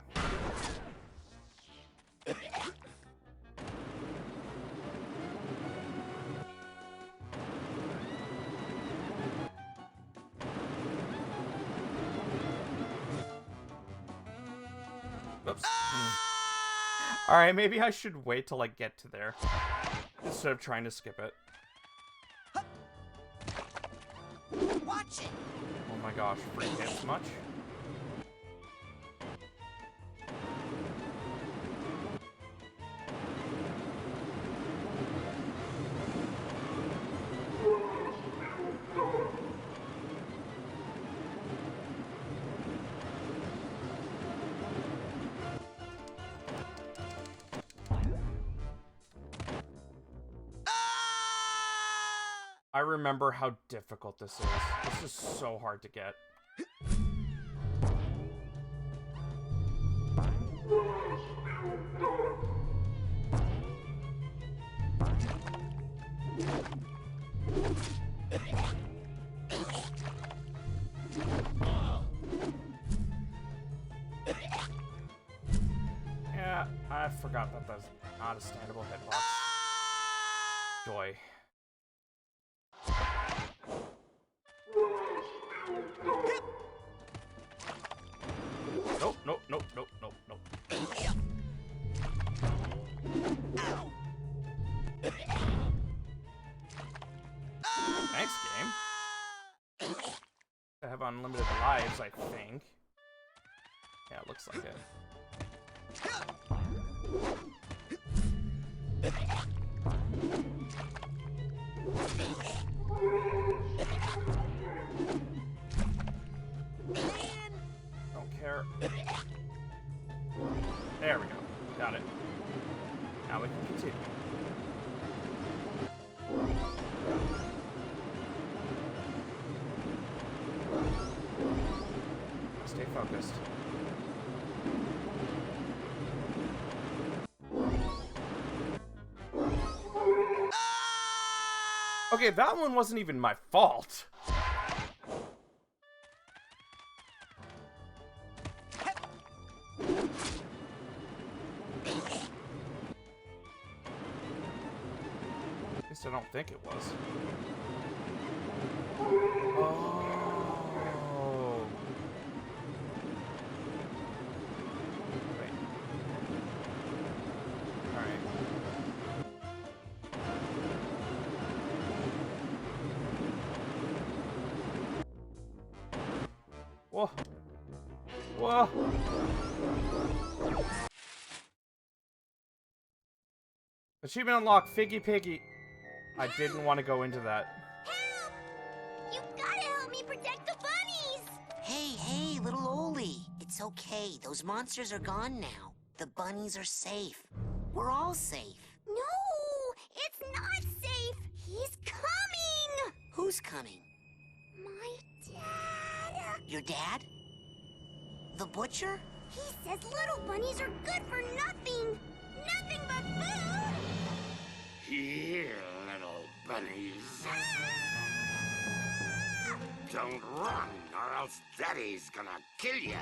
Oops. Alright, maybe I should wait till I get to there instead of trying to skip it. Watch it. Oh my gosh, free hits much? I remember how difficult this is. This is so hard to get. Yeah, I forgot that that's not a standable hitbox. Joy. Nope, nope, nope, nope, nope, nope. Thanks, game. I have unlimited lives, I think. Yeah, it looks like it. Don't care. There we go. Got it. Now we can continue. Stay focused. Okay, that one wasn't even my fault. At least I don't think it was. Oh. Wait. Alright. Whoa. Whoa. Achievement unlocked, Figgy Piggy. I didn't want to go into that. Help! You gotta help me protect the bunnies! Hey, little Oli. It's okay. Those monsters are gone now. The bunnies are safe. We're all safe. No! It's not safe! He's coming! Who's coming? My dad! Your dad? The butcher? He says little bunnies are good for nothing! Nothing but food! Here, little bunnies. Don't run, or else Daddy's gonna kill ya.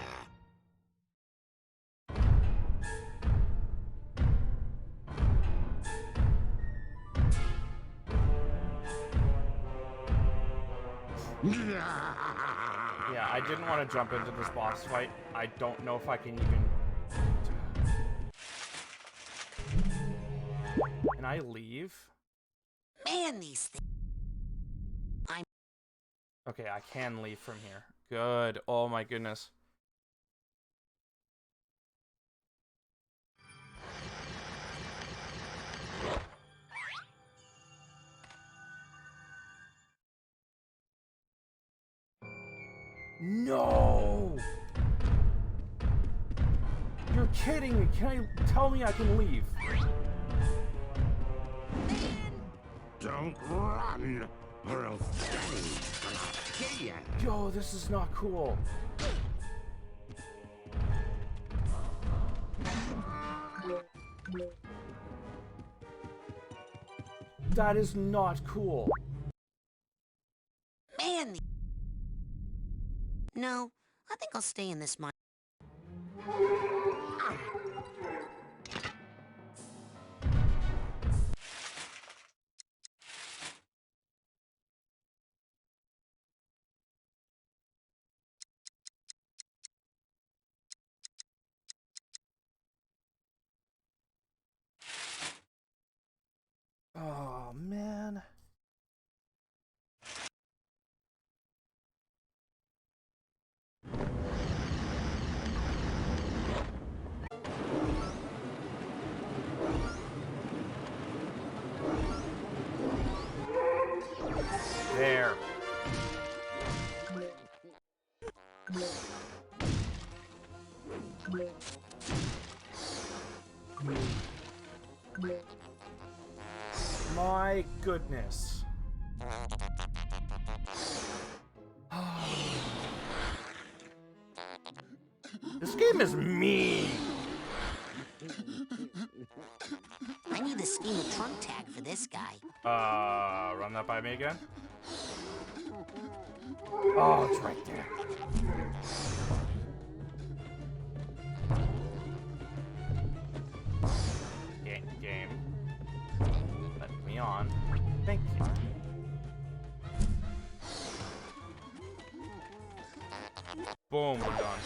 Yeah, I didn't want to jump into this boss fight. I don't know if I can even... Can I leave? Man, these things. Okay, I can leave from here. Good. Oh my goodness. No! You're kidding me. Can I tell me I can leave? Don't run, or else Daddy's gonna kill you. Yo, this is not cool. That is not cool. Man. No, I think I'll stay in this mine. Oh, man. There. My goodness. This game is mean. I need to scheme a trunk tag for this guy. Run that by me again. Oh, it's right there. Game. Let me on. Thank you. Boom, we're done.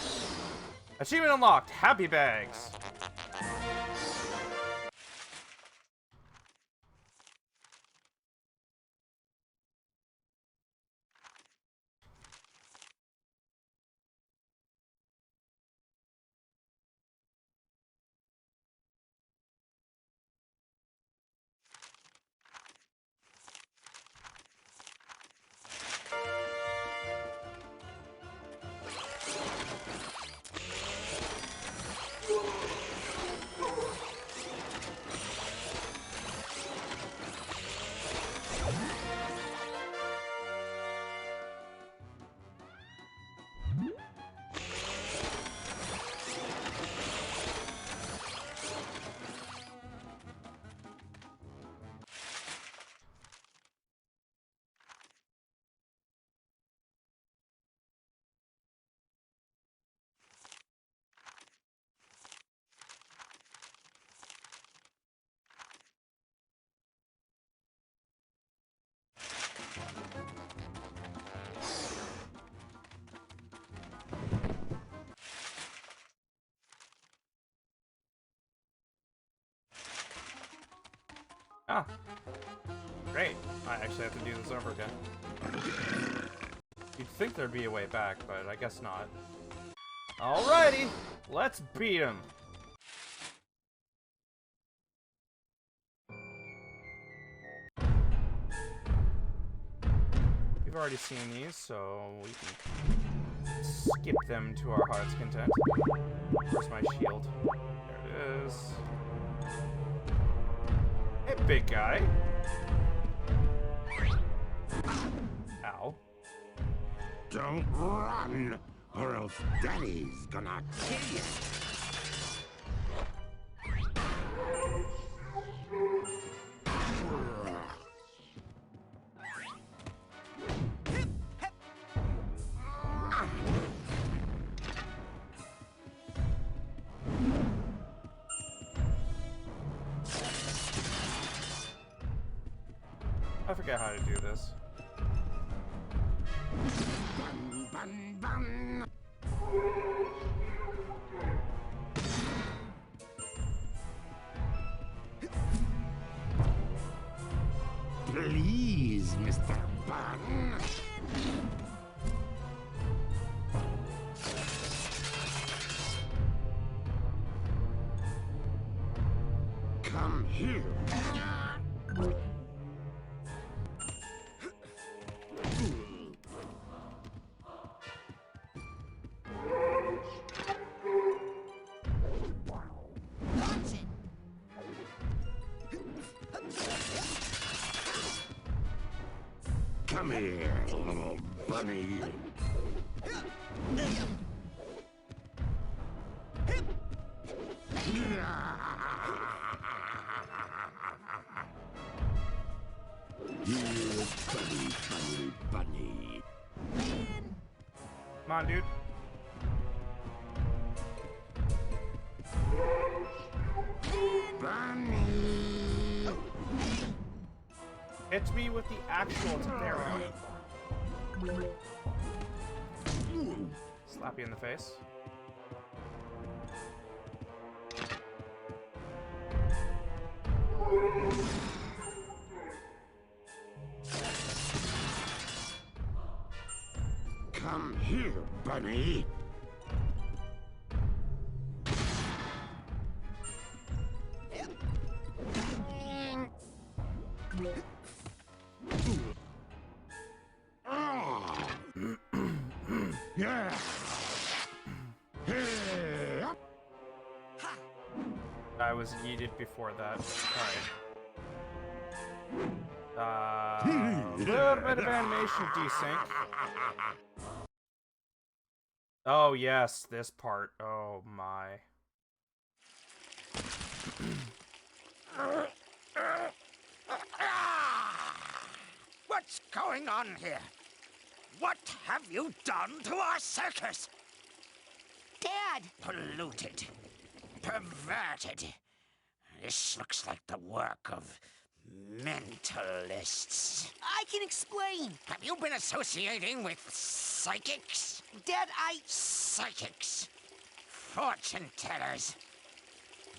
Achievement unlocked. Happy bags. Ah. Great. I actually have to do this over again. You'd think there'd be a way back, but I guess not. Alrighty. Let's beat him. We've already seen these, so we can skip them to our heart's content. Where's my shield? There it is. Hey, big guy. Ow. Don't run, or else Daddy's gonna kill you. I forget how to do this. Bun, bun, bun. Mr. Bun. Come here. Come here, little bunny. You bunny. Come on, dude. Bunny. Hit me with the actual arrow. Slap you in the face. Come here, bunny. I was yeeted before that. Alright. Little bit of animation desync. Oh yes, this part. Oh my. What's going on here? What have you done to our circus? Dad! Polluted. Perverted. This looks like the work of mentalists. I can explain. Have you been associating with psychics? Dad, Psychics. Fortune tellers.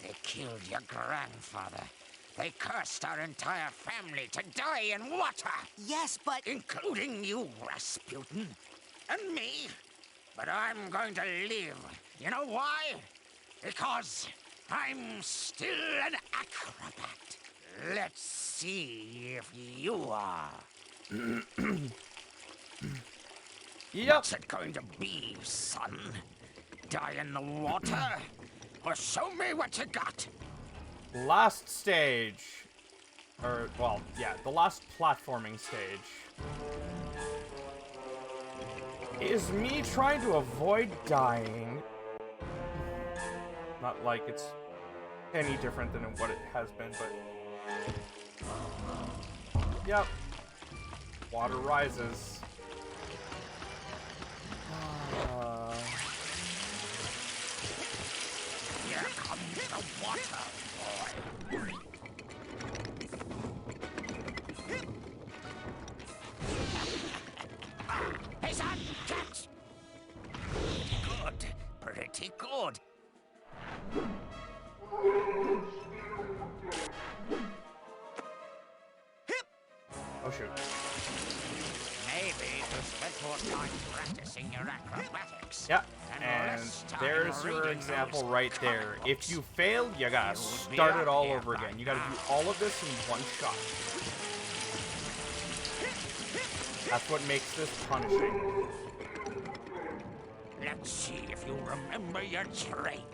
They killed your grandfather. They cursed our entire family to die in water. Yes, but... Including you, Rasputin. And me. But I'm going to live. You know why? Because I'm still an acrobat. Let's see if you are. Yep. What's it going to be, son? Die in the water? Or show me what you got? Last stage. Or, well, yeah, the last platforming stage. Is me trying to avoid dying. Not like it's any different than what it has been, but... Yep. Water rises. Here comes the water, boy. Hey, son, catch! Good. Pretty good. Oh, shoot. Maybe you spent more time practicing your acrobatics. Yep, and there's your example right there. If you fail, you gotta start it all over again. You gotta do all of this in one shot. That's what makes this punishing. Let's see if you remember your training.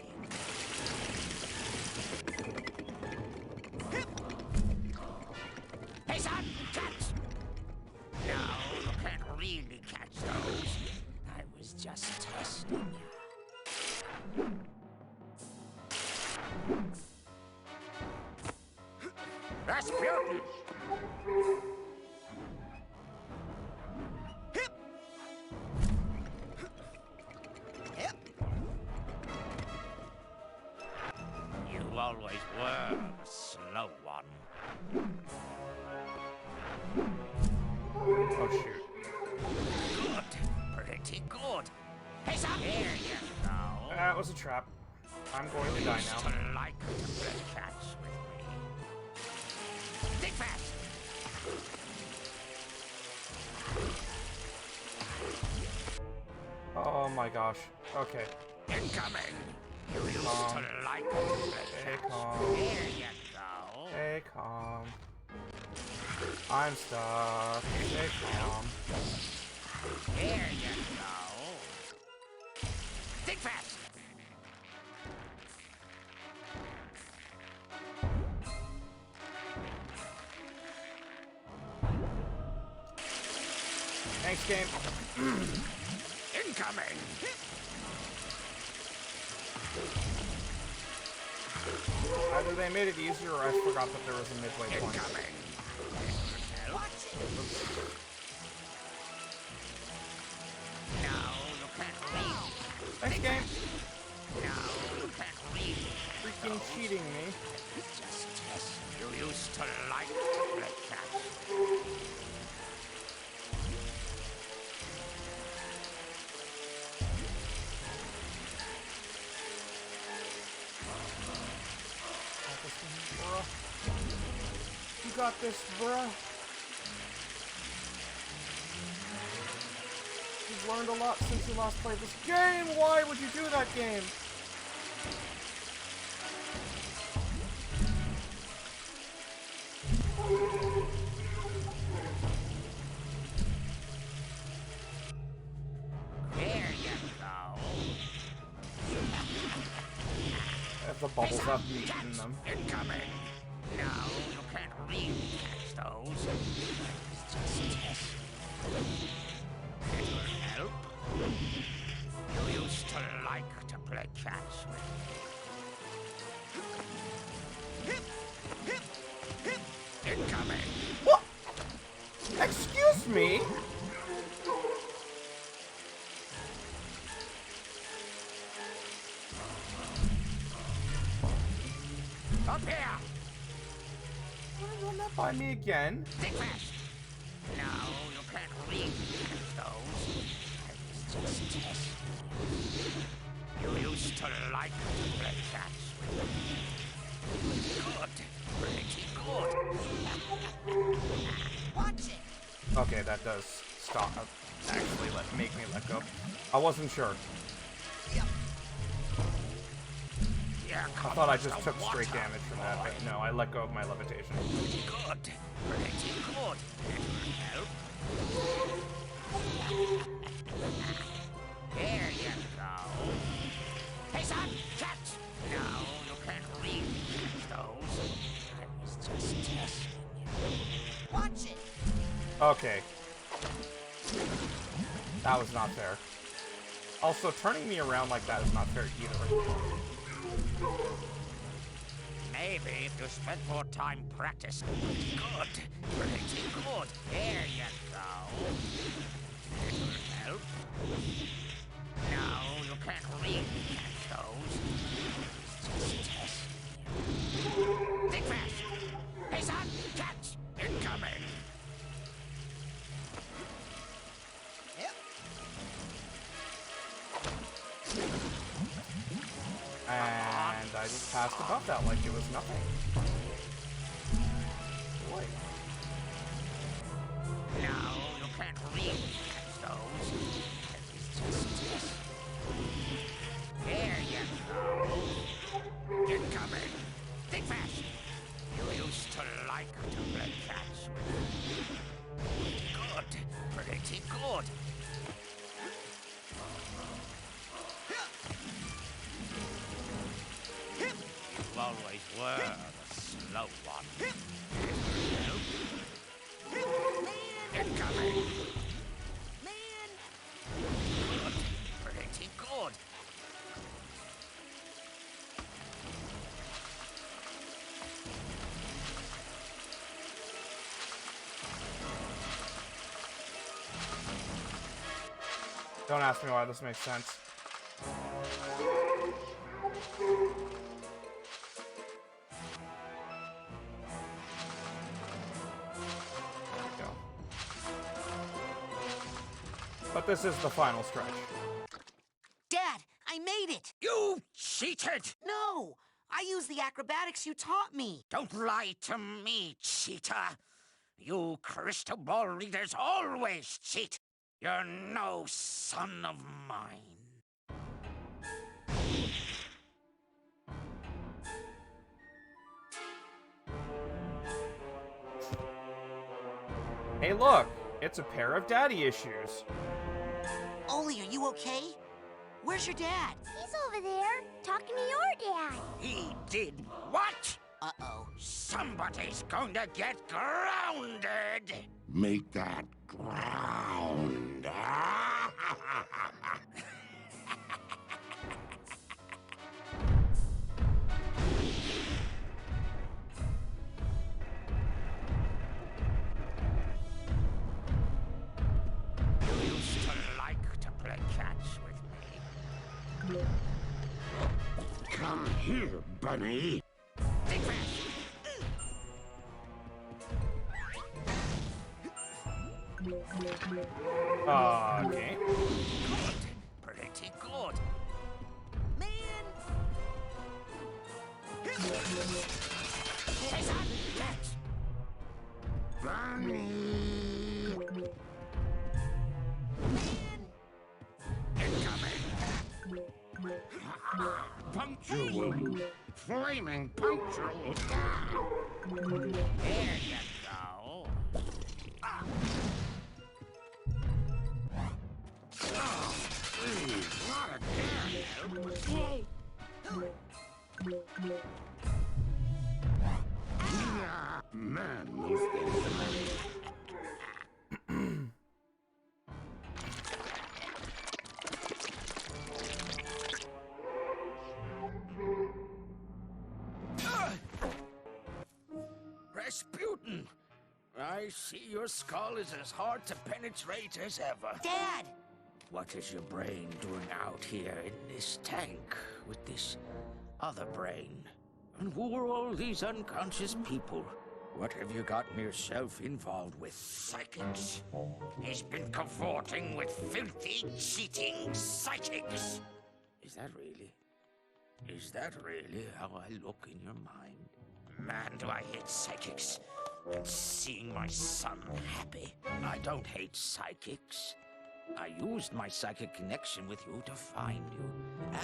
Hey, son, catch! No, you can't really catch those. I was just testing you. Rasputin! You always were a slow one. Oh, shoot. Good. Pretty good. Hey, son! Here you go. That was a trap. I'm going to die now. To like to play catch with me. Think fast. my gosh. Okay. Incoming! You used Calm. to like Stay it. calm. There you go. Stay calm. I'm stuck. Stay calm. There you go. Think fast! Thanks, game. Incoming! Either they made it easier or I forgot that there was a midway point. Incoming! No, you can't read. Thanks, game. No, you can't read. Freaking cheating me. Just test. You used to like red cats. You got this, bruh. You've learned a lot since you last played this game. Why would you do that game? There you go. If the bubbles have meat in them. Incoming. No, you can't read catch those. Just test. It will help. You used to like to play catch with me. Incoming. What? Excuse me? Up here. Why run that by me again? Think fast. No, you can't read those. It's just test. You used to like to play catch with me. Good. Pretty good. Watch it. Okay, that does stop. Actually, make me let go. I wasn't sure. Yeah, I thought I just took straight damage from that, but no, I let go of my levitation. Pretty good. Pretty good. It will help. There you go. Hey, son, catch! No, you can't read those. I was just testing you. Watch it. Okay. That was not fair. Also, turning me around like that is not fair either. Maybe if you spent more time practicing. Good. Pretty good. There you go. It will help. No, you can't read those. Just test you. Think fast. Hey, son, catch! Incoming. And I just passed above that like it was nothing. Boy. No, you can't read those. It's just test. There you go. Incoming. Think fast. You used to like to play catch with me. Good. Pretty good. You always were the slow one. Incoming. Man. Good. Pretty good. Don't ask me why this makes sense. But this is the final stretch. Dad, I made it! You cheated! No! I used the acrobatics you taught me. Don't lie to me, cheater. You crystal ball readers always cheat. You're no son of mine. Hey, look, it's a pair of daddy issues. Ollie, are you okay? Where's your dad? He's over there, talking to your dad. He did what? Uh-oh. Somebody's going to get grounded. Make that ground. You used to like to play catch with me. Come here, bunny. Think fast. Okay. Pretty good. Man! Chase on! Catch! Bunny. Incoming! Punctual. Flaming punctual. There you go. Oh, please, not again. Hey, Man, these things. Rasputin! I see your skull is as hard to penetrate as ever. Dad! What is your brain doing out here in this tank with this other brain? And who are all these unconscious people? What have you gotten yourself involved with, psychics? He's been cavorting with filthy, cheating psychics. Is that really how I look in your mind? Man, do I hate psychics. And seeing my son happy. I don't hate psychics. I used my psychic connection with you to find you,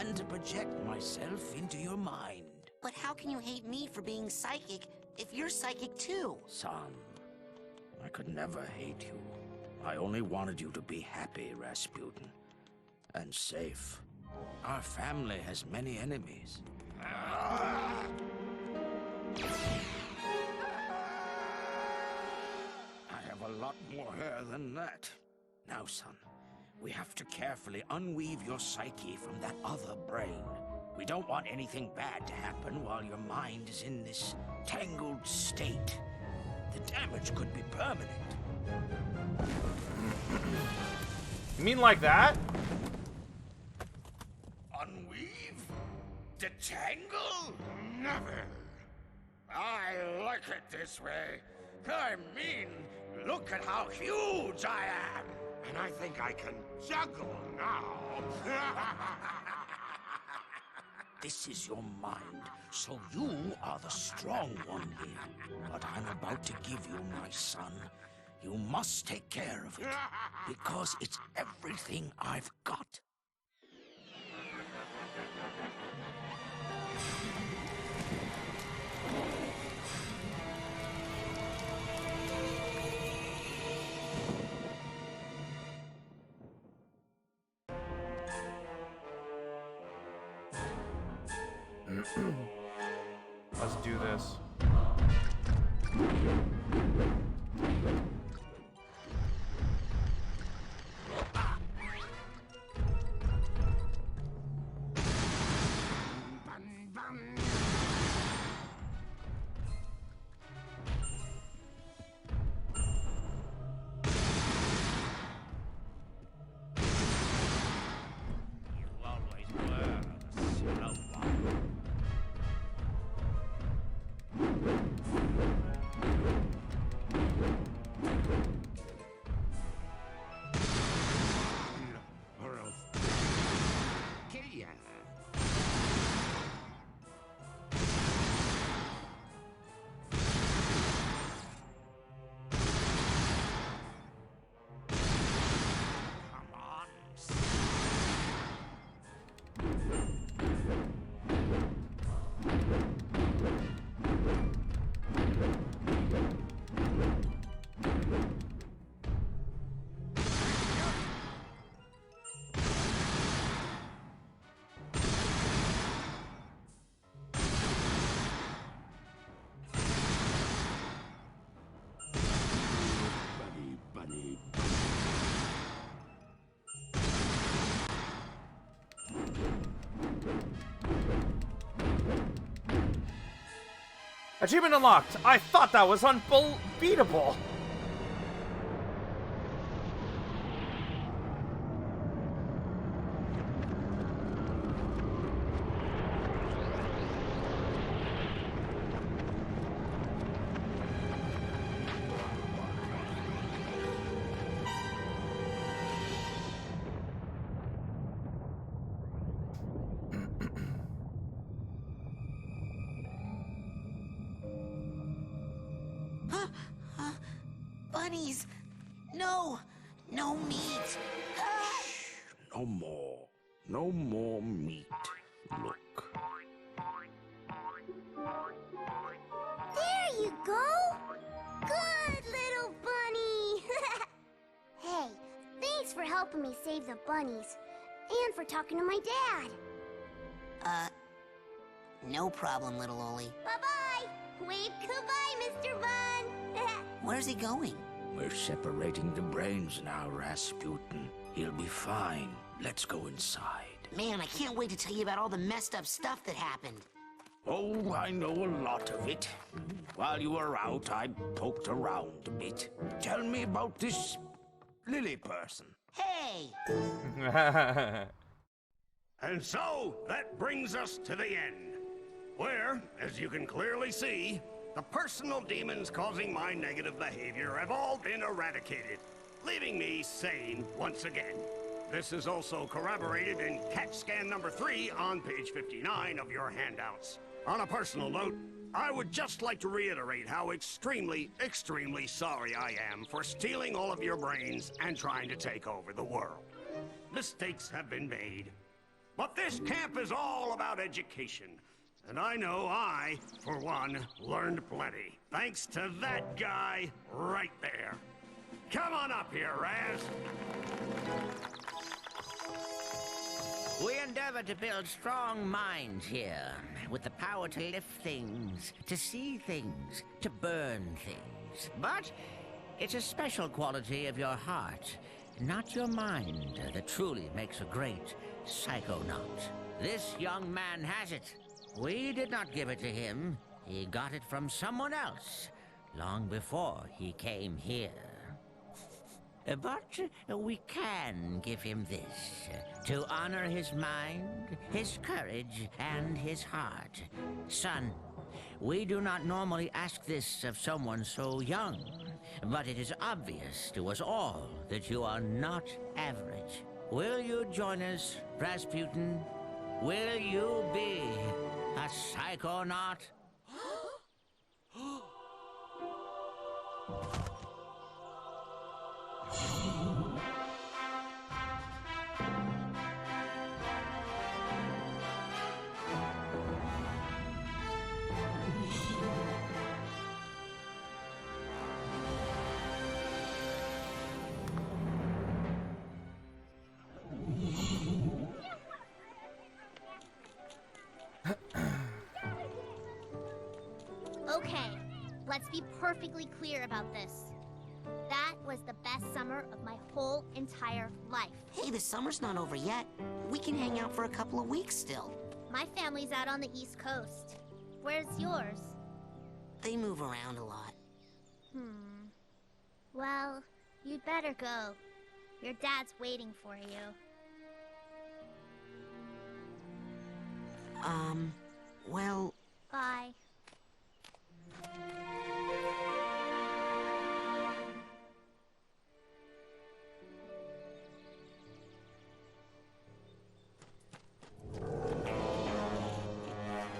and to project myself into your mind. But how can you hate me for being psychic if you're psychic too? Son, I could never hate you. I only wanted you to be happy, Rasputin. And safe. Our family has many enemies. I have a lot more hair than that. Now, son, we have to carefully unweave your psyche from that other brain. We don't want anything bad to happen while your mind is in this tangled state. The damage could be permanent. You mean like that? Unweave? Detangle? Never. I like it this way. I mean, look at how huge I am. And I think I can juggle now. This is your mind, so you are the strong one here. But I'm about to give you my son. You must take care of it, because it's everything I've got. Let's do this. Achievement unlocked! I thought that was unbeatable! Bunnies! No! No meat! No more. No more meat. Look. There you go! Good little bunny! Hey, thanks for helping me save the bunnies. And for talking to my dad. No problem, little Oli. Bye-bye! Wave goodbye, Mr. Bun! Where's he going? We're separating the brains now, Rasputin. He'll be fine. Let's go inside. Man, I can't wait to tell you about all the messed up stuff that happened. Oh, I know a lot of it. While you were out, I poked around a bit. Tell me about this Lily person. Hey! And so, that brings us to the end. Where, as you can clearly see, the personal demons causing my negative behavior have all been eradicated, leaving me sane once again. This is also corroborated in CAT scan number 3 on page 59 of your handouts. On a personal note, I would just like to reiterate how extremely, extremely sorry I am for stealing all of your brains and trying to take over the world. Mistakes have been made. But this camp is all about education. And I know I, for one, learned plenty. Thanks to that guy right there. Come on up here, Raz. We endeavor to build strong minds here, with the power to lift things, to see things, to burn things. But it's a special quality of your heart, not your mind, that truly makes a great psychonaut. This young man has it. We did not give it to him. He got it from someone else, long before he came here. But we can give him this, to honor his mind, his courage, and his heart. Son, we do not normally ask this of someone so young, but it is obvious to us all that you are not average. Will you join us, Rasputin? Will you be a psychonaut? Okay, let's be perfectly clear about this. That was the best summer of my whole entire life. Hey, the summer's not over yet. We can hang out for a couple of weeks still. My family's out on the East Coast. Where's yours? They move around a lot. Well, you'd better go. Your dad's waiting for you. Well... Bye.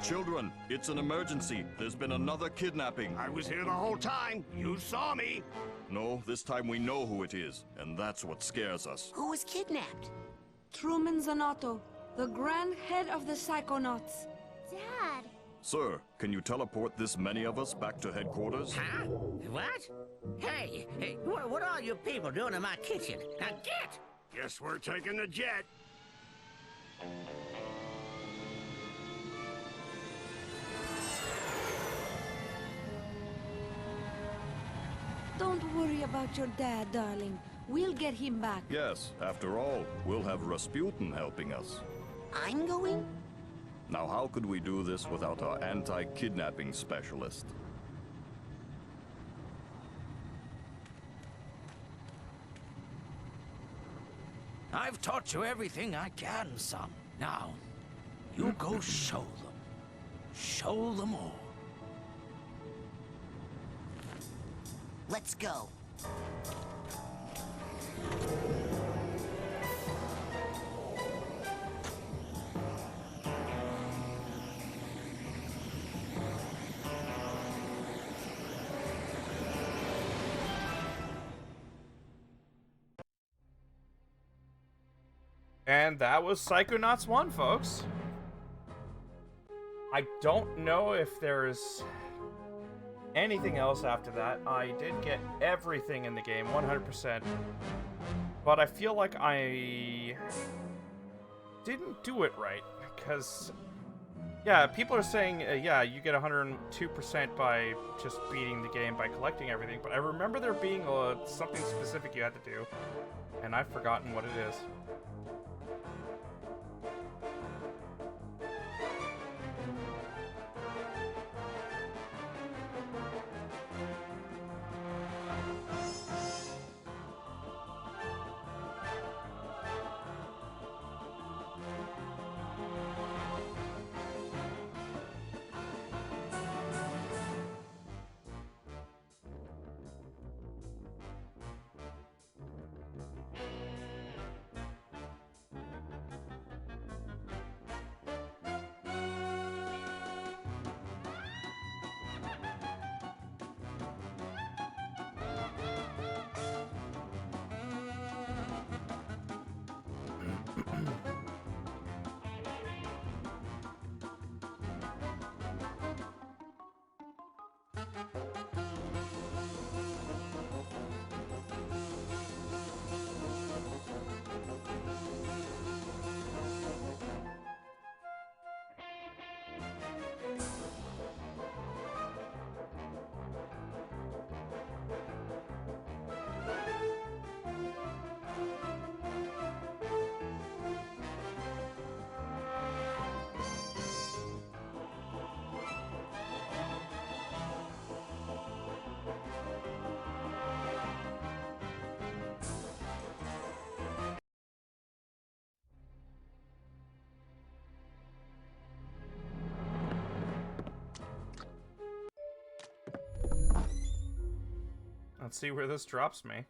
Children, it's an emergency. There's been another kidnapping. I was here the whole time. You saw me. No, this time we know who it is, and that's what scares us. Who was kidnapped? Truman Zanotto, the grand head of the Psychonauts. Dad! Sir, can you teleport this many of us back to headquarters? Huh? What? Hey, what are you people doing in my kitchen? Now get! Guess we're taking the jet. Don't worry about your dad, darling. We'll get him back. Yes, after all, we'll have Rasputin helping us. I'm going? Now, how could we do this without our anti-kidnapping specialist? I've taught you everything I can, son. Now, you go show them. Show them all. Let's go. And that was Psychonauts 1, folks. I don't know if there's anything else after that. I did get everything in the game, 100%. But I feel like I didn't do it right. Because, yeah, people are saying, yeah, you get 102% by just beating the game, by collecting everything. But I remember there being something specific you had to do. And I've forgotten what it is. Let's see where this drops me.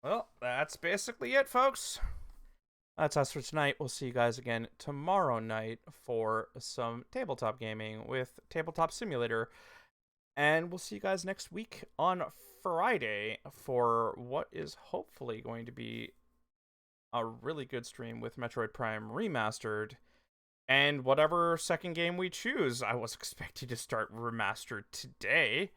Well, that's basically it, folks. That's us for tonight. We'll see you guys again tomorrow night for some tabletop gaming with Tabletop Simulator. And we'll see you guys next week on Friday for what is hopefully going to be a really good stream with Metroid Prime Remastered and whatever second game we choose. I was expecting to start Remastered today,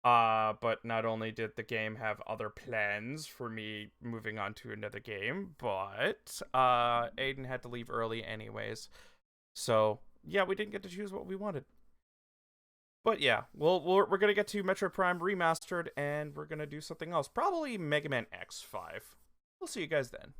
but not only did the game have other plans for me moving on to another game, but Aiden had to leave early anyways. So yeah, we didn't get to choose what we wanted. But yeah, we're going to get to Metroid Prime Remastered, and we're going to do something else. Probably Mega Man X5. We'll see you guys then.